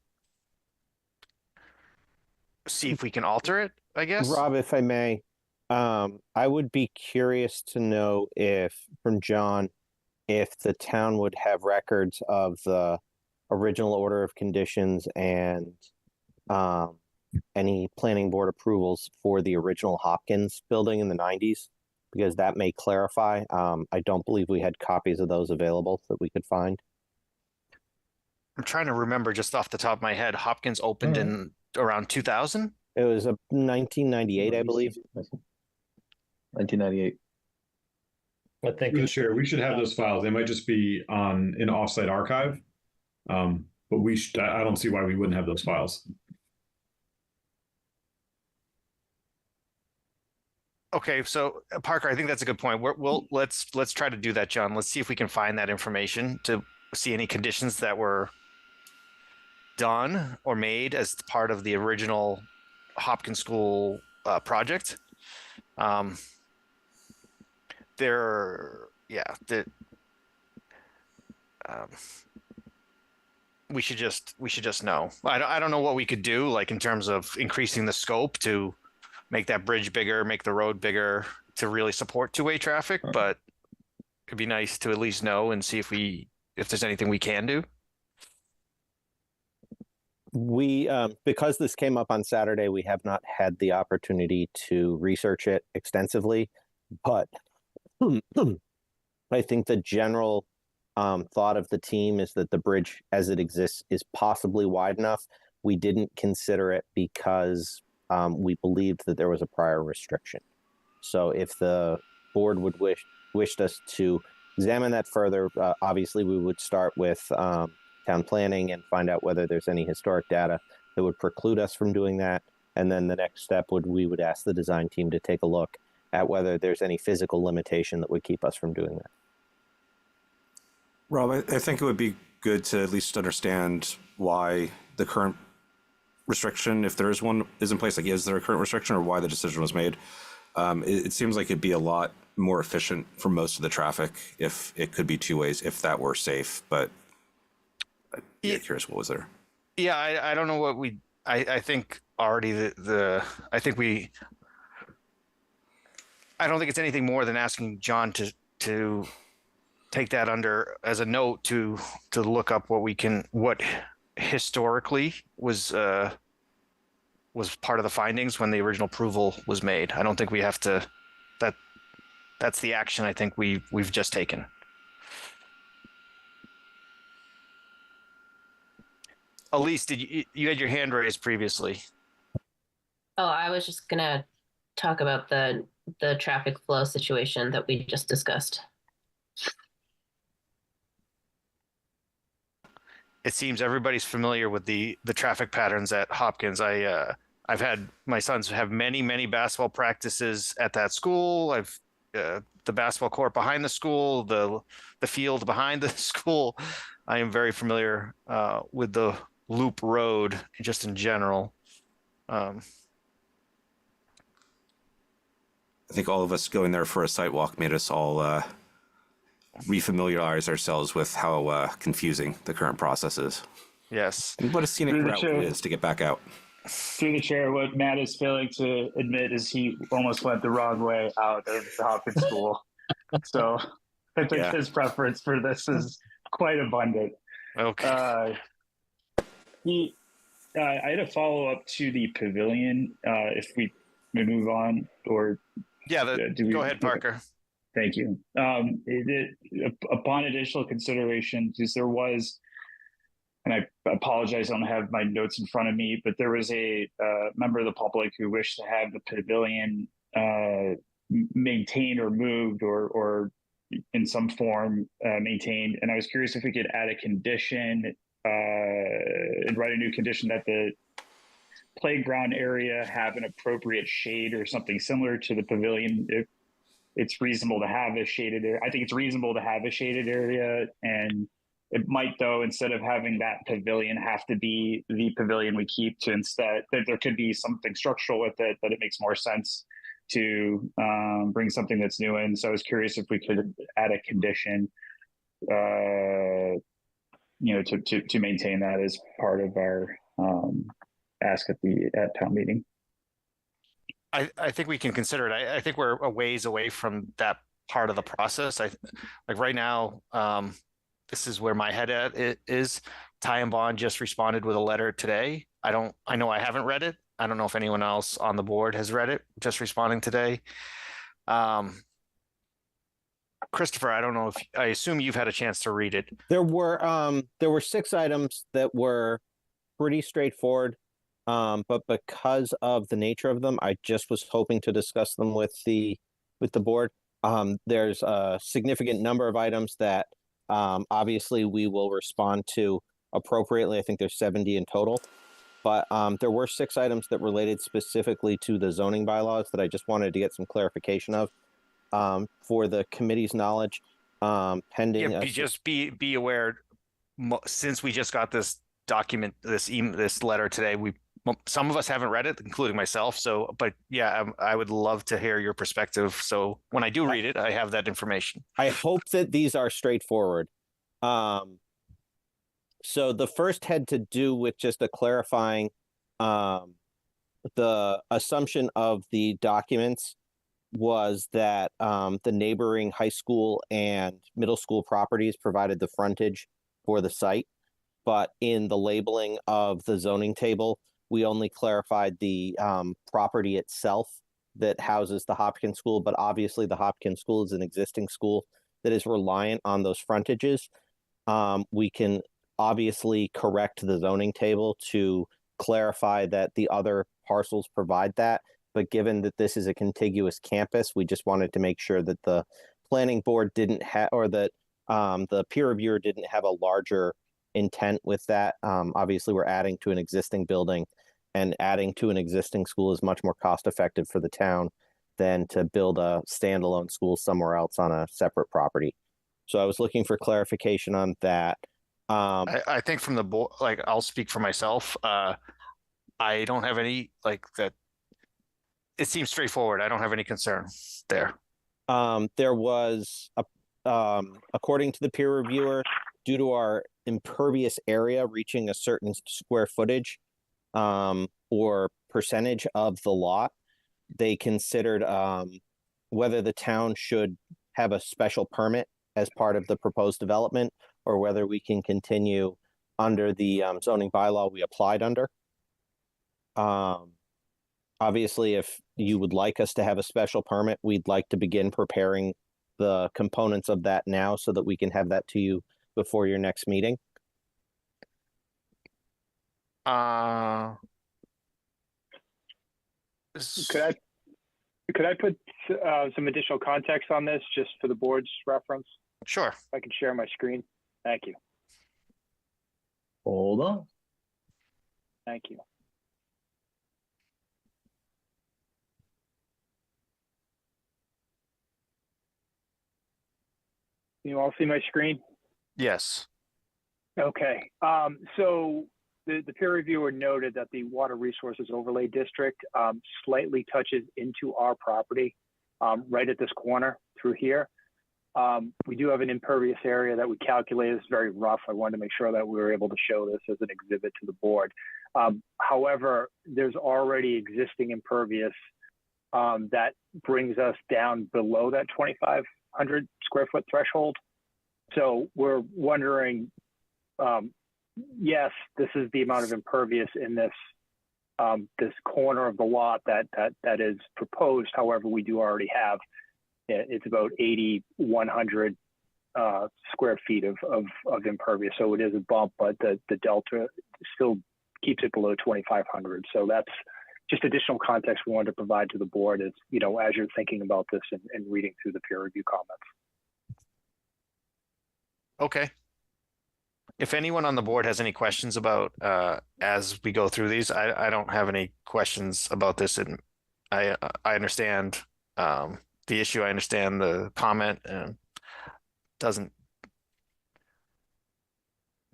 see if we can alter it, I guess. Rob, if I may, I would be curious to know from John, if the town would have records of the original order of conditions and any planning board approvals for the original Hopkins building in the 90s, because that may clarify. I don't believe we had copies of those available that we could find. I'm trying to remember just off the top of my head. Hopkins opened in around 2000? It was 1998, I believe. 1998. I think Through the chair, we should have those files. They might just be on an offsite archive. But I don't see why we wouldn't have those files. Okay, so Parker, I think that's a good point. Let's try to do that, John. Let's see if we can find that information to see any conditions that were done or made as part of the original Hopkins School project. We should just know. I don't know what we could do, like in terms of increasing the scope to make that bridge bigger, make the road bigger to really support two-way traffic, but it'd be nice to at least know and see if there's anything we can do. We, because this came up on Saturday, we have not had the opportunity to research it extensively, but I think the general thought of the team is that the bridge as it exists is possibly wide enough. We didn't consider it because we believed that there was a prior restriction. So if the board would wished us to examine that further, obviously we would start with town planning and find out whether there's any historic data that would preclude us from doing that. And then the next step we would ask the design team to take a look at whether there's any physical limitation that would keep us from doing that. Rob, I think it would be good to at least understand why the current restriction, if there is one, is in place. Like, is there a current restriction, or why the decision was made? It seems like it'd be a lot more efficient for most of the traffic if it could be two ways, if that were safe. But I'd be curious, what was there? Yeah, I don't know what I think already I don't think it's anything more than asking John to take that under as a note to look up what historically was part of the findings when the original approval was made. I don't think we have to, that's the action I think we've just taken. Elise, you had your hand raised previously? Oh, I was just gonna talk about the traffic flow situation that we just discussed. It seems everybody's familiar with the traffic patterns at Hopkins. I've had my sons have many basketball practices at that school. I've the basketball court behind the school, the field behind the school. I am very familiar with the Loop Road just in general. I think all of us going there for a site walk made us all refamiliarize ourselves with how confusing the current process is. Yes. And what a scenic Through the route chair. it is to get back out. Through the chair, what Matt is failing to admit is he almost went the wrong way out of the Hopkins School. So I think his preference for this is quite abundant. Okay. I had a follow up to the pavilion. If we may move on, or go ahead, Parker. Thank you. Upon additional consideration, because there was, and I apologize, I don't have my notes in front of me, but there was a member of the public who wished to have the pavilion maintained or moved or in some form maintained. And I was curious if we could add a condition and write a new condition that the playground area have an appropriate shade or something similar to the pavilion. If it's reasonable to have a shaded area, I think it's reasonable to have a shaded area, and it might, though, instead of having that pavilion have to be the pavilion we keep, to instead that there could be something structural with it, that it makes more sense to bring something that's new in. So I was curious if we could add a condition, to maintain that as part of our ask at town meeting. I think we can consider it. I think we're a ways away from that part of the process. Like right now, this is where my head is. Ty and Bond just responded with a letter today. I know I haven't read it. I don't know if anyone else on the board has read it, just responding today. Christopher, I don't know if, I assume you've had a chance to read it. There were 6 items that were pretty straightforward. But because of the nature of them, I just was hoping to discuss them with the board. There's a significant number of items that obviously we will respond to appropriately. I think there's 70 in total. But there were 6 items that related specifically to the zoning bylaws that I just wanted to get some clarification of for the committee's knowledge. Pending. Yeah, just be aware, since we just got this document, this letter today, some of us haven't read it, including myself. So, but yeah, I would love to hear your perspective. So when I do read it, I have that information. I hope that these are straightforward. So the first had to do with just a clarifying the assumption of the documents was that the neighboring high school and middle school properties provided the frontage for the site. But in the labeling of the zoning table, we only clarified the property itself that houses the Hopkins School. But obviously the Hopkins School is an existing school that is reliant on those frontages. We can obviously correct the zoning table to clarify that the other parcels provide that. But given that this is a contiguous campus, we just wanted to make sure that the planning board didn't have, or that the peer reviewer didn't have a larger intent with that. Obviously, we're adding to an existing building, and adding to an existing school is much more cost effective for the town than to build a standalone school somewhere else on a separate property. So I was looking for clarification on that. I think from the board, like, I'll speak for myself. I don't have any, like, that. It seems straightforward. I don't have any concern there. There was, according to the peer reviewer, due to our impervious area reaching a certain square footage or percentage of the lot, they considered whether the town should have a special permit as part of the proposed development, or whether we can continue under the zoning bylaw we applied under. Obviously, if you would like us to have a special permit, we'd like to begin preparing the components of that now so that we can have that to you before your next meeting. Could I put some additional context on this just for the board's reference? Sure. If I can share my screen. Thank you. Hold on. Thank you. Can you all see my screen? Yes. Okay. So the peer reviewer noted that the Water Resources Overlay District slightly touches into our property right at this corner through here. We do have an impervious area that we calculated. It's very rough. I wanted to make sure that we were able to show this as an exhibit to the board. However, there's already existing impervious that brings us down below that 2,500 square foot threshold. So we're wondering, yes, this is the amount of impervious in this this corner of the lot that is proposed. However, we do already have, it's about 8,100 square feet of impervious. So it is a bump, but the delta still keeps it below 2,500. So that's just additional context we wanted to provide to the board as, you know, as you're thinking about this and reading through the peer review comments. Okay. If anyone on the board has any questions about as we go through these, I don't have any questions about this, and I understand the issue. I understand the comment, and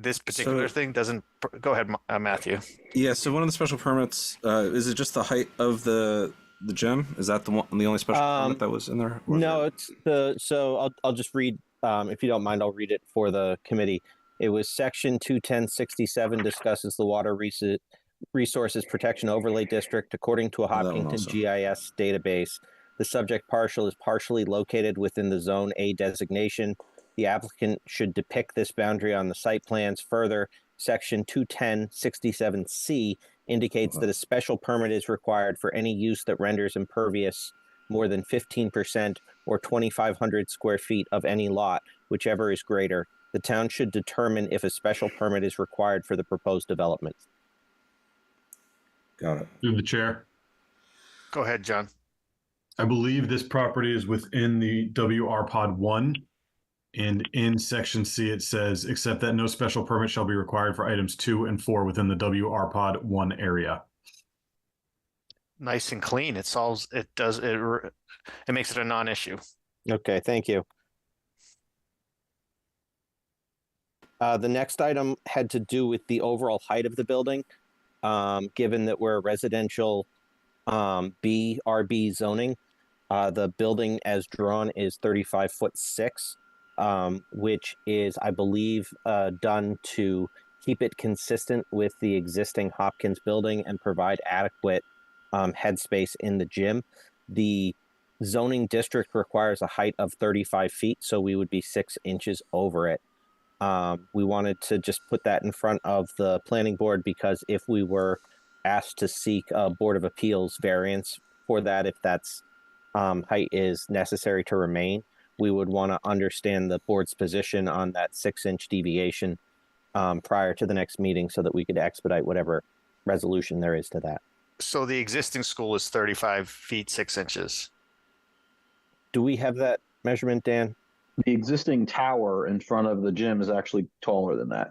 this particular thing doesn't. Go ahead, Matthew. Yeah. So one of the special permits is it just the height of the gym? Is that the only special permit that was in there? No, it's the. So I'll just read. If you don't mind, I'll read it for the committee. It was section 21067 discusses the Water Resources Protection Overlay District according to a Hopkinton GIS database. The subject parcel is partially located within the Zone A designation. The applicant should depict this boundary on the site plans. Further, section 21067C indicates that a special permit is required for any use that renders impervious more than 15% or 2,500 square feet of any lot, whichever is greater. The town should determine if a special permit is required for the proposed development. Got it. Through the chair. Go ahead, John. I believe this property is within the WR Pod 1. And in section C, it says, except that no special permit shall be required for items 2 and 4 within the WR Pod 1 area. Nice and clean. It solves, it makes it a non-issue. Okay, thank you. The next item had to do with the overall height of the building. Given that we're a residential BRB zoning, the building as drawn is 35'6", which is, I believe, done to keep it consistent with the existing Hopkins building and provide adequate headspace in the gym. The zoning district requires a height of 35 feet, so we would be 6 inches over it. We wanted to just put that in front of the planning board because if we were asked to seek a Board of Appeals variance for that, if that's height is necessary to remain, we would want to understand the board's position on that 6-inch deviation prior to the next meeting so that we could expedite whatever resolution there is to that. So the existing school is 35 feet 6 inches. Do we have that measurement, Dan? The existing tower in front of the gym is actually taller than that.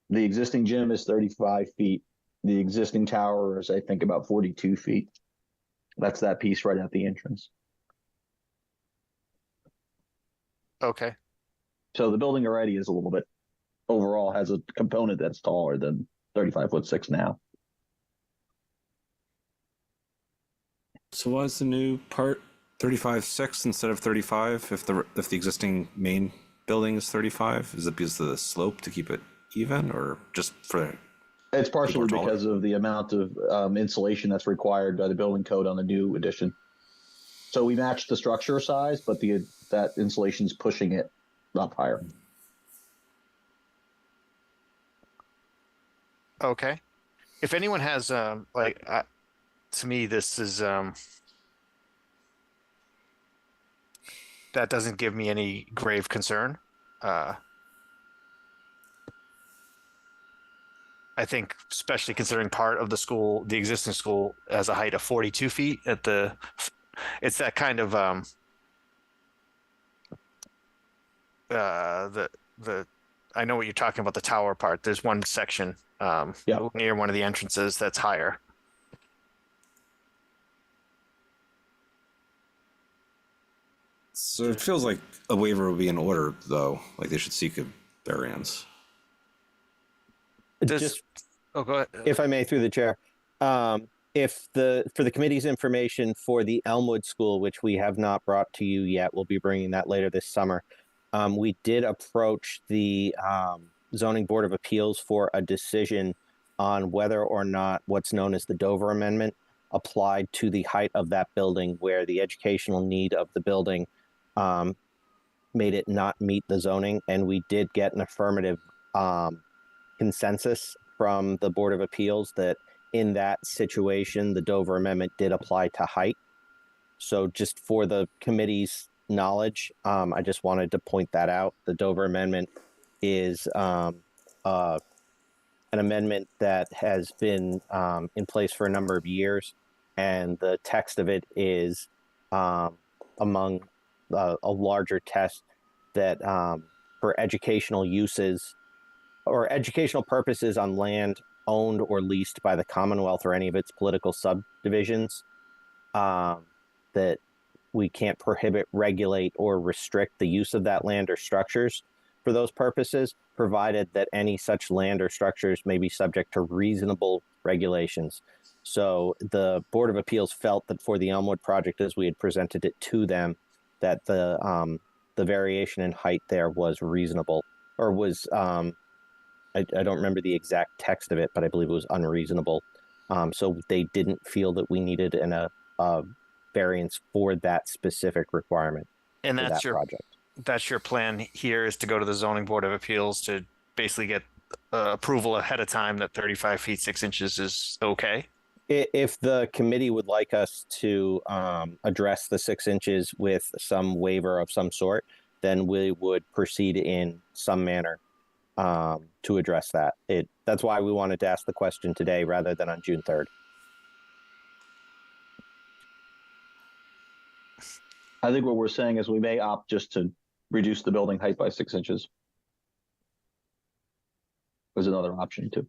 The existing gym is 35 feet. The existing tower is, I think, about 42 feet. That's that piece right at the entrance. Okay. So the building already is a little bit, overall has a component that's taller than 35'6" now. So why is the new part 35'6" instead of 35 if the existing main building is 35? Is it because of the slope to keep it even, or just for? It's partially because of the amount of insulation that's required by the building code on the new addition. So we matched the structure size, but that insulation is pushing it up higher. Okay. If anyone has to me, this is that doesn't give me any grave concern. I think, especially considering part of the school, the existing school, has a height of 42 feet at the. It's that kind of the I know what you're talking about, the tower part. There's one section near one of the entrances that's higher. So it feels like a waiver would be in order, though. Like they should seek a variance. Just, oh, go ahead. if I may, through the chair, if for the committee's information for the Elmwood School, which we have not brought to you yet, we'll be bringing that later this summer. We did approach the Zoning Board of Appeals for a decision on whether or not what's known as the Dover Amendment applied to the height of that building, where the educational need of the building made it not meet the zoning. And we did get an affirmative consensus from the Board of Appeals that in that situation, the Dover Amendment did apply to height. So just for the committee's knowledge, I just wanted to point that out. The Dover Amendment is an amendment that has been in place for a number of years, and the text of it is among a larger text that for educational uses or educational purposes on land owned or leased by the Commonwealth or any of its political subdivisions, that we can't prohibit, regulate, or restrict the use of that land or structures for those purposes, provided that any such land or structures may be subject to reasonable regulations. So the Board of Appeals felt that for the Elmwood project, as we had presented it to them, that the variation in height there was reasonable, or was I don't remember the exact text of it, but I believe it was unreasonable. So they didn't feel that we needed a variance for that specific requirement. And for that's that your project. That's your plan here, is to go to the Zoning Board of Appeals to basically get approval ahead of time that 35 feet 6 inches is okay. If the committee would like us to address the 6 inches with some waiver of some sort, then we would proceed in some manner to address that. That's why we wanted to ask the question today rather than on June 3rd. I think what we're saying is we may opt just to reduce the building height by 6 inches. There's another option too.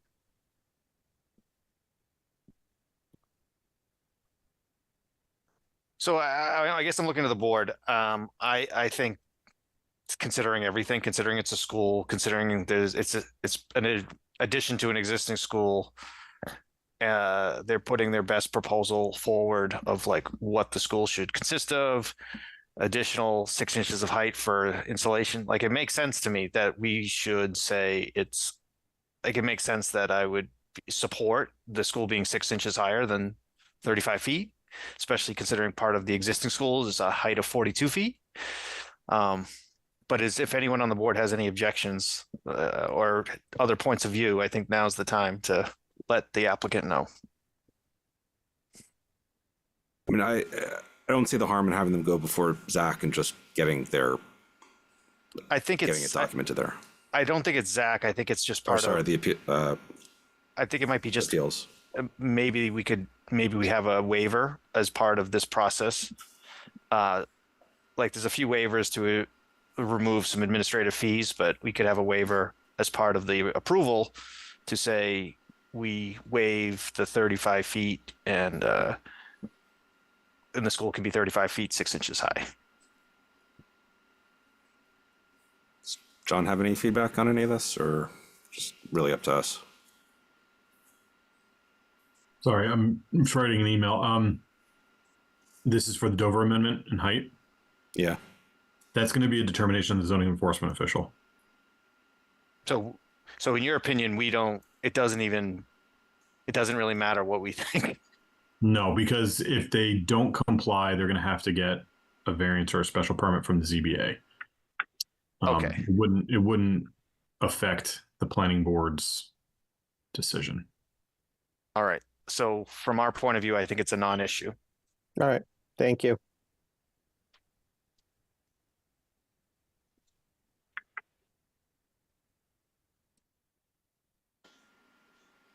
So I guess I'm looking to the board. I think considering everything, considering it's a school, considering it's an addition to an existing school, they're putting their best proposal forward of like what the school should consist of, additional 6 inches of height for insulation. Like it makes sense to me that we should say it's like, it makes sense that I would support the school being 6 inches higher than 35 feet, especially considering part of the existing school is a height of 42 feet. But if anyone on the board has any objections or other points of view, I think now's the time to let the applicant know. I mean, I don't see the harm in having them go before Zach and just getting their. I think getting it documented there. I don't think it's Zach. I think it's just part of. I think it might be just deals. Maybe we have a waiver as part of this process. Like there's a few waivers to remove some administrative fees, but we could have a waiver as part of the approval to say we waive the 35 feet and the school can be 35 feet 6 inches high. John, have any feedback on any of this, or just really up to us? Sorry, I'm writing an email. This is for the Dover Amendment in height. Yeah. That's going to be a determination of the zoning enforcement official. So in your opinion, it doesn't really matter what we think. No, because if they don't comply, they're going to have to get a variance or a special permit from the ZBA. Okay. It wouldn't affect the planning board's decision. All right. So from our point of view, I think it's a non-issue. All right. Thank you.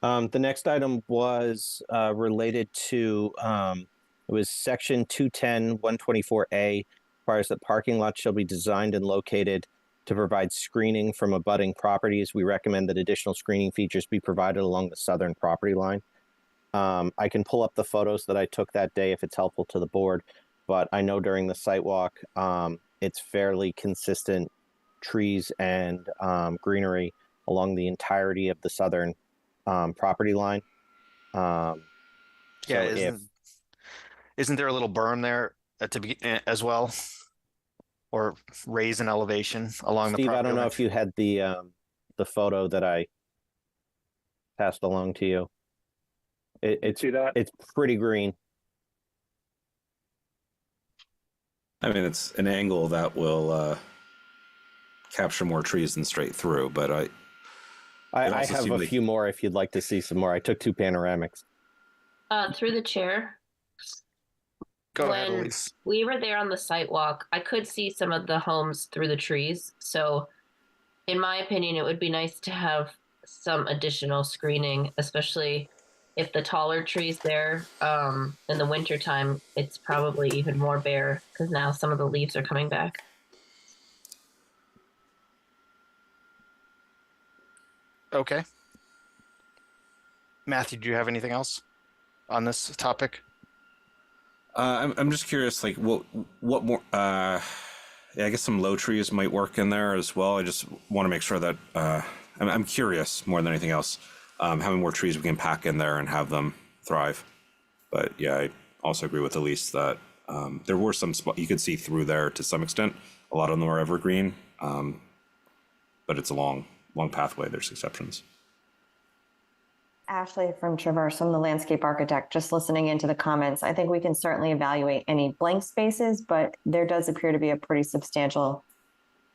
The next item was related to, it was section 210, 124A, requires that parking lots shall be designed and located to provide screening from abutting properties. We recommend that additional screening features be provided along the southern property line. I can pull up the photos that I took that day if it's helpful to the board. but I know during the site walk, it's fairly consistent trees and greenery along the entirety of the southern property line. Yeah, so isn't there a little berm there as well, or raise in elevation along the Steve, property I don't know line? if you had the photo that I passed along to you. It's See that? It's pretty green. I mean, it's an angle that will capture more trees than straight through, but I have a few more if you'd like to see some more. I took 2 panoramics. Through the chair. Go ahead, When Elise. we were there on the site walk, I could see some of the homes through the trees. So, in my opinion, it would be nice to have some additional screening, especially if the taller trees there in the wintertime, it's probably even more bare because now some of the leaves are coming back. Okay. Matthew, do you have anything else on this topic? I'm just curious, like what more? Yeah, I guess some low trees might work in there as well. I just want to make sure that I'm curious more than anything else. How many more trees we can pack in there and have them thrive. But yeah, I also agree with Elise that there were some spots you could see through there to some extent. A lot of them are evergreen, but it's a long pathway. There's exceptions. Ashley from Traverse. I'm the landscape architect. Just listening into the comments, I think we can certainly evaluate any blank spaces, but there does appear to be a pretty substantial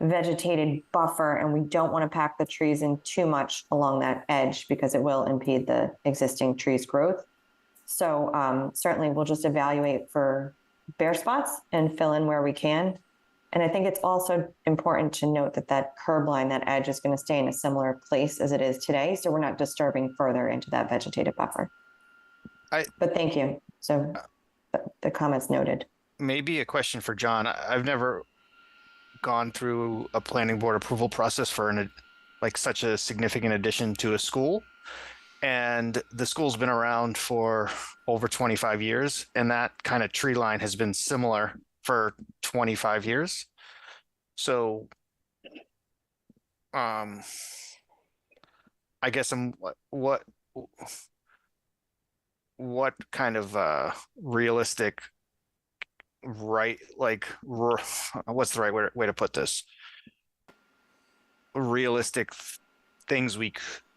vegetated buffer, and we don't want to pack the trees in too much along that edge because it will impede the existing trees' growth. So certainly we'll just evaluate for bare spots and fill in where we can. And I think it's also important to note that that curb line, that edge, is going to stay in a similar place as it is today. So we're not disturbing further into that vegetative buffer. But thank you. So the comments noted. Maybe a question for John. I've never gone through a planning board approval process for such a significant addition to a school. And the school's been around for over 25 years. And that kind of tree line has been similar for 25 years. So, I guess what kind of realistic, what's the right way to put this? Realistic things we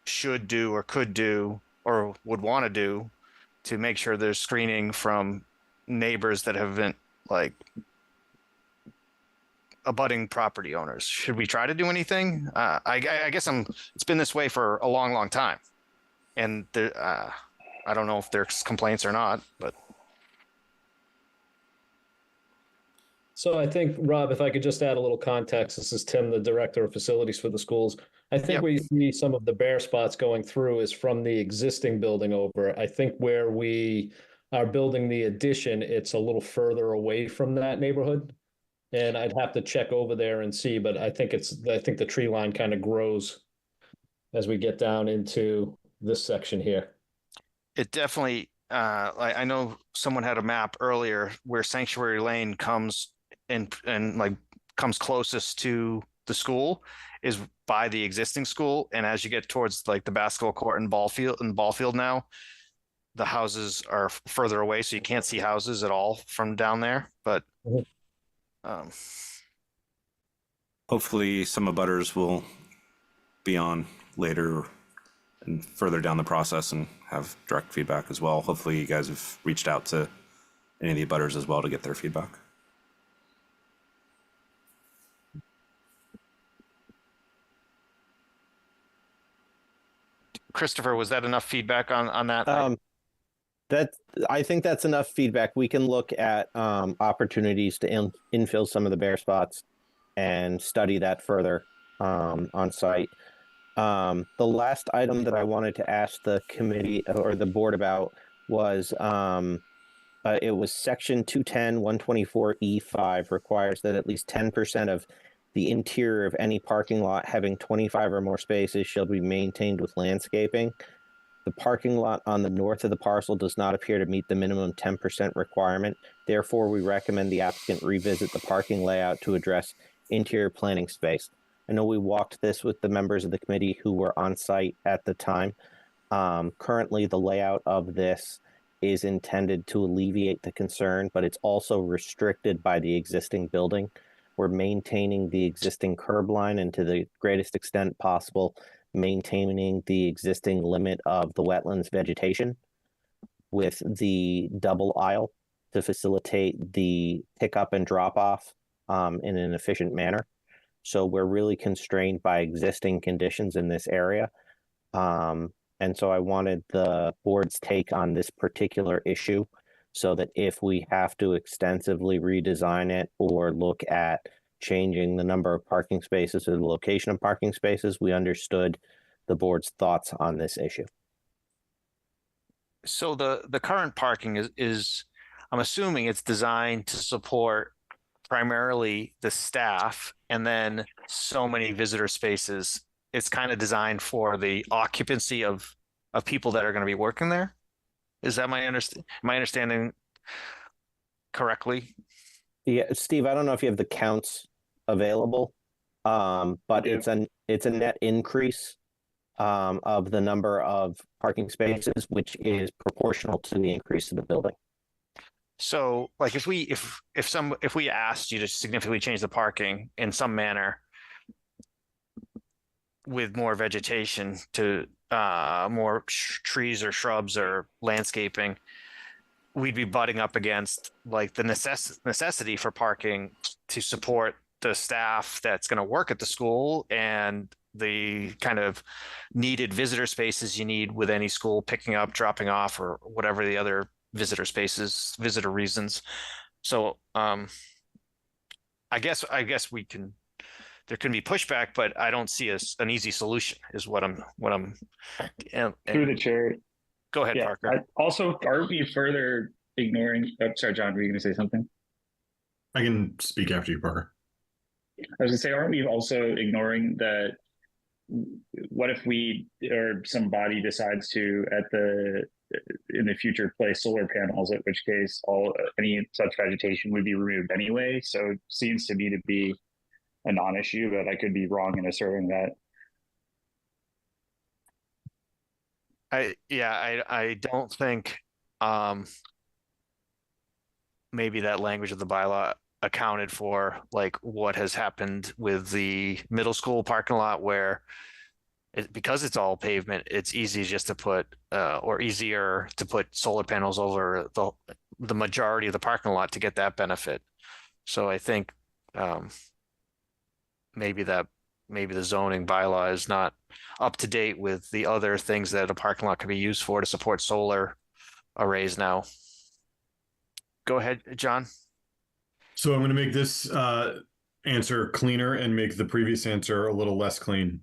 should do or could do or would want to do to make sure there's screening from neighbors that have been abutting property owners. Should we try to do anything? I guess it's been this way for a long time, and I don't know if there's complaints or not, but. So I think, Rob, if I could just add a little context, this is Tim, the director of facilities for the schools. I think we see some of the bare spots going through is from the existing building over. I think where we are building the addition, it's a little further away from that neighborhood. And I'd have to check over there and see, but I think the tree line kind of grows as we get down into this section here. It definitely, I know someone had a map earlier where Sanctuary Lane comes and comes closest to the school is by the existing school. And as you get towards the basketball court and ball field now, the houses are further away. So you can't see houses at all from down there, but hopefully some abutters will be on later and further down the process and have direct feedback as well. Hopefully you guys have reached out to any of the abutters as well to get their feedback. Christopher, was that enough feedback on that? I think that's enough feedback. We can look at opportunities to infill some of the bare spots and study that further on site. The last item that I wanted to ask the committee or the board about was it was section 210 124E5 requires that at least 10% of the interior of any parking lot having 25 or more spaces shall be maintained with landscaping. The parking lot on the north of the parcel does not appear to meet the minimum 10% requirement. Therefore, we recommend the applicant revisit the parking layout to address interior planning space. I know we walked this with the members of the committee who were on site at the time. Currently, the layout of this is intended to alleviate the concern, but it's also restricted by the existing building. We're maintaining the existing curb line and to the greatest extent possible, maintaining the existing limit of the wetlands vegetation with the double aisle to facilitate the pickup and drop off in an efficient manner. So we're really constrained by existing conditions in this area. And so I wanted the board's take on this particular issue so that if we have to extensively redesign it or look at changing the number of parking spaces or the location of parking spaces, we understood the board's thoughts on this issue. So the current parking is I'm assuming it's designed to support primarily the staff and then so many visitor spaces. It's kind of designed for the occupancy of people that are going to be working there. Is that my understanding correctly? Yeah, Steve, I don't know if you have the counts available, but it's a net increase of the number of parking spaces, which is proportional to the increase of the building. So, like, if we asked you to significantly change the parking in some manner with more vegetation to more trees or shrubs or landscaping, we'd be butting up against like the necessity for parking to support the staff that's going to work at the school and the kind of needed visitor spaces you need with any school, picking up, dropping off, or whatever the other visitor reasons. So I guess there can be pushback, but I don't see an easy solution is what I'm through the chair. Go ahead, Parker. Also, aren't we further ignoring? Oh, sorry, John, were you going to say something? I can speak after you, Parker. I was going to say, aren't we also ignoring that? What if we or somebody decides to in the future place solar panels? At which case, any such vegetation would be removed anyway. So it seems to me to be a non-issue, but I could be wrong in asserting that. I don't think maybe that language of the bylaw accounted for like what has happened with the middle school parking lot where because it's all pavement, it's easy just to put or easier to put solar panels over the majority of the parking lot to get that benefit. So I think maybe the zoning bylaw is not up to date with the other things that a parking lot can be used for to support solar arrays now. Go ahead, John. So I'm going to make this answer cleaner and make the previous answer a little less clean.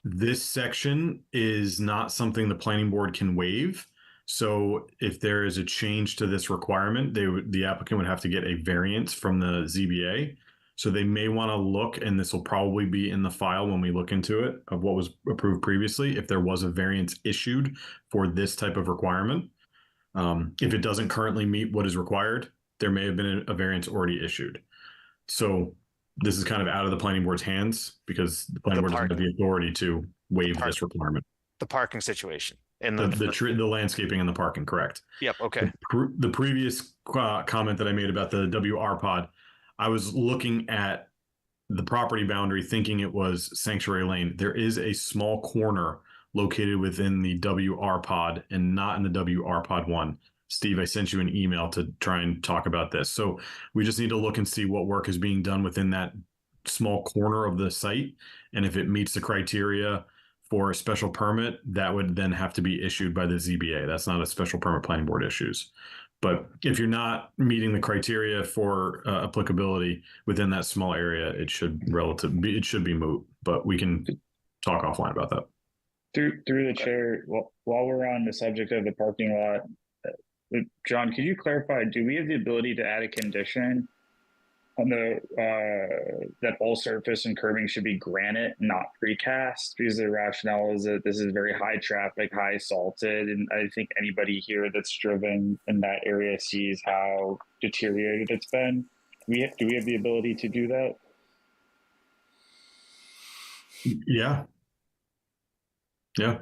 This section is not something the planning board can waive. So if there is a change to this requirement, the applicant would have to get a variance from the ZBA. So they may want to look, and this will probably be in the file when we look into it, of what was approved previously, if there was a variance issued for this type of requirement. If it doesn't currently meet what is required, there may have been a variance already issued. So this is kind of out of the planning board's hands because the planning board doesn't have the authority to waive this requirement. The parking situation. And the landscaping and the parking, correct. Yep, okay. The previous comment that I made about the WR pod, I was looking at the property boundary thinking it was Sanctuary Lane. There is a small corner located within the WR pod and not in the WR pod 1. Steve, I sent you an email to try and talk about this. So we just need to look and see what work is being done within that small corner of the site. And if it meets the criteria for a special permit, that would then have to be issued by the ZBA. That's not a special permit planning board issues. But if you're not meeting the criteria for applicability within that small area, it should be moot. But we can talk offline about that. Through the chair, while we're on the subject of the parking lot, John, could you clarify, do we have the ability to add a condition on the that all surface and curbing should be granite, not precast, because the rationale is that this is very high traffic, high salted, and I think anybody here that's driven in that area sees how deteriorated it's been. Do we have the ability to do that? Yeah. Yeah.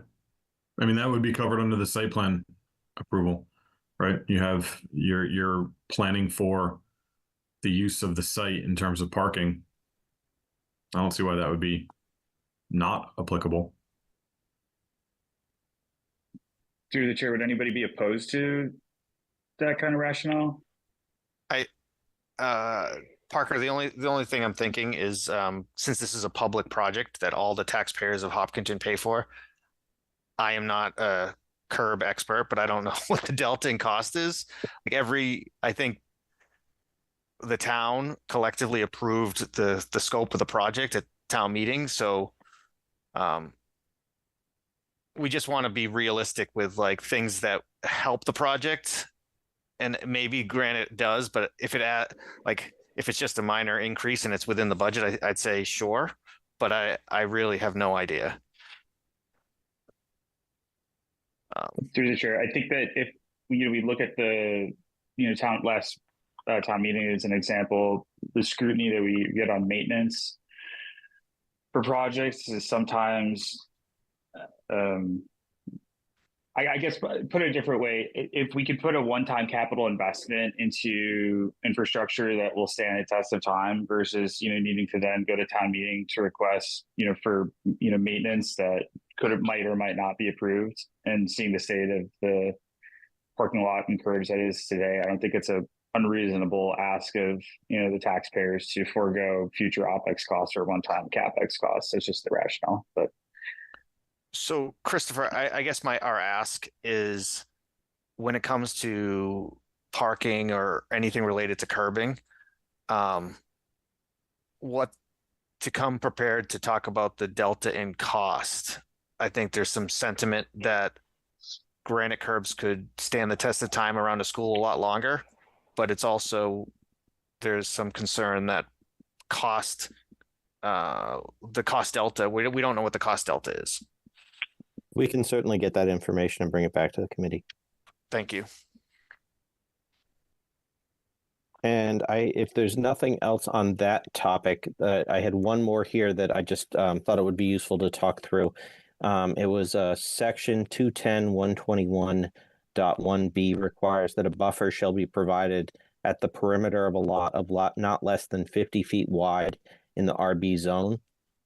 I mean, that would be covered under the site plan approval, right? You're planning for the use of the site in terms of parking. I don't see why that would be not applicable. Through the chair, would anybody be opposed to that kind of rationale? Parker, the only thing I'm thinking is since this is a public project that all the taxpayers of Hopkinton pay for, I am not a curb expert, but I don't know what the delta in cost is. I think the town collectively approved the scope of the project at town meeting. So we just want to be realistic with like things that help the project. And maybe granite does, but if it's just a minor increase and it's within the budget, I'd say sure, but I really have no idea. Through the chair, I think that if we look at the town meeting as an example, the scrutiny that we get on maintenance for projects is sometimes I guess put it a different way, if we could put a one-time capital investment into infrastructure that will stand the test of time versus, needing to then go to town meeting to request, for, maintenance that might or might not be approved, and seeing the state of the parking lot and curbs that is today, I don't think it's a unreasonable ask of, the taxpayers to forego future OpEx costs or one-time CapEx costs. That's just the rationale, but. So Christopher, I guess our ask is when it comes to parking or anything related to curbing, what to come prepared to talk about the delta in cost. I think there's some sentiment that granite curbs could stand the test of time around a school a lot longer, but it's also, there's some concern that the cost delta, we don't know what the cost delta is. We can certainly get that information and bring it back to the committee. Thank you. And if there's nothing else on that topic, I had one more here that I just thought it would be useful to talk through. It was section 210.121.1b requires that a buffer shall be provided at the perimeter of a lot not less than 50 feet wide in the RB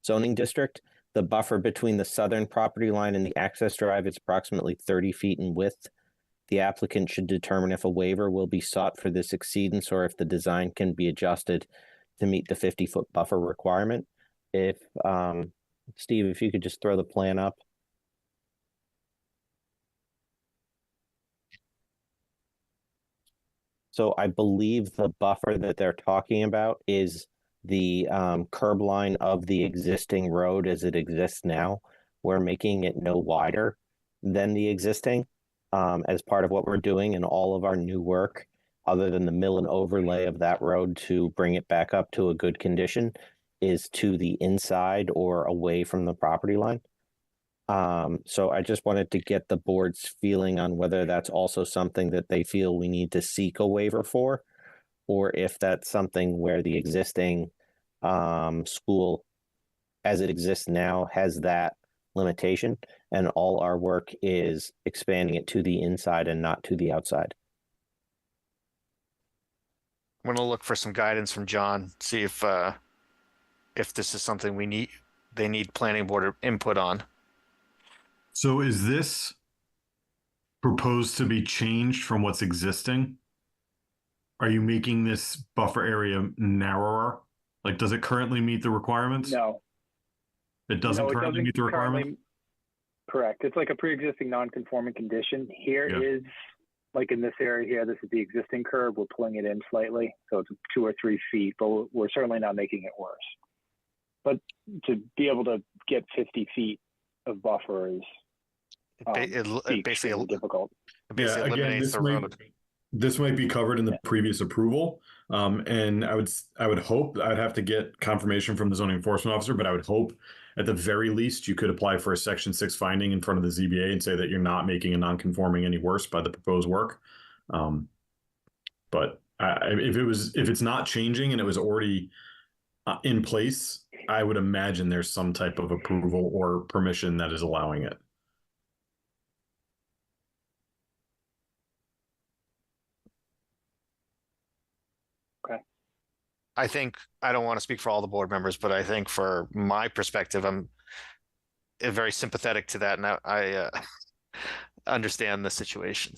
zoning district. The buffer between the southern property line and the access drive is approximately 30 feet in width. The applicant should determine if a waiver will be sought for this exceedance or if the design can be adjusted to meet the 50-foot buffer requirement. If Steve, if you could just throw the plan up. So I believe the buffer that they're talking about is the curb line of the existing road as it exists now. We're making it no wider than the existing as part of what we're doing in all of our new work, other than the mill and overlay of that road to bring it back up to a good condition, is to the inside or away from the property line. So I just wanted to get the board's feeling on whether that's also something that they feel we need to seek a waiver for, or if that's something where the existing school as it exists now has that limitation and all our work is expanding it to the inside and not to the outside. I'm going to look for some guidance from John, see if this is something they need planning board input on. So is this proposed to be changed from what's existing? Are you making this buffer area narrower? Like, does it currently meet the requirements? No. It doesn't currently meet the requirements? Correct. It's like a pre-existing non-conforming condition. Here is, like in this area here, this is the existing curb. We're pulling it in slightly, so it's 2 or 3 feet, but we're certainly not making it worse. But to be able to get 50 feet of buffer is basically difficult. It basically eliminates the road. This might be covered in the previous approval, And I would hope, I'd have to get confirmation from the zoning enforcement officer, but I would hope at the very least you could apply for a section 6 finding in front of the ZBA and say that you're not making a non-conforming any worse by the proposed work. But if it's not changing and it was already in place, I would imagine there's some type of approval or permission that is allowing it. I think, I don't want to speak for all the board members, but I think for my perspective, I'm very sympathetic to that, and I understand the situation.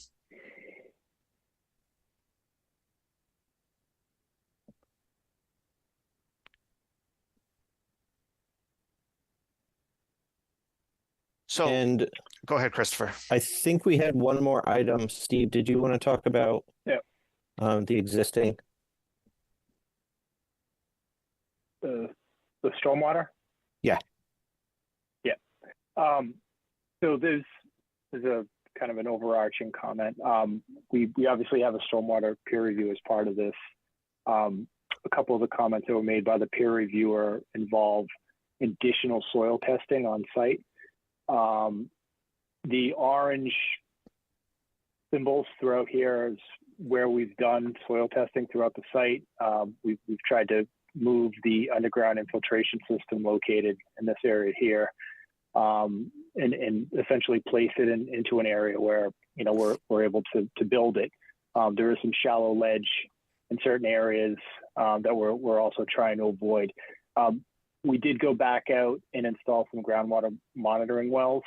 So, and go ahead, Christopher. I think we had one more item. Steve, did you want to talk about the existing? The stormwater? Yeah. Yeah. So there's a kind of an overarching comment. We obviously have a stormwater peer review as part of this. A couple of the comments that were made by the peer reviewer involve additional soil testing on site. The orange symbols throughout here is where we've done soil testing throughout the site. We've tried to move the underground infiltration system located in this area here, and essentially place it into an area where, you know, we're able to build it. There is some shallow ledge in certain areas that we're also trying to avoid. We did go back out and install some groundwater monitoring wells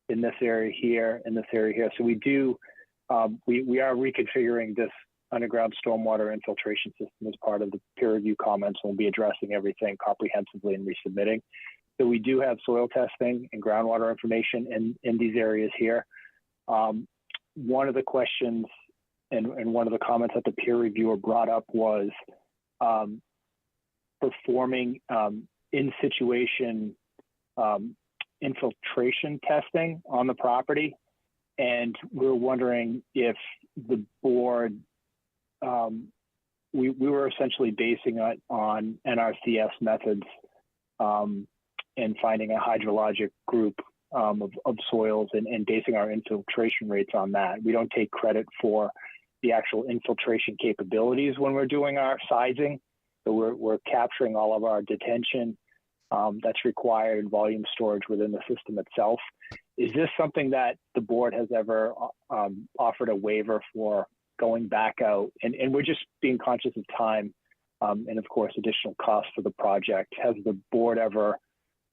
in this area here, So we are reconfiguring this underground stormwater infiltration system as part of the peer review comments. We'll be addressing everything comprehensively and resubmitting. So we do have soil testing and groundwater information in these areas here. One of the questions and one of the comments that the peer reviewer brought up was performing in situation infiltration testing on the property. And we're wondering if the board, we were essentially basing it on NRCS methods and finding a hydrologic group of soils and basing our infiltration rates on that. We don't take credit for the actual infiltration capabilities when we're doing our sizing. So we're capturing all of our detention that's required, volume storage within the system itself. Is this something that the board has ever offered a waiver for going back out? And we're just being conscious of time and of course additional costs for the project. Has the board ever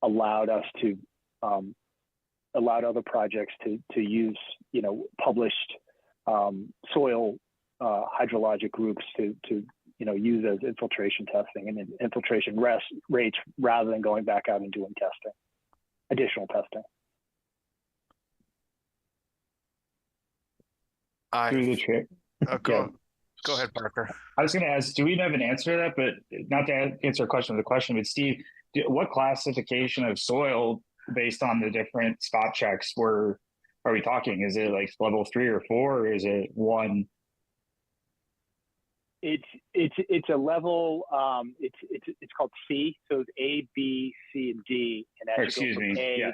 allowed us to allowed other projects to use, you know, published soil hydrologic groups to you know, use as infiltration testing and infiltration rates rather than going back out and doing testing, additional testing? Through the chair. Go ahead, Parker. I was going to ask, do we have an answer to that? But not to answer a question with a question, but Steve, what classification of soil based on the different spot checks are we talking? Is it like level 3 or 4, or is it 1? It's a level. It's called C. So it's A, B, C, and D. And as you go from A,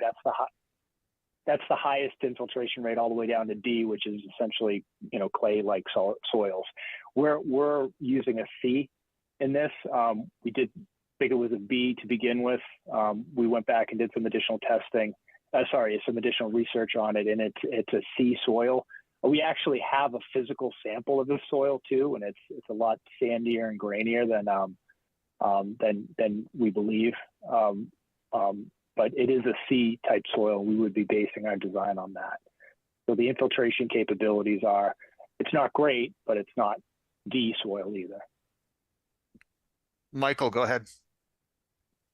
that's the highest infiltration rate, all the way down to D, which is essentially, you know, clay-like soils. We're using a C in this. We did think it was a B to begin with. We went back and did some additional testing. Some additional research on it, and it's a C soil. We actually have a physical sample of this soil too, and it's a lot sandier and grainier than we believe. But it is a C type soil. We would be basing our design on that. So the infiltration capabilities it's not great, but it's not D soil either. Michael, go ahead.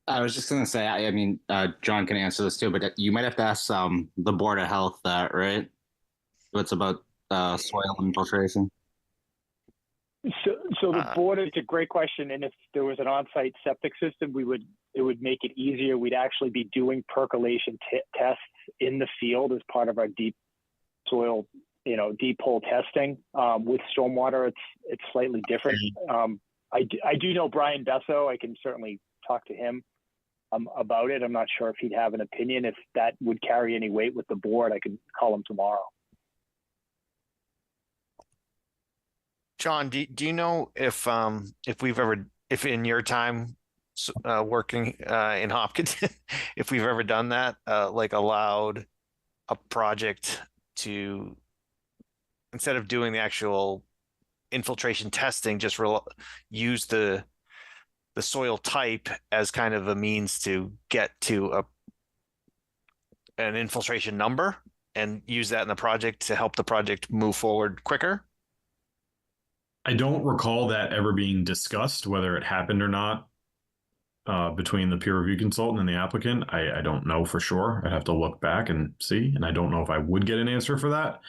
I was just going to say, I mean, John can answer this too, but you might have to ask the Board of Health that, right? What's about soil infiltration? So the board, it's a great question. And if there was an on-site septic system, it would make it easier. We'd actually be doing percolation tests in the field as part of our deep soil deep hole testing. With stormwater, it's slightly different. I do know Brian Besso. I can certainly talk to him about it. I'm not sure if he'd have an opinion. If that would carry any weight with the board, I can call him tomorrow. John, do you know if in your time working in Hopkinton, if we've ever done that, like allowed a project to, instead of doing the actual infiltration testing, just use the soil type as kind of a means to get to an infiltration number and use that in the project to help the project move forward quicker? I don't recall that ever being discussed, whether it happened or not, between the peer review consultant and the applicant. I don't know for sure. I'd have to look back and see, and I don't know if I would get an answer for that.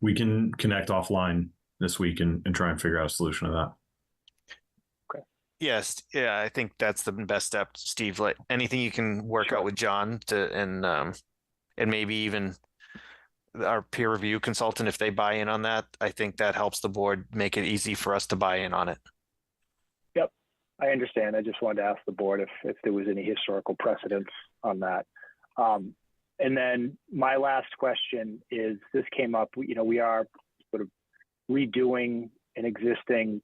We can connect offline this week and try and figure out a solution to that. Yes, yeah, I think that's the best step, Steve. Like anything you can work out with John and maybe even our peer review consultant, if they buy in on that, I think that helps the board make it easy for us to buy in on it. Yep, I understand. I just wanted to ask the board if there was any historical precedence on that. And then my last question is, this came up, we are sort of redoing an existing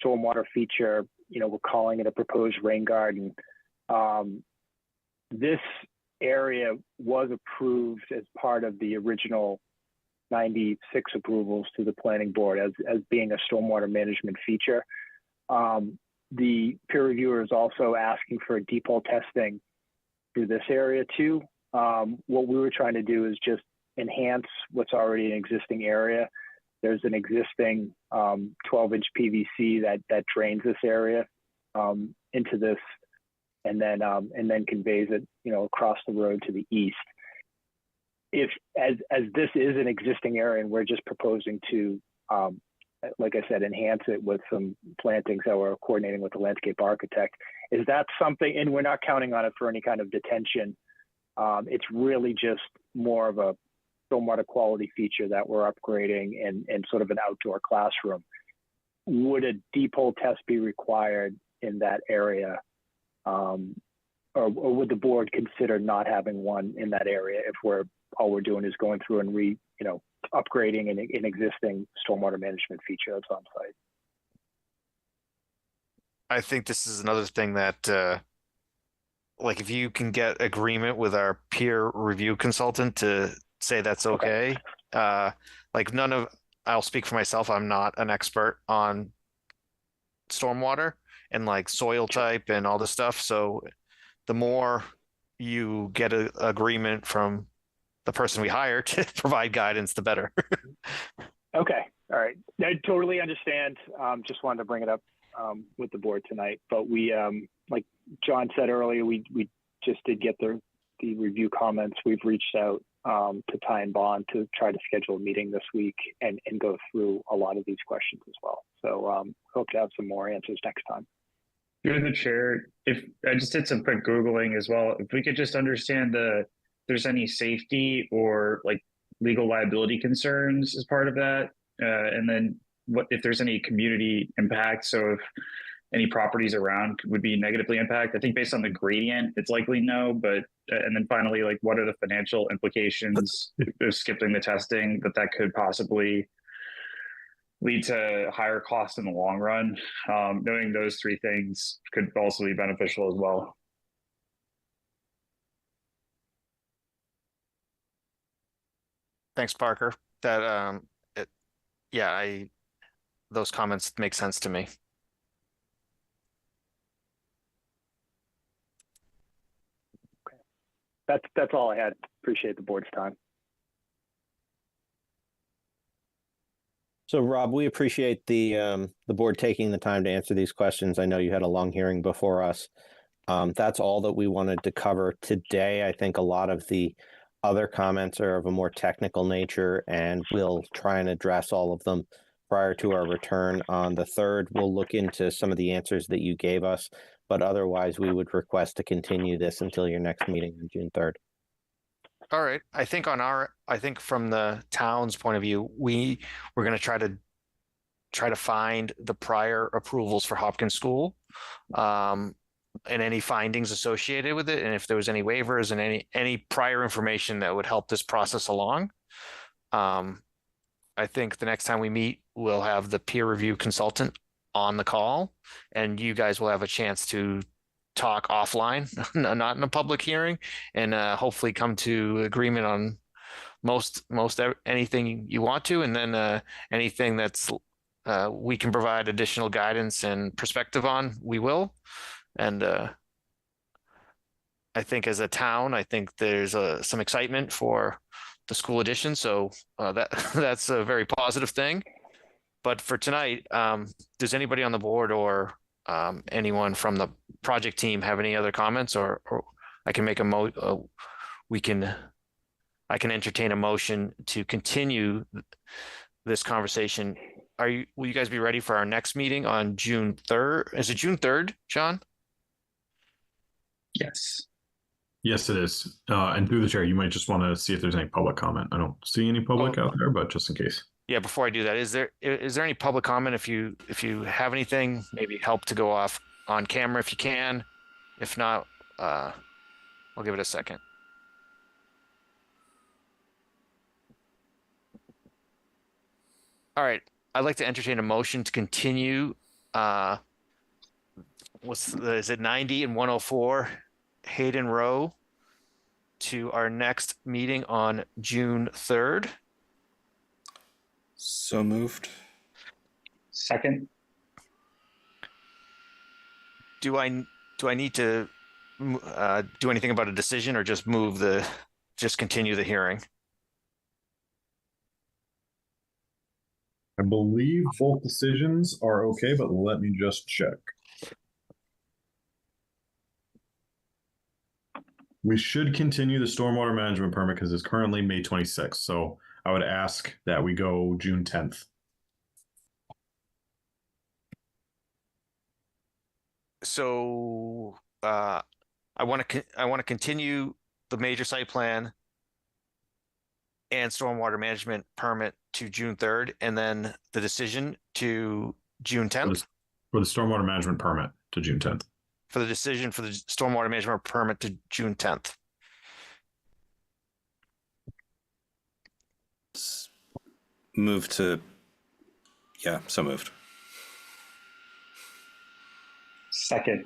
stormwater feature. We're calling it a proposed rain garden. This area was approved as part of the original 96 approvals to the planning board as being a stormwater management feature. The peer reviewer is also asking for deep hole testing through this area too. What we were trying to do is just enhance what's already an existing area. There's an existing 12-inch PVC that drains this area into this, and then conveys it, across the road to the east. If as this is an existing area and we're just proposing to, like I said, enhance it with some plantings that we're coordinating with the landscape architect, is that something? And we're not counting on it for any kind of detention. It's really just more of a stormwater quality feature that we're upgrading and sort of an outdoor classroom. Would a deep hole test be required in that area? Or would the board consider not having one in that area if all we're doing is going through and upgrading an existing stormwater management feature that's on site? I think this is another thing that, like, if you can get agreement with our peer review consultant to say that's okay. Like I'll speak for myself. I'm not an expert on stormwater and like soil type and all this stuff. So the more you get an agreement from the person we hire to provide guidance, the better. Okay. All right. I totally understand. Just wanted to bring it up with the board tonight. But we, like John said earlier, we just did get the review comments. We've reached out to Ty and Bond to try to schedule a meeting this week and go through a lot of these questions as well. So hope to have some more answers next time. Through the chair, if I just did some quick Googling as well, if we could just understand if there's any safety or like legal liability concerns as part of that, and then what if there's any community impact. So if any properties around would be negatively impacted. I think based on the gradient, it's likely no, but, and then finally, like what are the financial implications of skipping the testing that could possibly lead to higher costs in the long run? Knowing those three things could also be beneficial as well. Thanks, Parker. That, those comments make sense to me. That's all I had. Appreciate the board's time. So, Rob, we appreciate the board taking the time to answer these questions. I know you had a long hearing before us. That's all that we wanted to cover today. I think a lot of the other comments are of a more technical nature, and we'll try and address all of them prior to our return on the 3rd. We'll look into some of the answers that you gave us, but otherwise we would request to continue this until your next meeting on June 3rd. All right. I think from the town's point of view, we're going to try to find the prior approvals for Hopkins School, and any findings associated with it, and if there was any waivers and any prior information that would help this process along. I think the next time we meet, we'll have the peer review consultant on the call, and you guys will have a chance to talk offline, not in a public hearing, and hopefully come to agreement on most anything you want to, and then anything that's we can provide additional guidance and perspective on, we will. And I think as a town, I think there's some excitement for the school addition, so that's a very positive thing. But for tonight, does anybody on the board or anyone from the project team have any other comments, or I can make I can entertain a motion to continue this conversation. Will you guys be ready for our next meeting on June 3rd? Is it June 3rd, John? Yes. Yes, it is. And through the chair, you might just want to see if there's any public comment. I don't see any public out there, but just in case. Yeah, before I do that, is there any public comment? If you have anything, maybe help to go off on camera if you can. If not, I'll give it a second. All right, I'd like to entertain a motion to continue. Is it 90 and 104 Hayden Row to our next meeting on June 3rd? So moved. Second. Do I need to do anything about a decision, or just continue the hearing? I believe both decisions are okay, but let me just check. We should continue the stormwater management permit because it's currently May 26th. So I would ask that we go June 10th. So I want to continue the major site plan and stormwater management permit to June 3rd, and then the decision to June 10th. For the stormwater management permit to June 10th. For the decision for the stormwater management permit to June 10th. So moved. Second.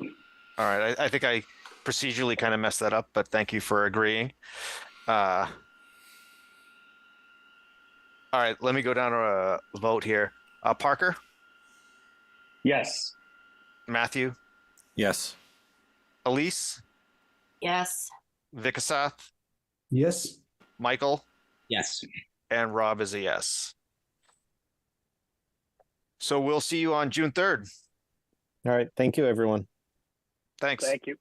All right, I think I procedurally kind of messed that up, but thank you for agreeing. All right, let me go down to a vote here. Parker? Yes. Matthew? Yes. Elise? Yes. Vikasath? Yes. Michael? Yes. And Rob is a yes. So we'll see you on June 3rd. All right. Thank you, everyone. Thanks. Thank you.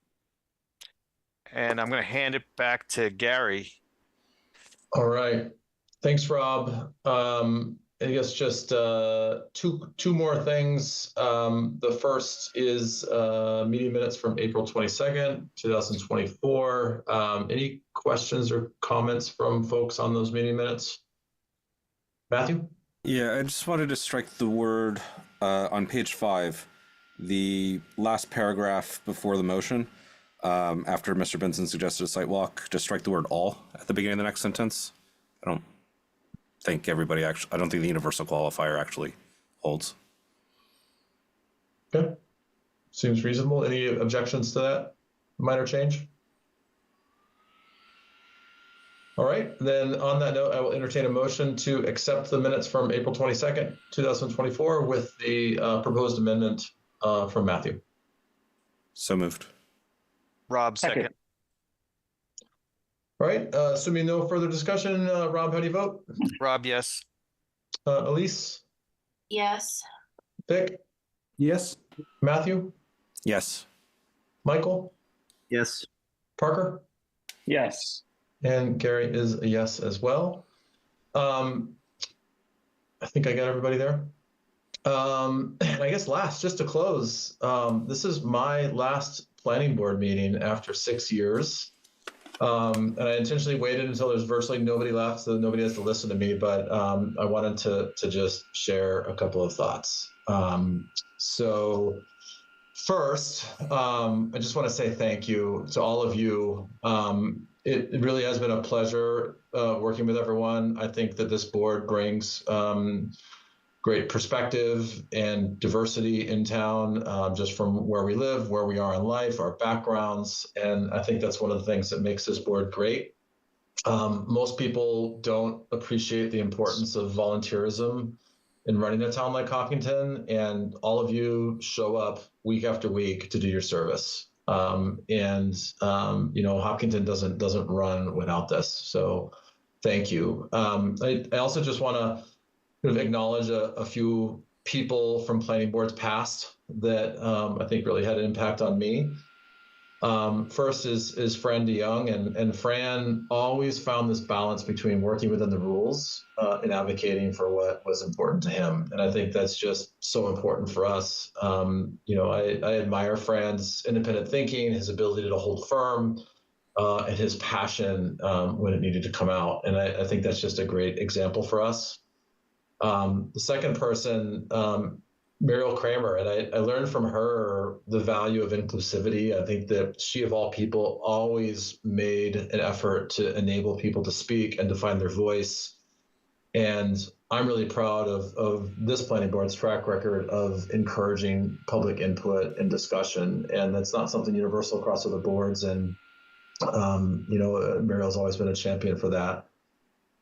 And I'm going to hand it back to Gary. All right. Thanks, Rob. I guess just two more things. The first is meeting minutes from April 22nd, 2024. Any questions or comments from folks on those meeting minutes? Matthew? Yeah, I just wanted to strike the word on page 5, the last paragraph before the motion, after Mr. Benson suggested a site walk, just strike the word all at the beginning of the next sentence. I don't think the universal qualifier actually holds. Okay. Seems reasonable. Any objections to that minor change? All right, then on that note, I will entertain a motion to accept the minutes from April 22nd, 2024 with the proposed amendment from Matthew. So moved. Rob, second. All right, assuming no further discussion, Rob, how do you vote? Rob, yes. Elise? Yes. Vic? Yes. Matthew? Yes. Michael? Yes. Parker? Yes. And Gary is a yes as well. I think I got everybody there. And I guess last, just to close, this is my last planning board meeting after 6 years. And I intentionally waited until there's virtually nobody left so that nobody has to listen to me, but I wanted to just share a couple of thoughts. So first, I just want to say thank you to all of you. It really has been a pleasure working with everyone. I think that this board brings great perspective and diversity in town, just from where we live, where we are in life, our backgrounds. And I think that's one of the things that makes this board great. Most people don't appreciate the importance of volunteerism in running a town like Hopkinton, and all of you show up week after week to do your service. Hopkinton doesn't run without this. So thank you. I also just want to acknowledge a few people from planning boards past that I think really had an impact on me. First is Fran DeYoung, and Fran always found this balance between working within the rules and advocating for what was important to him. And I think that's just so important for us. I admire Fran's independent thinking, his ability to hold firm, and his passion when it needed to come out. And I think that's just a great example for us. The second person, Muriel Kramer, and I learned from her the value of inclusivity. I think that she, of all people, always made an effort to enable people to speak and to find their voice. And I'm really proud of this planning board's track record of encouraging public input and discussion. And that's not something universal across other boards. And, Muriel's always been a champion for that.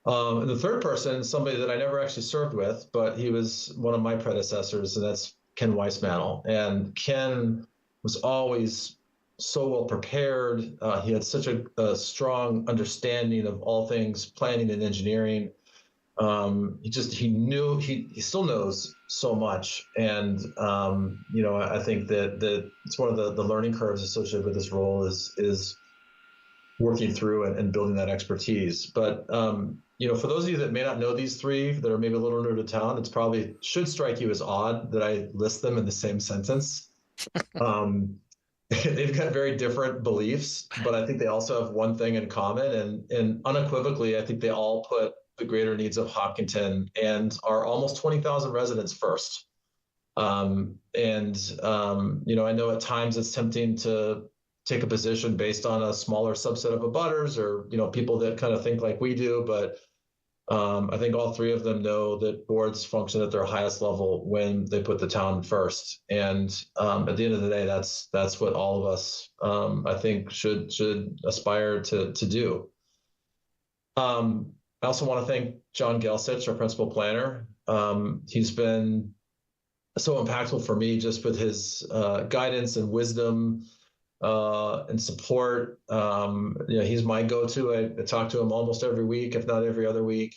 And the third person is somebody that I never actually served with, but he was one of my predecessors, and that's Ken Weissmantel. And Ken was always so well prepared. He had such a strong understanding of all things planning and engineering. He still knows so much. And, I think that it's one of the learning curves associated with this role is working through and building that expertise. But, for those of you that may not know these three that are maybe a little new to town, it's probably should strike you as odd that I list them in the same sentence. They've got very different beliefs, but I think they also have one thing in common. And unequivocally, I think they all put the greater needs of Hopkinton and our almost 20,000 residents first. I know at times it's tempting to take a position based on a smaller subset of abutters or, people that kind of think like we do. But I think all three of them know that boards function at their highest level when they put the town first. And at the end of the day, that's what all of us, I think, should aspire to do. I also want to thank John Gelsich, our principal planner. He's been so impactful for me just with his guidance and wisdom and support. He's my go-to. I talk to him almost every week, if not every other week.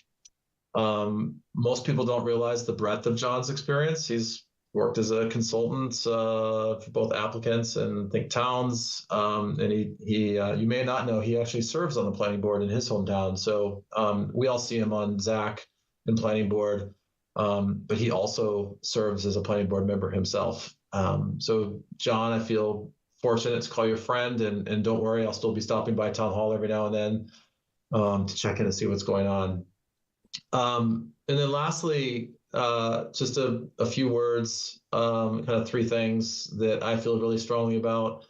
Most people don't realize the breadth of John's experience. He's worked as a consultant for both applicants and think towns. And he you may not know, he actually serves on the planning board in his hometown. So we all see him on ZAC and planning board, but he also serves as a planning board member himself. So John, I feel fortunate to call you a friend, and don't worry, I'll still be stopping by town hall every now and then to check in and see what's going on. And then lastly, just a few words, kind of three things that I feel really strongly about.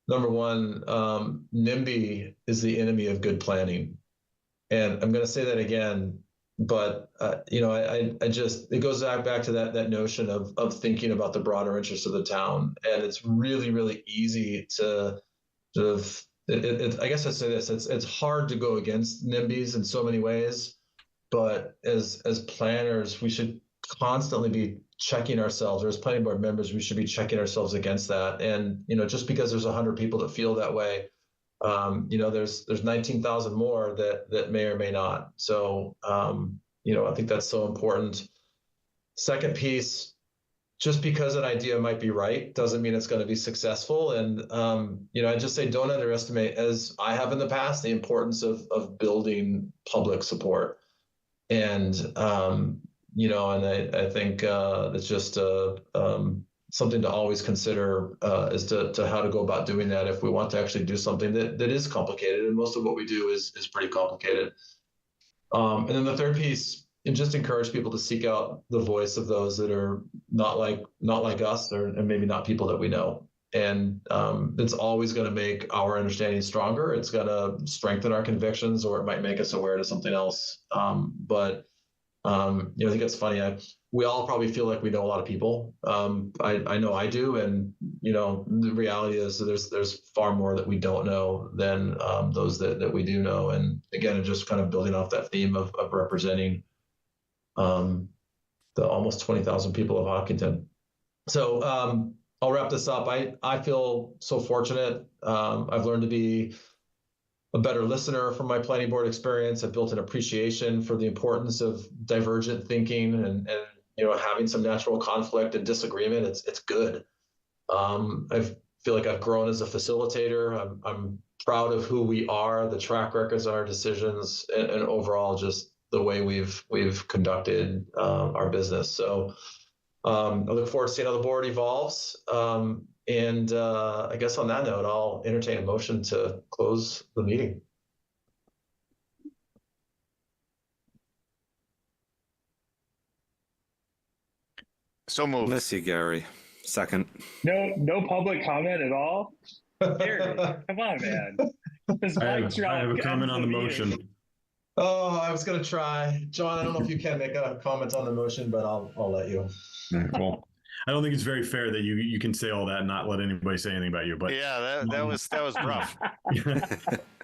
Number one, NIMBY is the enemy of good planning. And I'm going to say that again, but it goes back to that notion of thinking about the broader interests of the town. And it's really, really easy to I guess I'd say this, it's hard to go against NIMBYs in so many ways, but as planners, we should constantly be checking ourselves, or as planning board members, we should be checking ourselves against that. And, just because there's 100 people that feel that way, there's 19,000 more that may or may not. So, I think that's so important. Second piece, just because an idea might be right doesn't mean it's going to be successful. And, I just say, don't underestimate, as I have in the past, the importance of building public support. And, and I think that's just, something to always consider as to how to go about doing that if we want to actually do something that is complicated. And most of what we do is pretty complicated. And then the third piece, and just encourage people to seek out the voice of those that are not like us, and maybe not people that we know. And it's always going to make our understanding stronger. It's going to strengthen our convictions, or it might make us aware to something else. But I think it's funny. We all probably feel like we know a lot of people. I know I do, and the reality is there's far more that we don't know than those that we do know. And again, just kind of building off that theme of representing the almost 20,000 people of Hopkinton. So I'll wrap this up. I feel so fortunate. I've learned to be a better listener from my planning board experience. I've built an appreciation for the importance of divergent thinking and having some natural conflict and disagreement. It's good. I feel like I've grown as a facilitator. I'm proud of who we are, the track records on our decisions, and overall just the way we've conducted our business. So I look forward to seeing how the board evolves. And I guess on that note, I'll entertain a motion to close the meeting. So moved. Miss you, Gary. Second. No public comment at all. Gary, come on, man. I have a comment on the motion. Oh, I was going to try. John, I don't know if you can make a comment on the motion, but I'll let you. Well, I don't think it's very fair that you can say all that and not let anybody say anything about you. But yeah, that was rough.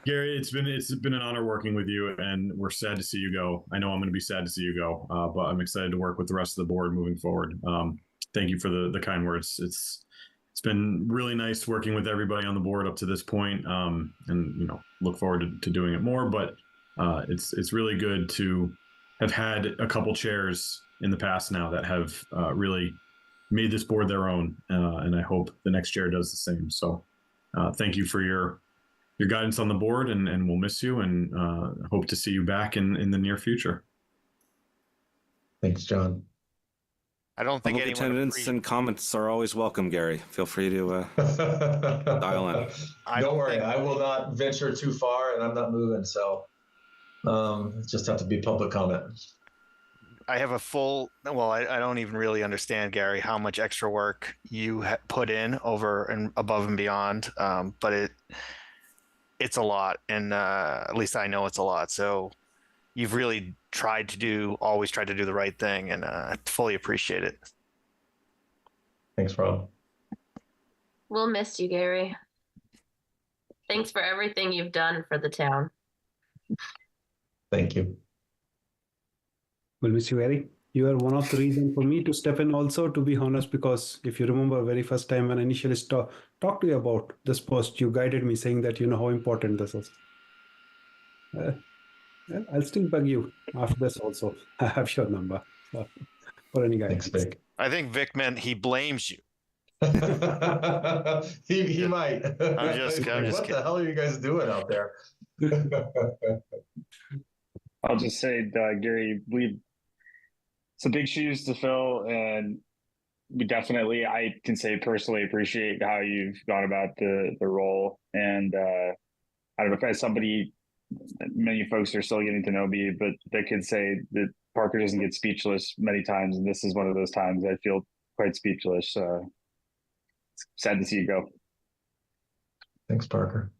Gary, it's been an honor working with you, and we're sad to see you go. I know I'm going to be sad to see you go, but I'm excited to work with the rest of the board moving forward. Thank you for the kind words. It's been really nice working with everybody on the board up to this point, and look forward to doing it more. But it's really good to have had a couple chairs in the past now that have really made this board their own, and I hope the next chair does the same. So thank you for your guidance on the board, and we'll miss you, and hope to see you back in the near future. Thanks, John. I don't think Public attendance and comments are always welcome, Gary. Feel free to dial in. Don't worry, I will not venture too far, and I'm not moving, so just have to be public comment. I have I don't even really understand, Gary, how much extra work you put in over and above and beyond. But it's a lot. And at least I know it's a lot. So you've really always tried to do the right thing, and I fully appreciate it. Thanks, Rob. We'll miss you, Gary. Thanks for everything you've done for the town. Thank you. Well, Miss Gary, you are one of the reasons for me to step in also, to be honest, because if you remember very first time when I initially talked to you about this post, you guided me saying that you know how important this is. I'll still bug you after this also. I have your number for any guidance. Thanks, Vic. I think Vic meant he blames you. he might. I'm just what kidding. The hell are you guys doing out there? I'll just say, Gary, some big shoes to fill, and we definitely, I can say personally, appreciate how you've gone about the role. And I don't know if as somebody, many folks are still getting to know me, but they could say that Parker doesn't get speechless many times, and this is one of those times I feel quite speechless. It's sad to see you go. Thanks, Parker.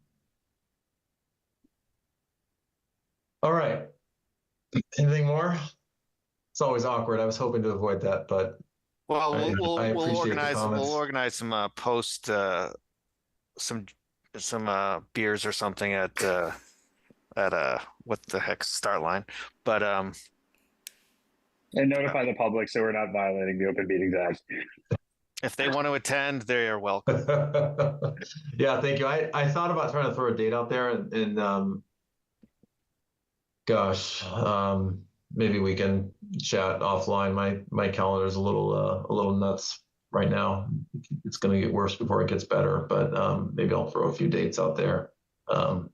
All right. Anything more? It's always awkward. I was hoping to avoid that, but we'll I appreciate organize. the comments. We'll organize some post some beers or something at what the heck start line, but and notify the public so we're not violating the Open Meetings Act. If they want to attend, they are welcome. Yeah, thank you. I thought about trying to throw a date out there, and gosh, maybe we can chat offline. My calendar is a little nuts right now. It's going to get worse before it gets better, but maybe I'll throw a few dates out there, and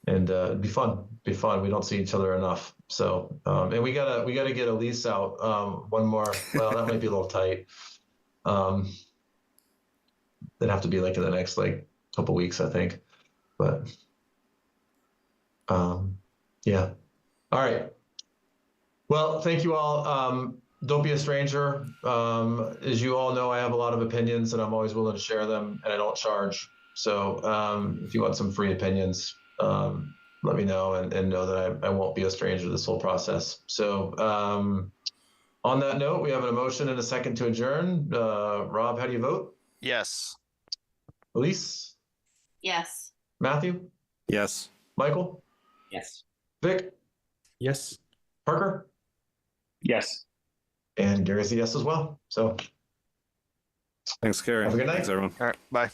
it'd be fun. We don't see each other enough, so and we gotta get Elise out. One more. Well, that might be a little tight. It'd have to be like in the next like couple weeks, I think. But yeah. All right. Well, thank you all. Don't be a stranger. As you all know, I have a lot of opinions and I'm always willing to share them, and I don't charge. So if you want some free opinions, let me know, and know that I won't be a stranger to this whole process. So on that note, we have an motion and a second to adjourn. Rob, how do you vote? Yes. Elise? Yes. Matthew? Yes. Michael? Yes. Vic? Yes. Parker? Yes. And Gary's a yes as well. So Thanks, Gary. have a good night. Thanks, everyone. All right. Bye.